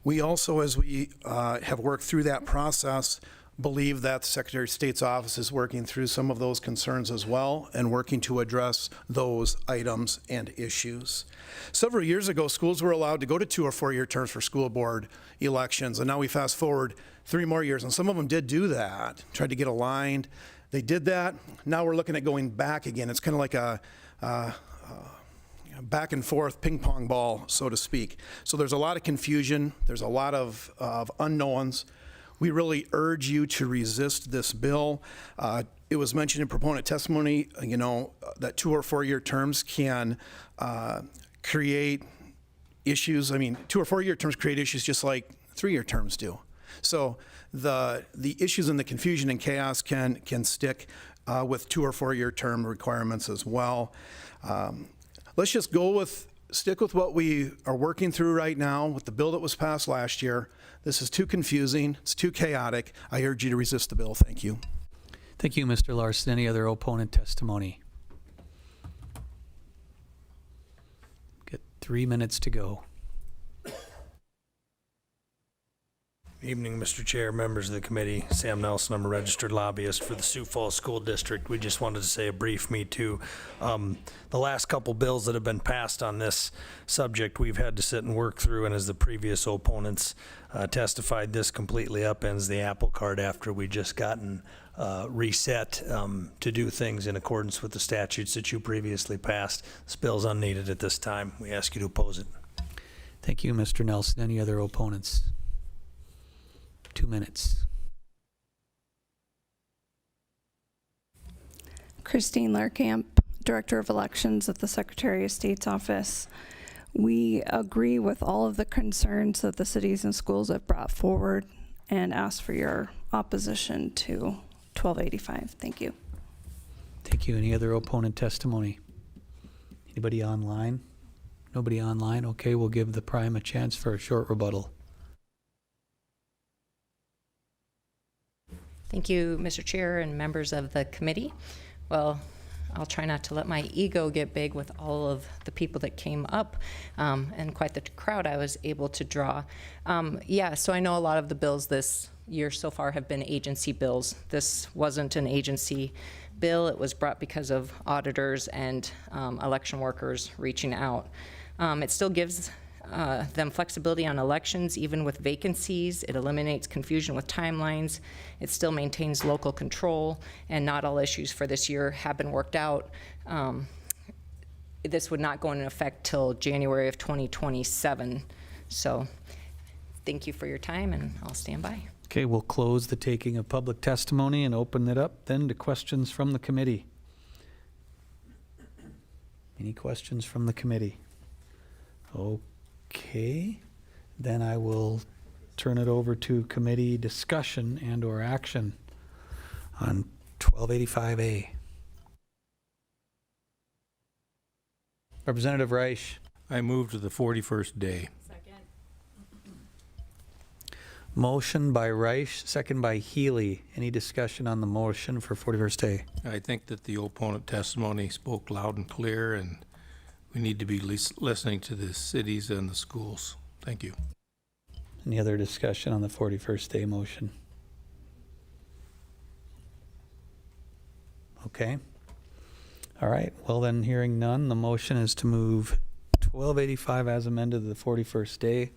We also, as we have worked through that process, believe that the Secretary of State's office is working through some of those concerns as well and working to address those items and issues. Several years ago, schools were allowed to go to 2 or 4 year terms for school board elections, and now we fast forward 3 more years, and some of them did do that, tried to get aligned. They did that. Now we're looking at going back again. It's kind of like a back and forth ping pong ball, so to speak. So there's a lot of confusion. There's a lot of unknowns. We really urge you to resist this bill. It was mentioned in proponent testimony, that 2 or 4 year terms can create issues. I mean, 2 or 4 year terms create issues just like 3 year terms do. So the issues and the confusion and chaos can stick with 2 or 4 year term requirements as well. Let's just stick with what we are working through right now with the bill that was passed last year. This is too confusing. It's too chaotic. I urge you to resist the bill. Thank you. Thank you, Mr. Larson. Any other opponent testimony? Get 3 minutes to go. Evening, Mr. Chair, members of the committee. Sam Nelson, I'm a registered lobbyist for the Sioux Falls School District. We just wanted to say a brief me too. The last couple bills that have been passed on this subject, we've had to sit and work through, and as the previous opponents testified, this completely upends the apple cart after we just gotten reset to do things in accordance with the statutes that you previously passed. This bill's unneeded at this time. We ask you to oppose it. Thank you, Mr. Nelson. Any other opponents? 2 minutes. Christine Larkamp, Director of Elections at the Secretary of State's office. We agree with all of the concerns that the cities and schools have brought forward and ask for your opposition to 1285. Thank you. Thank you. Any other opponent testimony? Anybody online? Nobody online? Okay, we'll give the prime a chance for a short rebuttal. Thank you, Mr. Chair and members of the committee. Well, I'll try not to let my ego get big with all of the people that came up and quite the crowd I was able to draw. So I know a lot of the bills this year so far have been agency bills. This wasn't an agency bill. It was brought because of auditors and election workers reaching out. It still gives them flexibility on elections, even with vacancies. It eliminates confusion with timelines. It still maintains local control, and not all issues for this year have been worked out. This would not go into effect till January of 2027. So thank you for your time, and I'll stand by. Okay, we'll close the taking of public testimony and open it up then to questions from the committee. Any questions from the committee? Okay, then I will turn it over to committee discussion and or action on 1285A. Representative Reich. I move to the 41st day. Motion by Reich, second by Healy. Any discussion on the motion for 41st day? I think that the opponent testimony spoke loud and clear, and we need to be listening to the cities and the schools. Thank you. Any other discussion on the 41st day motion? Okay. All right. Well, then, hearing none, the motion is to move 1285 as amended to the 41st day.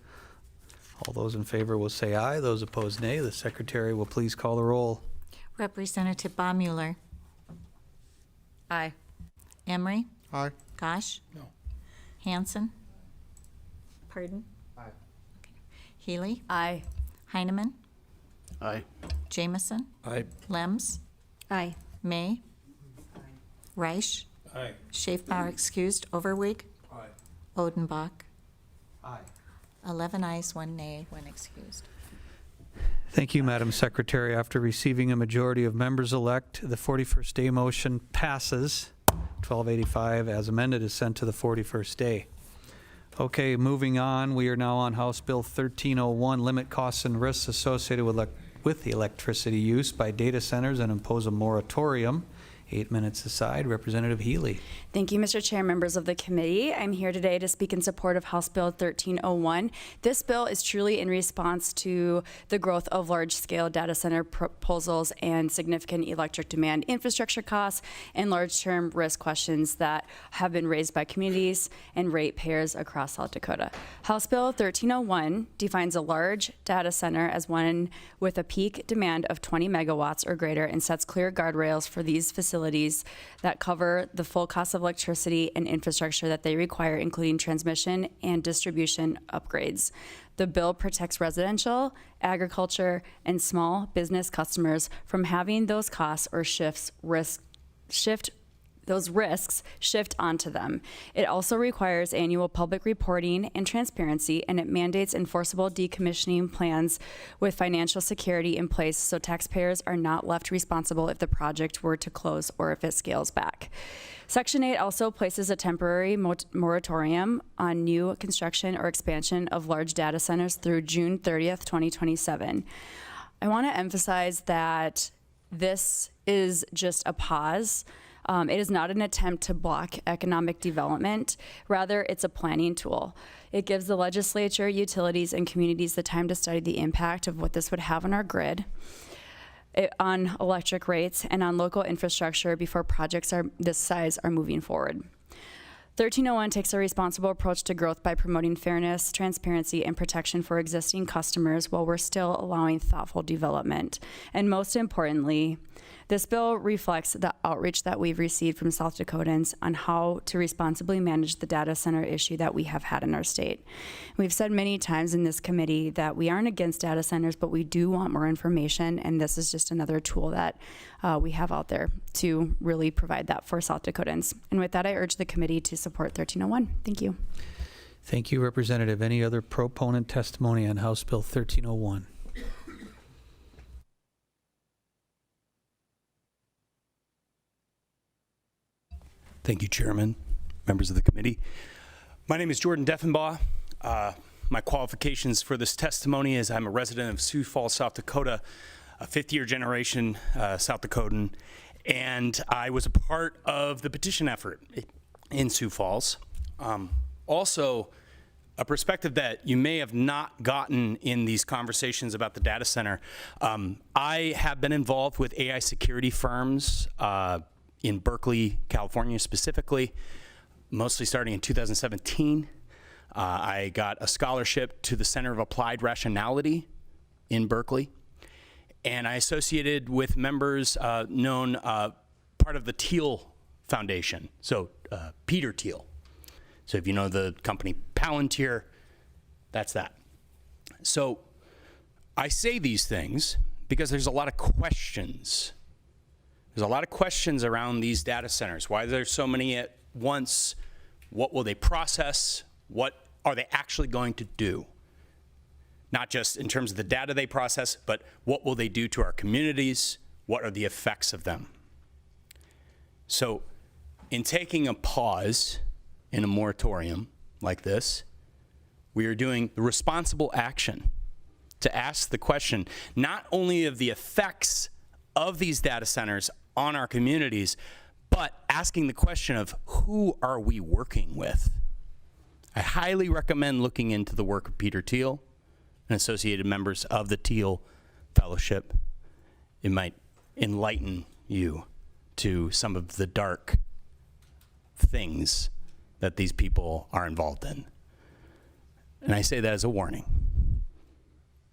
All those in favor will say aye. Those opposed, nay. The secretary will please call the roll. Representative Baumüller. Aye. Emery? Aye. Gosh? No. Hanson? Pardon? Aye. Okay. Healy? Aye. Heineman? Aye. Jamison? Aye. Lems? Aye. May? Reich? Aye. Schaefbauer excused. Overweg? Aye. Odenbach? Aye. 11 ayes, 1 nay, 1 excused. Thank you, Madam Secretary. After receiving a majority of members-elect, the 41st day motion passes. 1285 as amended is sent to the 41st day. Okay, moving on. We are now on House Bill 1301, limit costs and risks associated with the electricity use by data centers and impose a moratorium 8 minutes aside. Representative Healy. Thank you, Mr. Chair, members of the committee. I'm here today to speak in support of House Bill 1301. This bill is truly in response to the growth of large-scale data center proposals and significant electric demand infrastructure costs and large-term risk questions that have been raised by communities and ratepayers across South Dakota. House Bill 1301 defines a large data center as one with a peak demand of 20 megawatts or greater and sets clear guardrails for these facilities that cover the full cost of electricity and infrastructure that they require, including transmission and distribution upgrades. The bill protects residential, agriculture, and small business customers from having those costs or those risks shift onto them. It also requires annual public reporting and transparency, and it mandates enforceable decommissioning plans with financial security in place so taxpayers are not left responsible if the project were to close or if it scales back. Section 8 also places a temporary moratorium on new construction or expansion of large data centers through June 30th, 2027. I want to emphasize that this is just a pause. It is not an attempt to block economic development. Rather, it's a planning tool. It gives the legislature, utilities, and communities the time to study the impact of what this would have on our grid, on electric rates, and on local infrastructure before projects this size are moving forward. 1301 takes a responsible approach to growth by promoting fairness, transparency, and protection for existing customers while we're still allowing thoughtful development. And most importantly, this bill reflects the outreach that we've received from South Dakotans on how to responsibly manage the data center issue that we have had in our state. We've said many times in this committee that we aren't against data centers, but we do want more information, and this is just another tool that we have out there to really provide that for South Dakotans. And with that, I urge the committee to support 1301. Thank you. Thank you, Representative. Any other proponent testimony on House Bill 1301? Thank you, Chairman, members of the committee. My name is Jordan Deffenbaugh. My qualifications for this testimony is I'm a resident of Sioux Falls, South Dakota, a fifth-year generation South Dakotan, and I was a part of the petition effort in Sioux Falls. Also, a perspective that you may have not gotten in these conversations about the data center. I have been involved with AI security firms in Berkeley, California specifically, mostly starting in 2017. I got a scholarship to the Center of Applied Rationality in Berkeley, and I associated with members known part of the Thiel Foundation, so Peter Thiel. So if you know the company Palantir, that's that. So I say these things because there's a lot of questions. There's a lot of questions around these data centers. Why are there so many at once? What will they process? What are they actually going to do? Not just in terms of the data they process, but what will they do to our communities? What are the effects of them? So in taking a pause in a moratorium like this, we are doing the responsible action to ask the question, not only of the effects of these data centers on our communities, but asking the question of who are we working with? I highly recommend looking into the work of Peter Thiel and associated members of the Thiel Fellowship. It might enlighten you to some of the dark things that these people are involved in. And I say that as a warning.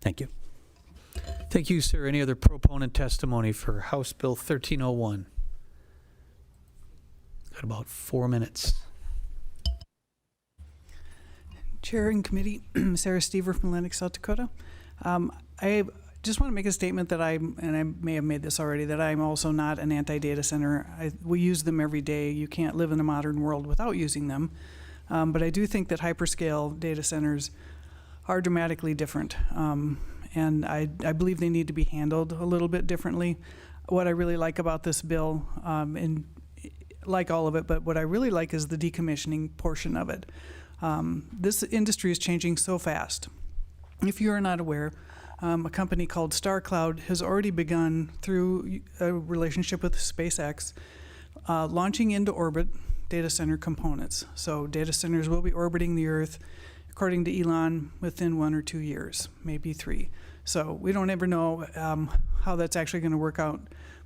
Thank you. Thank you, sir. Any other proponent testimony for House Bill 1301? Got about 4 minutes. Chair and committee, Sarah Stever from Lennox, South Dakota. I just want to make a statement that and I may have made this already, that I'm also not an anti-data center. We use them every day. You can't live in a modern world without using them. But I do think that hyperscale data centers are dramatically different. And I believe they need to be handled a little bit differently. What I really like about this bill, and like all of it, but what I really like is the decommissioning portion of it. This industry is changing so fast. If you are not aware, a company called StarCloud has already begun, through a relationship with SpaceX, launching into orbit data center components. So data centers will be orbiting the Earth, according to Elon, within 1 or 2 years, maybe 3. So we don't ever know how that's actually going to work out.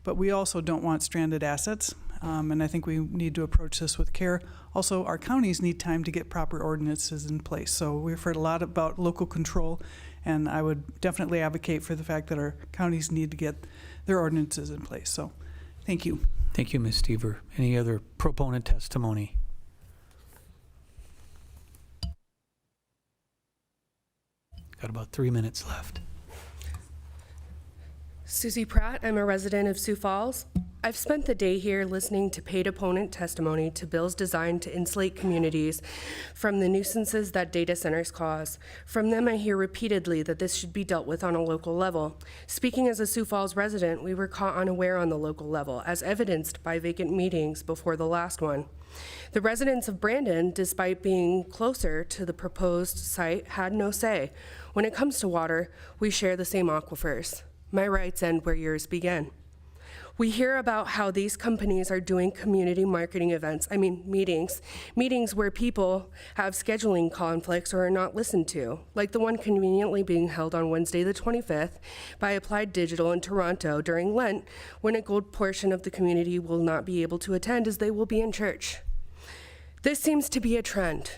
But we also don't want stranded assets, and I think we need to approach this with care. Also, our counties need time to get proper ordinances in place. So we've heard a lot about local control, and I would definitely advocate for the fact that our counties need to get their ordinances in place. So thank you. Thank you, Ms. Stever. Any other proponent testimony? Got about 3 minutes left. Susie Pratt, I'm a resident of Sioux Falls. I've spent the day here listening to paid opponent testimony to bills designed to insulate communities from the nuisances that data centers cause. From them, I hear repeatedly that this should be dealt with on a local level. Speaking as a Sioux Falls resident, we were caught unaware on the local level, as evidenced by vacant meetings before the last one. The residents of Brandon, despite being closer to the proposed site, had no say. When it comes to water, we share the same aquifers. My rights end where yours begin. We hear about how these companies are doing community marketing events, meetings where people have scheduling conflicts or are not listened to, like the one conveniently being held on Wednesday the 25th by Applied Digital in Toronto during Lent, when a good portion of the community will not be able to attend as they will be in church. This seems to be a trend.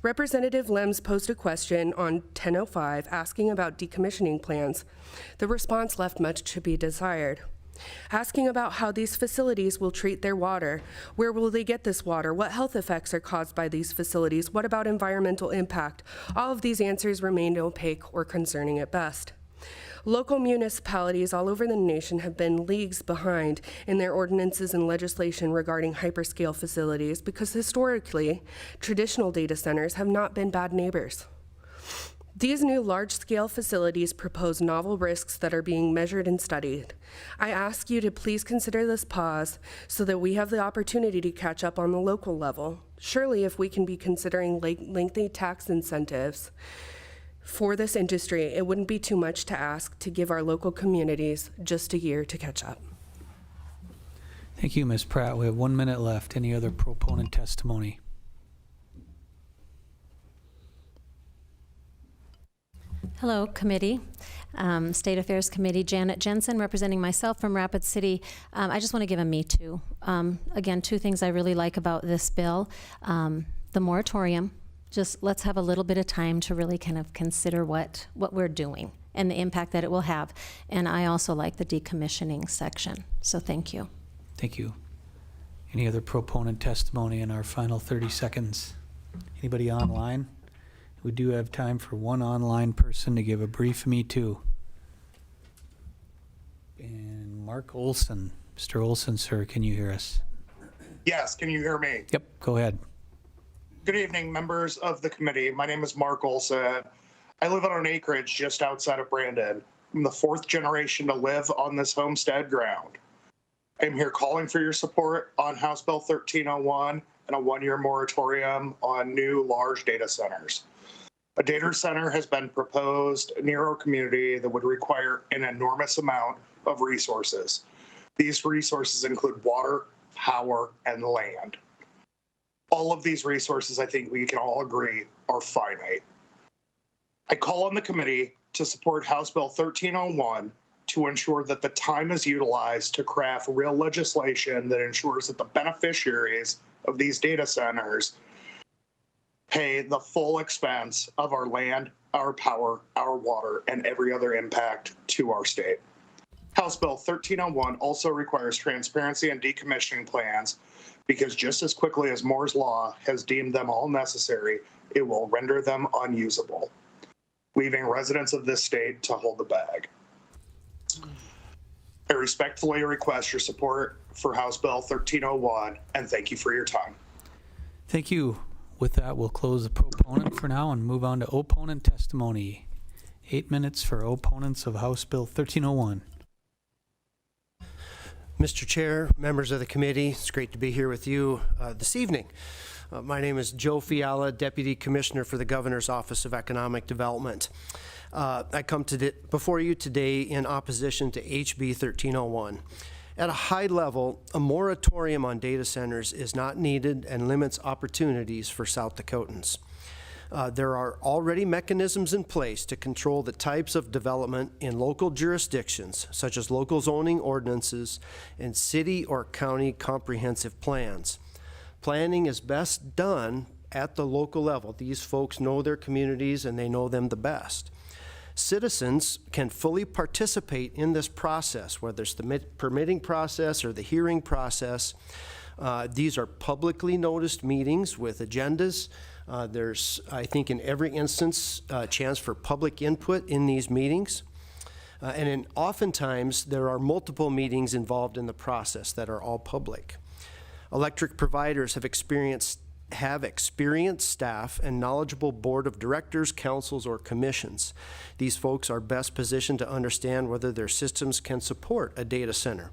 Representative Lems posed a question on 10:05 asking about decommissioning plans. The response left much to be desired. Asking about how these facilities will treat their water, where will they get this water, what health effects are caused by these facilities, what about environmental impact? All of these answers remained opaque or concerning at best. Local municipalities all over the nation have been leagues behind in their ordinances and legislation regarding hyperscale facilities because historically, traditional data centers have not been bad neighbors. These new large-scale facilities propose novel risks that are being measured and studied. I ask you to please consider this pause so that we have the opportunity to catch up on the local level. Surely if we can be considering lengthy tax incentives for this industry, it wouldn't be too much to ask to give our local communities just a year to catch up. Thank you, Ms. Pratt. We have 1 minute left. Any other proponent testimony? Hello, committee. State Affairs Committee, Janet Jensen, representing myself from Rapid City. I just want to give a me too. Again, 2 things I really like about this bill. The moratorium. Just let's have a little bit of time to really kind of consider what we're doing and the impact that it will have. And I also like the decommissioning section. So thank you. Thank you. Any other proponent testimony in our final 30 seconds? Anybody online? We do have time for one online person to give a brief me too. And Mark Olson. Mr. Olson, sir, can you hear us? Yes, can you hear me? Yep, go ahead. Good evening, members of the committee. My name is Mark Olson. I live on an acreage just outside of Brandon. I'm the 4th generation to live on this homestead ground. I'm here calling for your support on House Bill 1301 and a 1-year moratorium on new large data centers. A data center has been proposed near our community that would require an enormous amount of resources. These resources include water, power, and land. All of these resources, I think we can all agree, are finite. I call on the committee to support House Bill 1301 to ensure that the time is utilized to craft real legislation that ensures that the beneficiaries of these data centers pay the full expense of our land, our power, our water, and every other impact to our state. House Bill 1301 also requires transparency and decommissioning plans because just as quickly as Moore's Law has deemed them all necessary, it will render them unusable, leaving residents of this state to hold the bag. I respectfully request your support for House Bill 1301, and thank you for your time. Thank you. With that, we'll close the proponent for now and move on to opponent testimony. 8 minutes for opponents of House Bill 1301. Mr. Chair, members of the committee, it's great to be here with you this evening. My name is Joe Fiala, Deputy Commissioner for the Governor's Office of Economic Development. I come before you today in opposition to HB 1301. At a high level, a moratorium on data centers is not needed and limits opportunities for South Dakotans. There are already mechanisms in place to control the types of development in local jurisdictions, such as local zoning ordinances and city or county comprehensive plans. Planning is best done at the local level. These folks know their communities and they know them the best. Citizens can fully participate in this process, whether it's the permitting process or the hearing process. These are publicly noticed meetings with agendas. There's, I think, in every instance, a chance for public input in these meetings. Oftentimes, there are multiple meetings involved in the process that are all public. Electric providers have experienced staff and knowledgeable board of directors, councils, or commissions. These folks are best positioned to understand whether their systems can support a data center.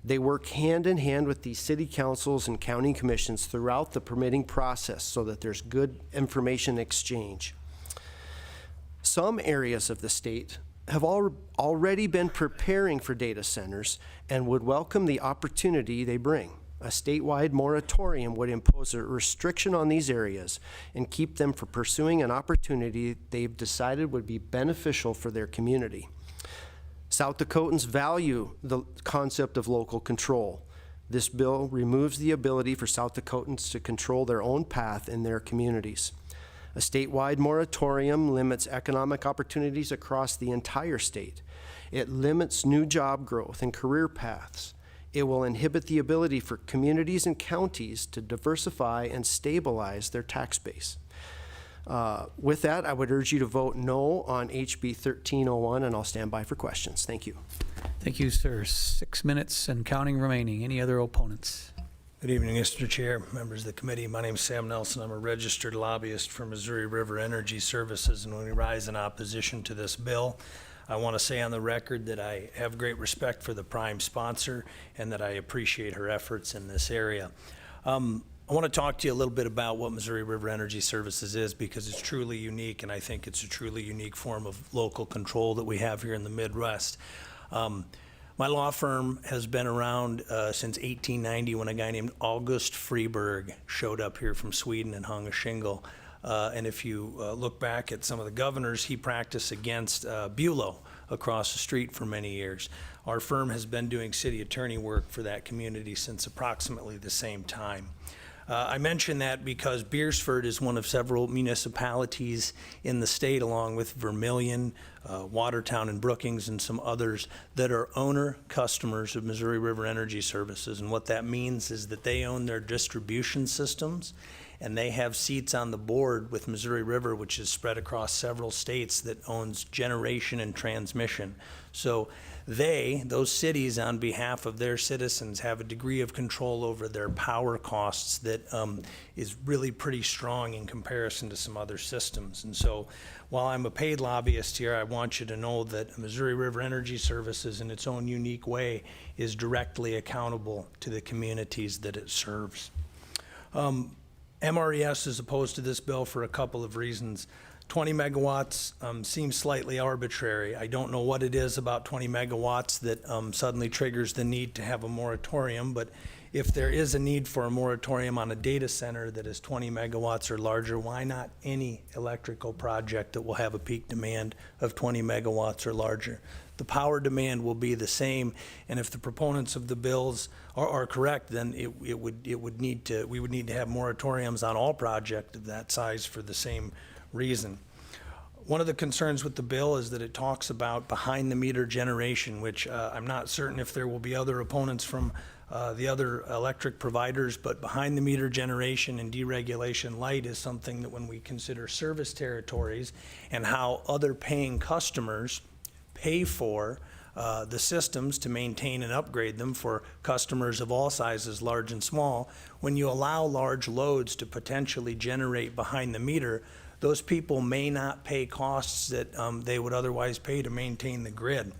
They work hand in hand with the city councils and county commissions throughout the permitting process so that there's good information exchange. Some areas of the state have already been preparing for data centers and would welcome the opportunity they bring. A statewide moratorium would impose a restriction on these areas and keep them from pursuing an opportunity they've decided would be beneficial for their community. South Dakotans value the concept of local control. This bill removes the ability for South Dakotans to control their own path in their communities. A statewide moratorium limits economic opportunities across the entire state. It limits new job growth and career paths. It will inhibit the ability for communities and counties to diversify and stabilize their tax base. With that, I would urge you to vote no on HB 1301, and I'll stand by for questions. Thank you. Thank you, sir. 6 minutes and counting remaining. Any other opponents? Good evening, Mr. Chair, members of the committee. My name is Sam Nelson. I'm a registered lobbyist for Missouri River Energy Services, and we rise in opposition to this bill. I want to say on the record that I have great respect for the prime sponsor and that I appreciate her efforts in this area. I want to talk to you a little bit about what Missouri River Energy Services is, because it's truly unique, and I think it's a truly unique form of local control that we have here in the Midwest. My law firm has been around since 1890, when a guy named August Freeberg showed up here from Sweden and hung a shingle. And if you look back at some of the governors, he practiced against Bulow across the street for many years. Our firm has been doing city attorney work for that community since approximately the same time. I mention that because Beersford is one of several municipalities in the state, along with Vermillion, Watertown, and Brookings, and some others that are owner customers of Missouri River Energy Services. And what that means is that they own their distribution systems, and they have seats on the board with Missouri River, which is spread across several states, that owns generation and transmission. So those cities, on behalf of their citizens, have a degree of control over their power costs that is really pretty strong in comparison to some other systems. And so while I'm a paid lobbyist here, I want you to know that Missouri River Energy Services, in its own unique way, is directly accountable to the communities that it serves. MRES is opposed to this bill for a couple of reasons. 20 megawatts seems slightly arbitrary. I don't know what it is about 20 megawatts that suddenly triggers the need to have a moratorium, but if there is a need for a moratorium on a data center that is 20 megawatts or larger, why not any electrical project that will have a peak demand of 20 megawatts or larger? The power demand will be the same, and if the proponents of the bills are correct, then we would need to have moratoriums on all projects of that size for the same reason. One of the concerns with the bill is that it talks about behind the meter generation, which I'm not certain if there will be other opponents from the other electric providers, but behind the meter generation and deregulation light is something that, when we consider service territories and how other paying customers pay for the systems to maintain and upgrade them for customers of all sizes, large and small, when you allow large loads to potentially generate behind the meter, those people may not pay costs that they would otherwise pay to maintain the grid.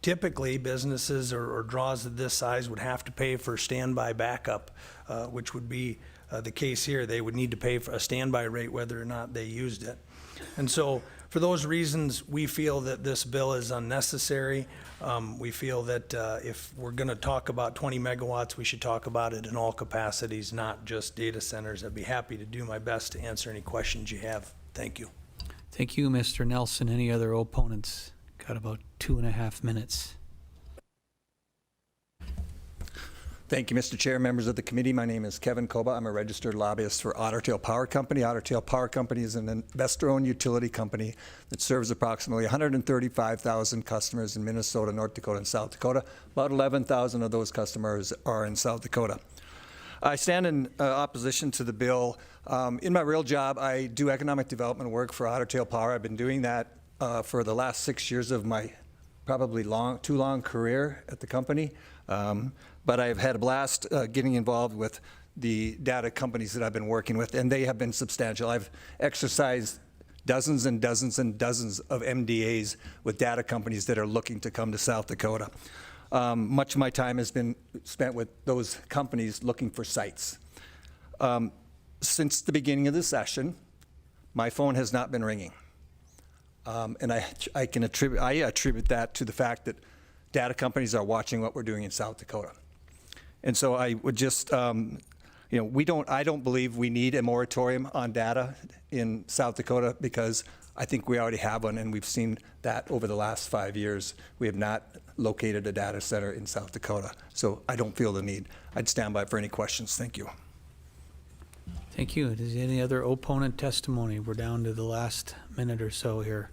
Typically, businesses or draws of this size would have to pay for standby backup, which would be the case here. They would need to pay for a standby rate whether or not they used it. And so for those reasons, we feel that this bill is unnecessary. We feel that if we're going to talk about 20 megawatts, we should talk about it in all capacities, not just data centers. I'd be happy to do my best to answer any questions you have. Thank you. Thank you, Mr. Nelson. Any other opponents? Got about 2.5 minutes. Thank you, Mr. Chair, members of the committee. My name is Kevin Koba. I'm a registered lobbyist for Otter Tail Power Company. Otter Tail Power Company is an investor-owned utility company that serves approximately 135,000 customers in Minnesota, North Dakota, and South Dakota. About 11,000 of those customers are in South Dakota. I stand in opposition to the bill. In my real job, I do economic development work for Otter Tail Power. I've been doing that for the last 6 years of my probably too long career at the company. But I've had a blast getting involved with the data companies that I've been working with, and they have been substantial. I've exercised dozens and dozens and dozens of MDAs with data companies that are looking to come to South Dakota. Much of my time has been spent with those companies looking for sites. Since the beginning of the session, my phone has not been ringing. And I attribute that to the fact that data companies are watching what we're doing in South Dakota. And so I would just, I don't believe we need a moratorium on data in South Dakota because I think we already have one, and we've seen that over the last 5 years. We have not located a data center in South Dakota, so I don't feel the need. I'd stand by for any questions. Thank you. Thank you. Is there any other opponent testimony? We're down to the last minute or so here.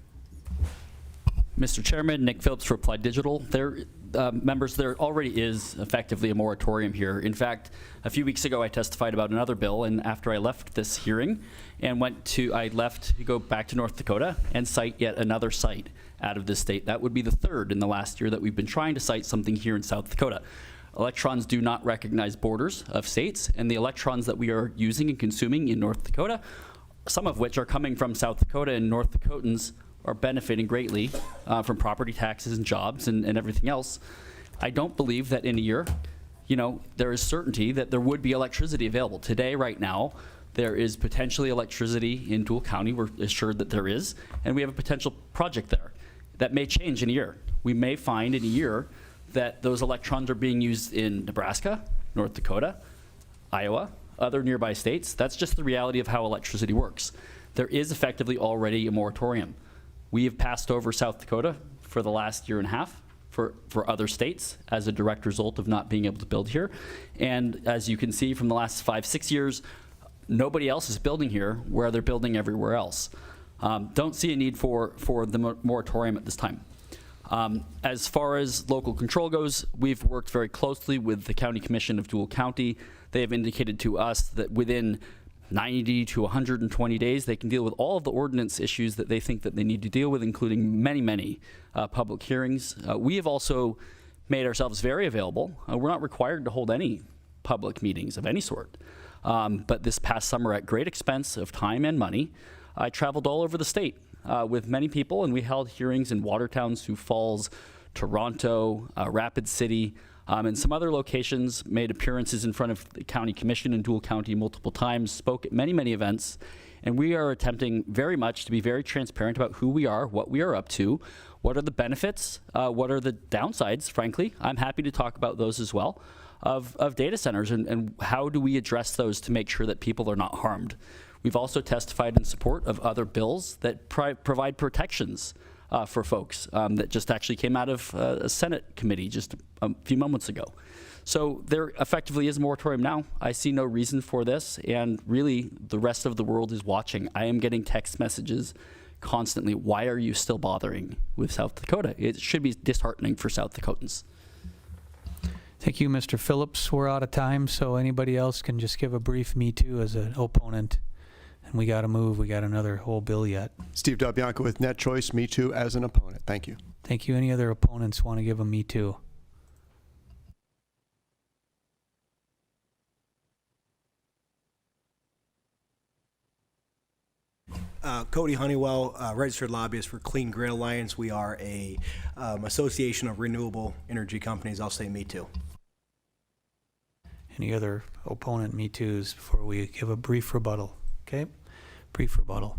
Mr. Chairman, Nick Phillips for Applied Digital. Members, there already is effectively a moratorium here. In fact, a few weeks ago I testified about another bill, and after I left this hearing and I left to go back to North Dakota and cite yet another site out of this state. That would be the third in the last year that we've been trying to cite something here in South Dakota. Electrons do not recognize borders of states, and the electrons that we are using and consuming in North Dakota, some of which are coming from South Dakota, and North Dakotans are benefiting greatly from property taxes and jobs and everything else. I don't believe that in a year, there is certainty that there would be electricity available. Today, right now, there is potentially electricity in Dual County. We're assured that there is, and we have a potential project there. That may change in a year. We may find in a year that those electrons are being used in Nebraska, North Dakota, Iowa, other nearby states. That's just the reality of how electricity works. There is effectively already a moratorium. We have passed over South Dakota for the last year and a half for other states as a direct result of not being able to build here. And as you can see from the last 5-6 years, nobody else is building here where they're building everywhere else. Don't see a need for the moratorium at this time. As far as local control goes, we've worked very closely with the County Commission of Dual County. They have indicated to us that within 90 to 120 days, they can deal with all of the ordinance issues that they think that they need to deal with, including many public hearings. We have also made ourselves very available. We're not required to hold any public meetings of any sort. But this past summer, at great expense of time and money, I traveled all over the state with many people, and we held hearings in Watertown, Sioux Falls, Toronto, Rapid City, and some other locations, made appearances in front of the County Commission in Dual County multiple times, spoke at many events, and we are attempting very much to be very transparent about who we are, what we are up to, what are the benefits, what are the downsides, frankly. I'm happy to talk about those as well, of data centers, and how do we address those to make sure that people are not harmed. We've also testified in support of other bills that provide protections for folks that just actually came out of a Senate committee just a few moments ago. So there effectively is a moratorium now. I see no reason for this, and really the rest of the world is watching. I am getting text messages constantly. Why are you still bothering with South Dakota? It should be disheartening for South Dakotans. Thank you, Mr. Phillips. We're out of time, so anybody else can just give a brief me too as an opponent. And we got to move. We got another whole bill yet. Steve DelBianco with Net Choice, me too, as an opponent. Thank you. Thank you. Any other opponents want to give a me too? Cody Honeywell, registered lobbyist for Clean Grid Alliance. We are a association of renewable energy companies. I'll say me too. Any other opponent me toos before we give a brief rebuttal? Okay, brief rebuttal.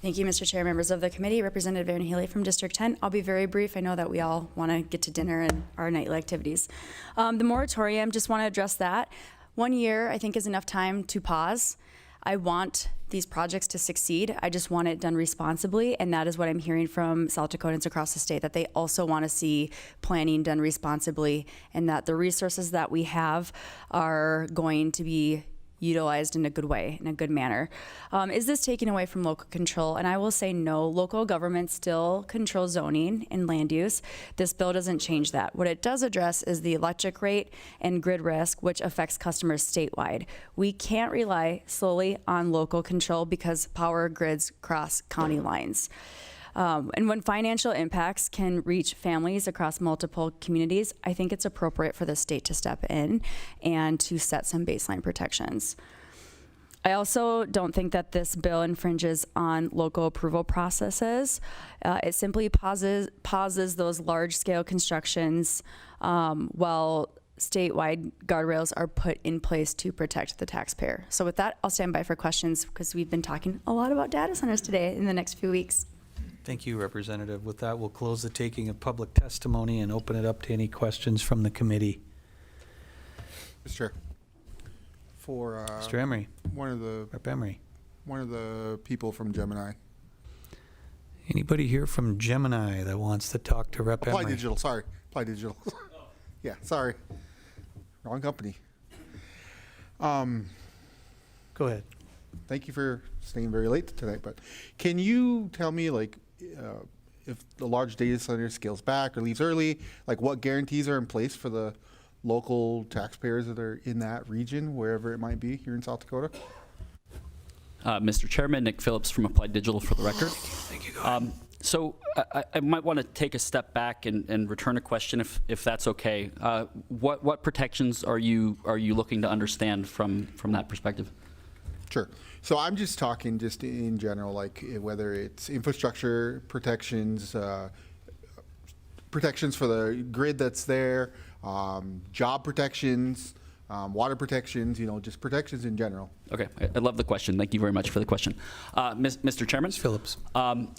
Thank you, Mr. Chair, members of the committee, Representative Aaron Healy from District 10. I'll be very brief. I know that we all want to get to dinner and our nightly activities. The moratorium, just want to address that. 1 year, I think, is enough time to pause. I want these projects to succeed. I just want it done responsibly, and that is what I'm hearing from South Dakotans across the state, that they also want to see planning done responsibly, and that the resources that we have are going to be utilized in a good way, in a good manner. Is this taking away from local control? And I will say no. Local government still controls zoning and land use. This bill doesn't change that. What it does address is the electric rate and grid risk, which affects customers statewide. We can't rely solely on local control because power grids cross county lines. And when financial impacts can reach families across multiple communities, I think it's appropriate for the state to step in and to set some baseline protections. I also don't think that this bill infringes on local approval processes. It simply pauses those large-scale constructions while statewide guardrails are put in place to protect the taxpayer. So with that, I'll stand by for questions because we've been talking a lot about data centers today in the next few weeks. Thank you, Representative. With that, we'll close the taking of public testimony and open it up to any questions from the committee. Mr. Chair, for Mr. Emery. Rep. Emery. One of the people from Gemini. Anybody here from Gemini that wants to talk to Rep. Apply Emery? Digital, sorry. Apply Digital. Yeah, sorry. Wrong company. Go ahead. Thank you for staying very late tonight, but can you tell me, like, if the large data center scales back or leaves early, like what guarantees are in place for the local taxpayers that are in that region, wherever it might be here in South Dakota? Mr. Chairman, Nick Phillips from Applied Digital for the record. Thank you. So I might want to take a step back and return a question if that's okay. What protections are you looking to understand from that perspective? Sure. So I'm just talking just in general, like whether it's infrastructure protections, protections for the grid that's there, job protections, water protections, just protections in general. Okay, I love the question. Thank you very much for the question. Mr. Chairman? Phillips.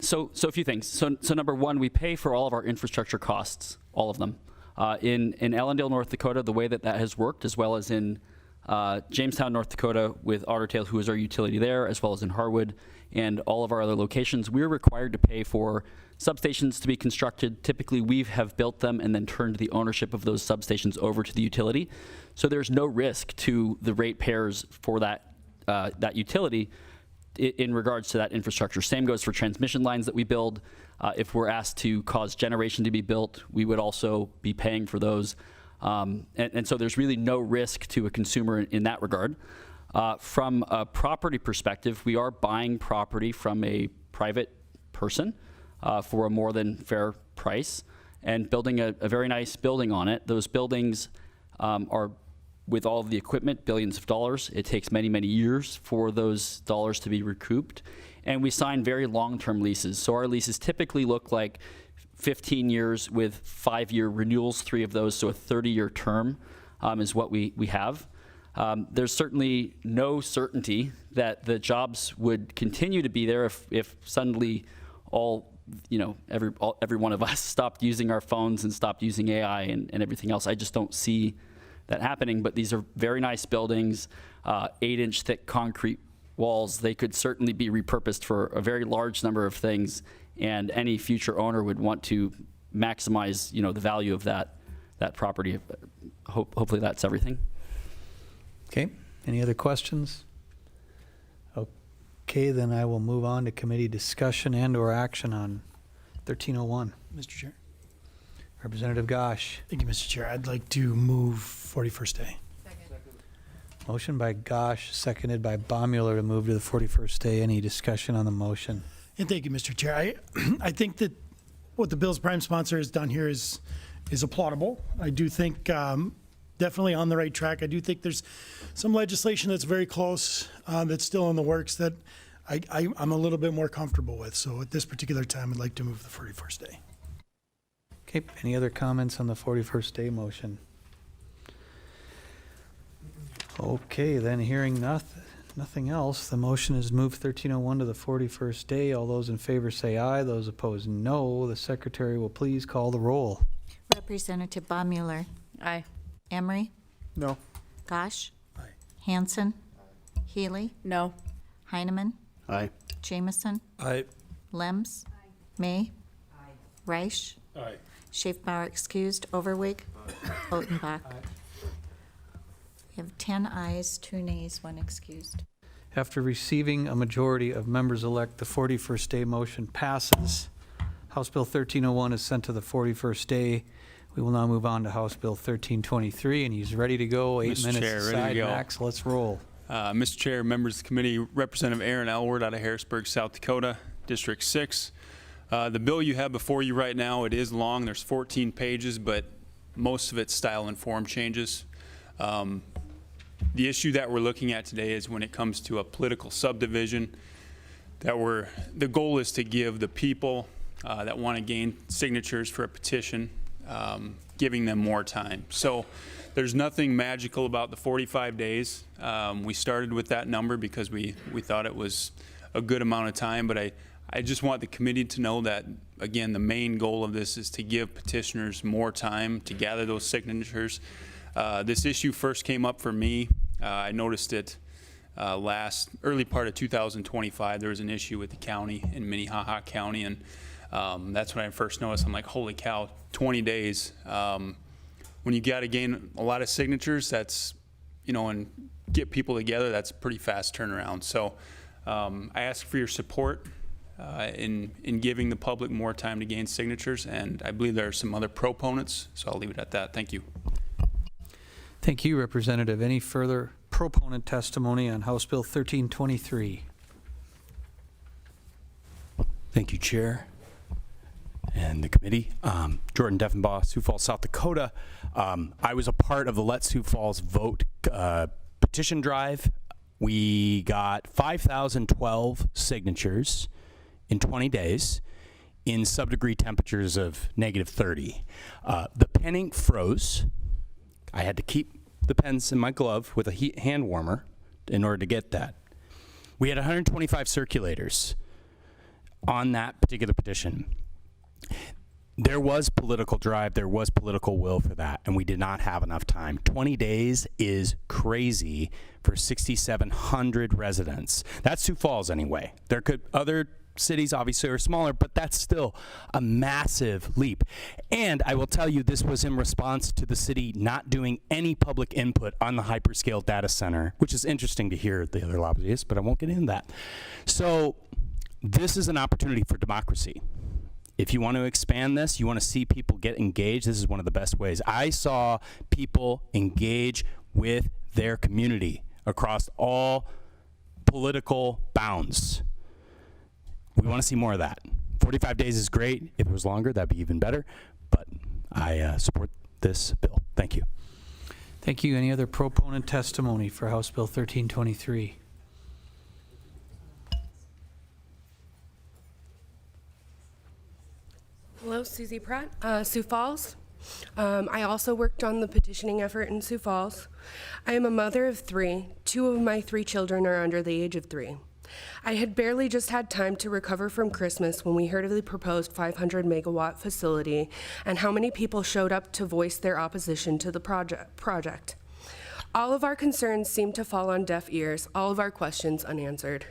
So a few things. So number one, we pay for all of our infrastructure costs, all of them. In Ellendale, North Dakota, the way that has worked, as well as in Jamestown, North Dakota, with Otter Tail, who is our utility there, as well as in Harwood and all of our other locations, we're required to pay for substations to be constructed. Typically, we have built them and then turned the ownership of those substations over to the utility. So there's no risk to the ratepayers for that utility in regards to that infrastructure. Same goes for transmission lines that we build. If we're asked to cause generation to be built, we would also be paying for those. And so there's really no risk to a consumer in that regard. From a property perspective, we are buying property from a private person for a more than fair price and building a very nice building on it. Those buildings are, with all of the equipment, billions of dollars. It takes many, many years for those dollars to be recouped. And we sign very long-term leases. So our leases typically look like 15 years with 5-year renewals, 3 of those, so a 30-year term is what we have. There's certainly no certainty that the jobs would continue to be there if suddenly every one of us stopped using our phones and stopped using AI and everything else. I just don't see that happening, but these are very nice buildings, 8-inch thick concrete walls. They could certainly be repurposed for a very large number of things, and any future owner would want to maximize, the value of that property. Hopefully that's everything. Okay, any other questions? Okay, then I will move on to committee discussion and/or action on 1301. Mr. Chair. Representative Gosh. Thank you, Mr. Chair. I'd like to move 41st day. Motion by Gosh, seconded by Baumüller to move to the 41st day. Any discussion on the motion? And thank you, Mr. Chair. I think that what the bill's prime sponsor has done here is applaudable. I do think definitely on the right track. I do think there's some legislation that's very close that's still in the works that I'm a little bit more comfortable with. So at this particular time, I'd like to move the 41st day. Okay, any other comments on the 41st day motion? Okay, then hearing nothing else, the motion is move 1301 to the 41st day. All those in favor say aye. Those opposed, no. The secretary will please call the roll. Representative Baumüller. Aye. Emery. No. Gosh. Hanson. Healy. No. Heineman. Aye. Jamison. Aye. Lems. May. Reich. Aye. Schaefbauer excused. Overwig. Otenbach. We have 10 ayes, 2 nays, 1 excused. After receiving a majority of members-elect, the 41st day motion passes. House Bill 1301 is sent to the 41st day. We will now move on to House Bill 1323, and he's ready to go. 8 Mr. minutes Chair, ready to aside, go. Max. Let's roll. Mr. Chair, members of the committee, Representative Aaron Elward out of Harrisburg, South Dakota, District 6. The bill you have before you right now, it is long. There's 14 pages, but most of it's style and form changes. The issue that we're looking at today is when it comes to a political subdivision, the goal is to give the people that want to gain signatures for a petition, giving them more time. So there's nothing magical about the 45 days. We started with that number because we thought it was a good amount of time, but I just want the committee to know that, again, the main goal of this is to give petitioners more time to gather those signatures. This issue first came up for me. I noticed it early part of 2025. There was an issue with the county in Minnehaha County, and that's when I first noticed. I'm like, holy cow, 20 days. When you got to gain a lot of signatures, that's, and get people together, that's a pretty fast turnaround. So I ask for your support in giving the public more time to gain signatures, and I believe there are some other proponents, so I'll leave it at that. Thank you. Thank you, Representative. Any further proponent testimony on House Bill 1323? Thank you, Chair and the committee. Jordan Deffenbaugh, Sioux Falls, South Dakota. I was a part of the Let Sioux Falls Vote petition drive. We got 5,012 signatures in 20 days in sub-degree temperatures of -30. The pen ink froze. I had to keep the pens in my glove with a hand warmer in order to get that. We had 125 circulators on that particular petition. There was political drive, there was political will for that, and we did not have enough time. 20 days is crazy for 6,700 residents. That's Sioux Falls anyway. Other cities obviously are smaller, but that's still a massive leap. And I will tell you, this was in response to the city not doing any public input on the hyperscale data center, which is interesting to hear the other lobbyists, but I won't get into that. So this is an opportunity for democracy. If you want to expand this, you want to see people get engaged, this is one of the best ways. I saw people engage with their community across all political bounds. We want to see more of that. 45 days is great. If it was longer, that'd be even better. But I support this bill. Thank you. Thank you. Any other proponent testimony for House Bill 1323? Hello, Susie Pratt, Sioux Falls. I also worked on the petitioning effort in Sioux Falls. I am a mother of 3. 2 of my 3 children are under the age of 3. I had barely just had time to recover from Christmas when we heard of the proposed 500 megawatt facility and how many people showed up to voice their opposition to the project. All of our concerns seemed to fall on deaf ears, all of our questions unanswered.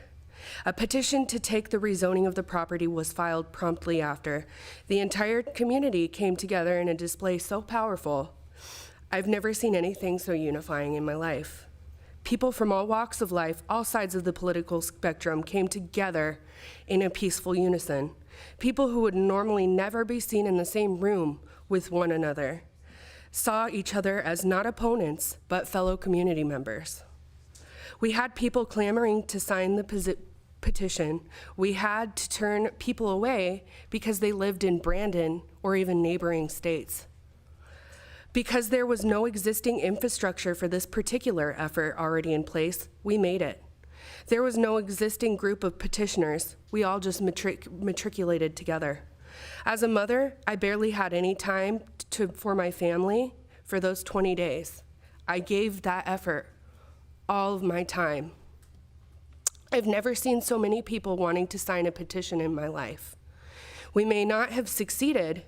A petition to take the rezoning of the property was filed promptly after. The entire community came together in a display so powerful. I've never seen anything so unifying in my life. People from all walks of life, all sides of the political spectrum, came together in a peaceful unison. People who would normally never be seen in the same room with one another saw each other as not opponents, but fellow community members. We had people clamoring to sign the petition. We had to turn people away because they lived in Brandon or even neighboring states. Because there was no existing infrastructure for this particular effort already in place, we made it. There was no existing group of petitioners. We all just matriculated together. As a mother, I barely had any time for my family for those 20 days. I gave that effort all of my time. I've never seen so many people wanting to sign a petition in my life. We may not have succeeded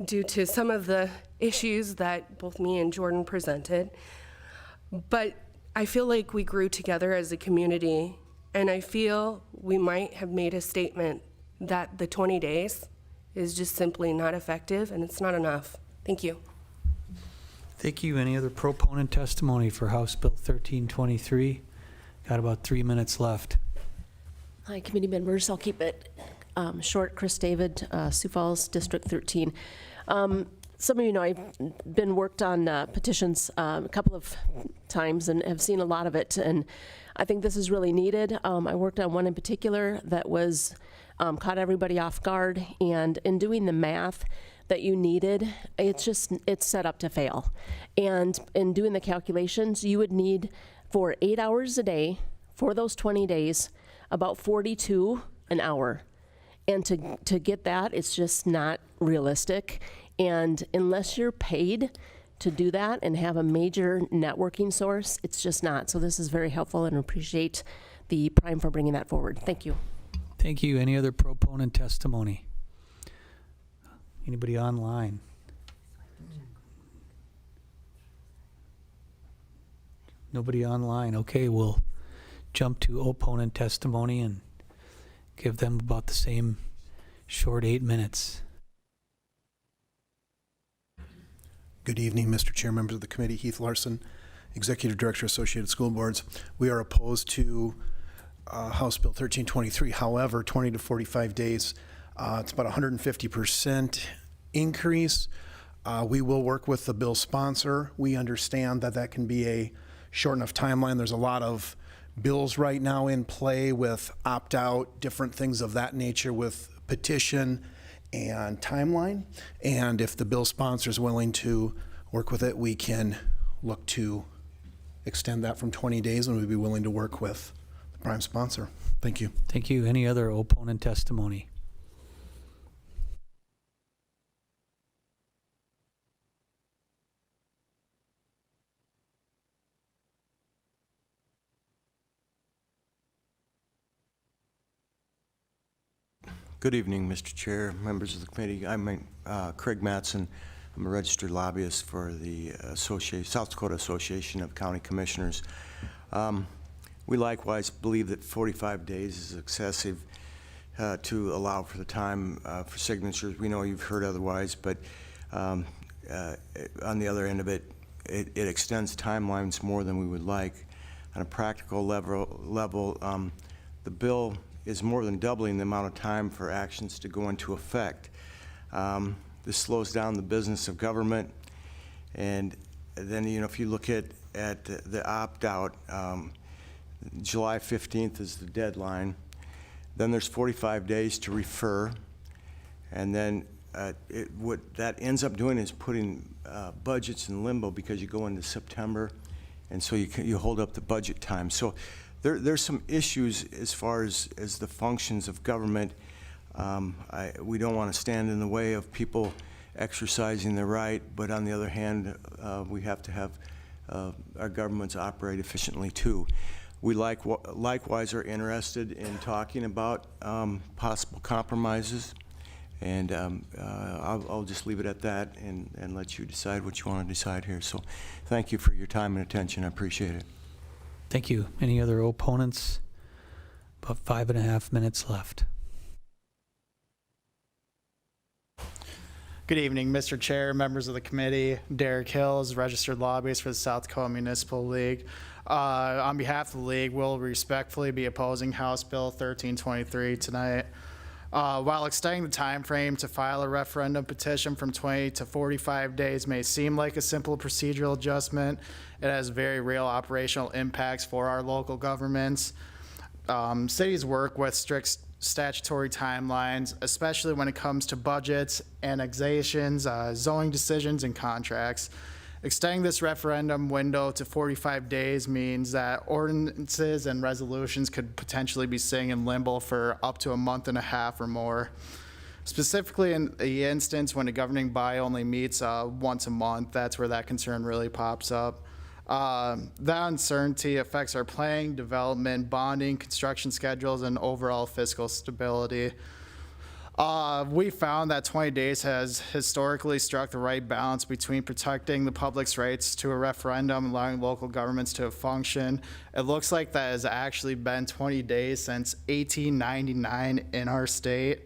due to some of the issues that both me and Jordan presented, but I feel like we grew together as a community, and I feel we might have made a statement that the 20 days is just simply not effective and it's not enough. Thank you. Thank you. Any other proponent testimony for House Bill 1323? Got about 3 minutes left. Hi, committee members. I'll keep it short. Chris David, Sioux Falls, District 13. Some of you know I've been worked on petitions a couple of times and have seen a lot of it, and I think this is really needed. I worked on one in particular that was caught everybody off guard, and in doing the math that you needed, it's set up to fail. And in doing the calculations, you would need for 8 hours a day for those 20 days, about 42 an hour. And to get that, it's just not realistic. And unless you're paid to do that and have a major networking source, it's just not. So this is very helpful, and appreciate the Prime for bringing that forward. Thank you. Thank you. Any other proponent testimony? Anybody online? Nobody online. Okay, we'll jump to opponent testimony and give them about the same short 8 minutes. Good evening, Mr. Chair, members of the committee. Heath Larson, Executive Director, Associated School Boards. We are opposed to House Bill 1323. However, 20 to 45 days, it's about 150% increase. We will work with the bill sponsor. We understand that that can be a short enough timeline. There's a lot of bills right now in play with opt-out, different things of that nature with petition and timeline. And if the bill sponsor is willing to work with it, we can look to extend that from 20 days, and we'd be willing to work with the prime sponsor. Thank you. Thank you. Any other opponent testimony? Good evening, Mr. Chair, members of the committee. I'm Craig Mattson. I'm a registered lobbyist for the South Dakota Association of County Commissioners. We likewise believe that 45 days is excessive to allow for the time for signatures. We know you've heard otherwise, but on the other end of it, it extends timelines more than we would like. On a practical level, the bill is more than doubling the amount of time for actions to go into effect. This slows down the business of government. And then, you know, if you look at the opt-out, July 15th is the deadline. Then there's 45 days to refer. And then what that ends up doing is putting budgets in limbo because you go into September, and so you hold up the budget time. So there's some issues as far as the functions of government. We don't want to stand in the way of people exercising their right, but on the other hand, we have to have our governments operate efficiently too. We likewise are interested in talking about possible compromises, and I'll just leave it at that and let you decide what you want to decide here. So thank you for your time and attention. I appreciate it. Thank you. Any other opponents? About 5.5 minutes left. Good evening, Mr. Chair, members of the committee. Derek Hills, registered lobbyist for the South Dakota Municipal League. On behalf of the league, we'll respectfully be opposing House Bill 1323 tonight. While extending the time frame to file a referendum petition from 20 to 45 days may seem like a simple procedural adjustment, it has very real operational impacts for our local governments. Cities work with strict statutory timelines, especially when it comes to budgets, annexations, zoning decisions, and contracts. Extending this referendum window to 45 days means that ordinances and resolutions could potentially be sitting in limbo for up to a month and a half or more. Specifically in the instance when a governing body only meets once a month, that's where that concern really pops up. That uncertainty affects our planning, development, bonding, construction schedules, and overall fiscal stability. We found that 20 days has historically struck the right balance between protecting the public's rights to a referendum and allowing local governments to function. It looks like that has actually been 20 days since 1899 in our state.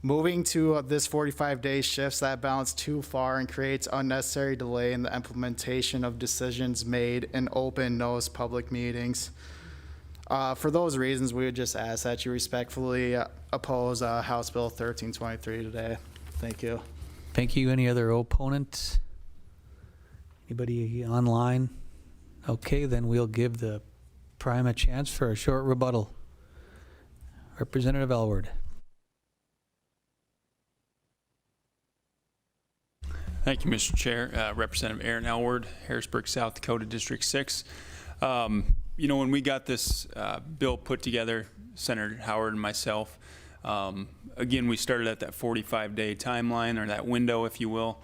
Moving to this 45-day shifts that balance too far and creates unnecessary delay in the implementation of decisions made in open, notice public meetings. For those reasons, we would just ask that you respectfully oppose House Bill 1323 today. Thank you. Thank you. Any other opponents? Anybody online? Okay, then we'll give the Prime a chance for a short rebuttal. Representative Elward. Thank you, Mr. Chair. Representative Aaron Elward, Harrisburg, South Dakota, District 6. You know, when we got this bill put together, Senator Howard and myself, again, we started at that 45-day timeline, or that window, if you will.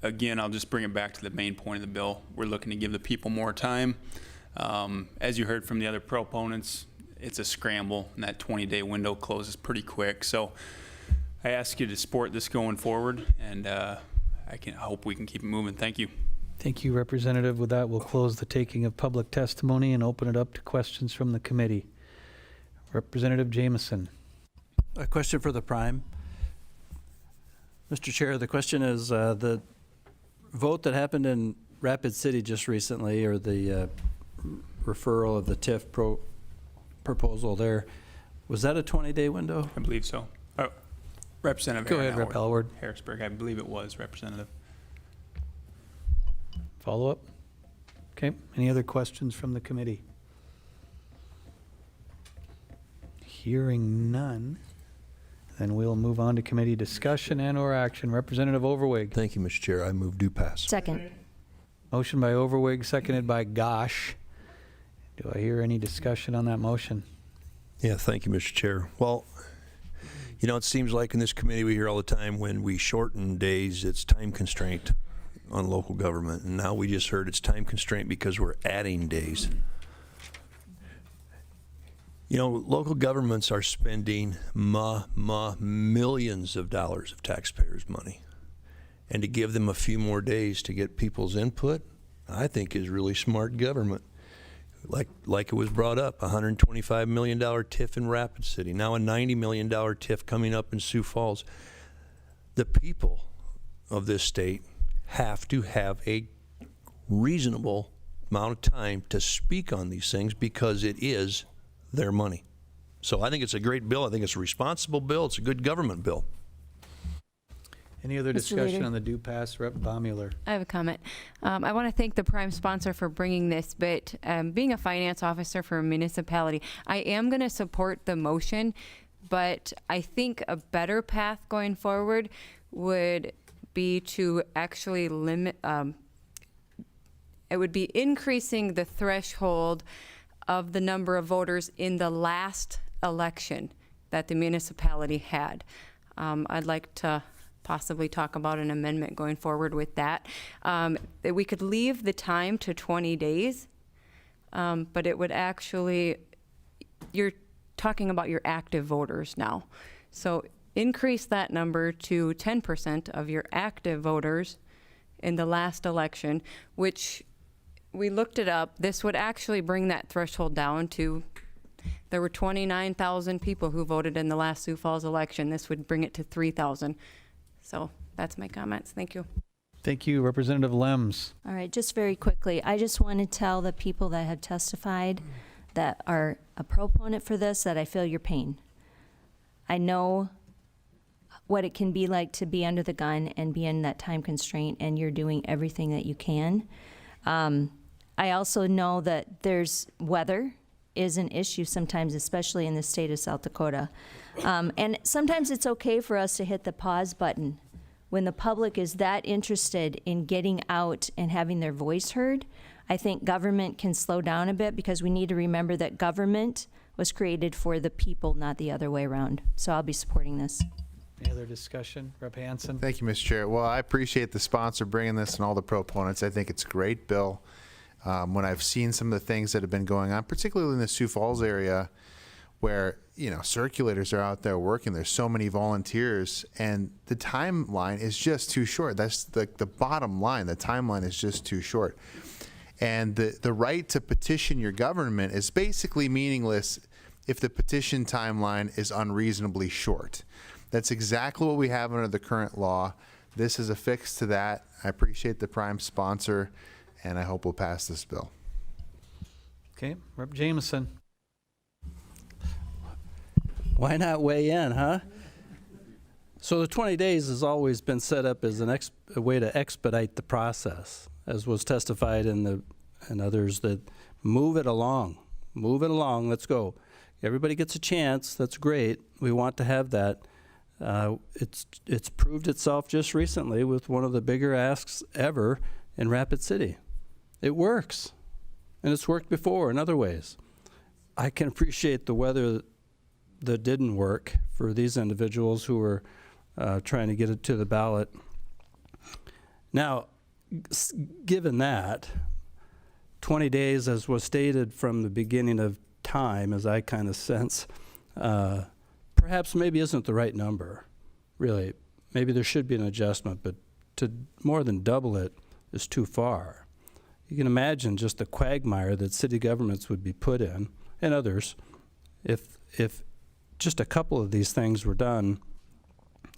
Again, I'll just bring it back to the main point of the bill. We're looking to give the people more time. As you heard from the other proponents, it's a scramble, and that 20-day window closes pretty quick. So I ask you to support this going forward, and I hope we can keep it moving. Thank you. Thank you, Representative. With that, we'll close the taking of public testimony and open it up to questions from the committee. Representative Jameson. A question for the Prime. Mr. Chair, the question is the vote that happened in Rapid City just recently, or the referral of the TIF proposal there, was that a 20-day window? I believe so. Oh, Representative Go Aaron ahead, Rep. Elward. Harrisburg, I believe it was, Representative. Follow up? Okay. Any other questions from the committee? Hearing none, then we'll move on to committee discussion and/or action. Representative Overweg. Thank you, Mr. Chair. I move due pass. Second. Motion by Overweg, seconded by Gosh. Do I hear any discussion on that motion? Yeah, thank you, Mr. Chair. Well, you know, it seems like in this committee we hear all the time when we shorten days, it's time constraint on local government. And now we just heard it's time constraint because we're adding days. You know, local governments are spending millions of dollars of taxpayers' money. And to give them a few more days to get people's input, I think is really smart government. Like it was brought up, $125 million TIF in Rapid City, now a $90 million TIF coming up in Sioux Falls. The people of this state have to have a reasonable amount of time to speak on these things because it is their money. So I think it's a great bill. I think it's a responsible bill. It's a good government bill. Any other discussion on the due pass? Rep. Baumüller. I have a comment. I want to thank the Prime sponsor for bringing this, but being a finance officer for a municipality, I am going to support the motion, but I think a better path going forward would be to actually limit, it would be increasing the threshold of the number of voters in the last election that the municipality had. I'd like to possibly talk about an amendment going forward with that. That we could leave the time to 20 days, but it would actually, you're talking about your active voters now. So increase that number to 10% of your active voters in the last election, which we looked it up. This would actually bring that threshold down to, there were 29,000 people who voted in the last Sioux Falls election. This would bring it to 3,000. So that's my comments. Thank you. Thank you, Representative Lems. All right, just very quickly, I just want to tell the people that have testified that are a proponent for this that I feel your pain. I know what it can be like to be under the gun and be in that time constraint, and you're doing everything that you can. I also know that there's weather is an issue sometimes, especially in the state of South Dakota. And sometimes it's okay for us to hit the pause button when the public is that interested in getting out and having their voice heard. I think government can slow down a bit because we need to remember that government was created for the people, not the other way around. So I'll be supporting this. Any other discussion? Rep. Hansen? Thank you, Mr. Chair. Well, I appreciate the sponsor bringing this and all the proponents. I think it's a great bill. When I've seen some of the things that have been going on, particularly in the Sioux Falls area, where, you know, circulators are out there working, there's so many volunteers, and the timeline is just too short. That's the bottom line. The timeline is just too short. And the right to petition your government is basically meaningless if the petition timeline is unreasonably short. That's exactly what we have under the current law. This is a fix to that. I appreciate the prime sponsor, and I hope we'll pass this bill. Okay, Rep. Jameson. Why not weigh in, huh? So the 20 days has always been set up as a way to expedite the process, as was testified in others, that move it along, let's go. Everybody gets a chance, that's great. We want to have that. It's proved itself just recently with one of the bigger asks ever in Rapid City. It works, and it's worked before in other ways. I can appreciate the weather that didn't work for these individuals who were trying to get it to the ballot. Now, given that, 20 days, as was stated from the beginning of time, as I kind of sense, perhaps maybe isn't the right number, really. Maybe there should be an adjustment, but to more than double it is too far. You can imagine just the quagmire that city governments would be put in, and others, if just a couple of these things were done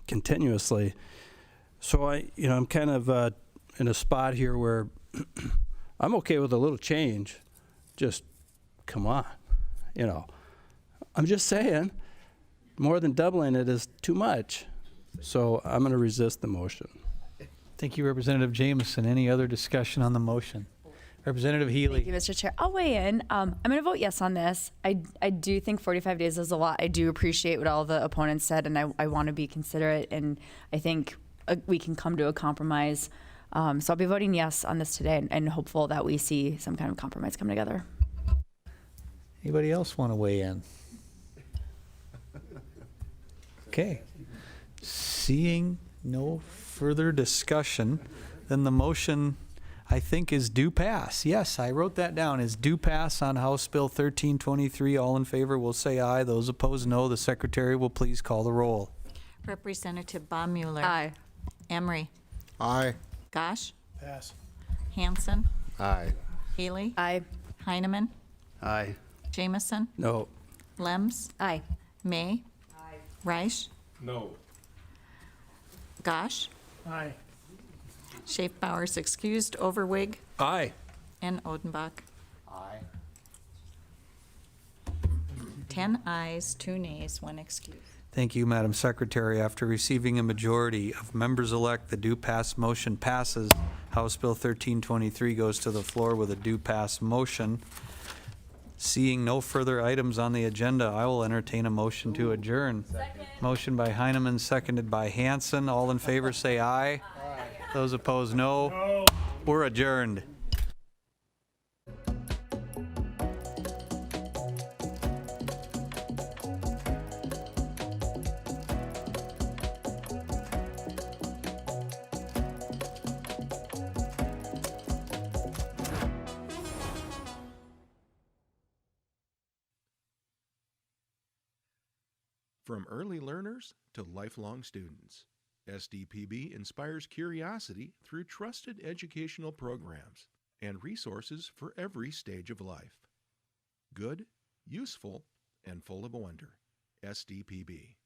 continuously. So I'm kind of in a spot here where I'm okay with a little change. Just come on, I'm just saying, more than doubling it is too much. So I'm going to resist the motion. Thank you, Representative Jameson. Any other discussion on the motion? Representative Healy. Thank you, Mr. Chair. I'll weigh in. I'm going to vote yes on this. I do think 45 days is a lot. I do appreciate what all the opponents said, and I want to be considerate, and I think we can come to a compromise. So I'll be voting yes on this today, and hopeful that we see some kind of compromise come together. Anybody else want to weigh in? Okay. Seeing no further discussion, then the motion, I think, is due pass. Yes, I wrote that down, is due pass on House Bill 1323. All in favor will say aye. Those opposed, no. The secretary will please call the roll. Representative Baummuller. Aye. Emery. Aye. Gosh. Pass. Hanson. Aye. Healy. Aye. Heineman. Aye. Jameson. No. Lems. Aye. May. Aye. Reich. No. Gosh. Aye. Schaeff-Bowers excused. Overwig. Aye. And Odenbach. Aye. 10 ayes, 2 nays, 1 excused. Thank you, Madam Secretary. After receiving a majority of members-elect, the due pass motion passes. House Bill 1323 goes to the floor with a due pass motion. Seeing no further items on the agenda, I will entertain a motion to adjourn. Second. Motion by Heineman, seconded by Hanson. All in favor say aye. Aye. Those opposed, no. We're adjourned. From early learners to lifelong students, SDPB inspires curiosity through trusted educational programs and resources for every stage of life. Good, useful, and full of wonder. SDPB.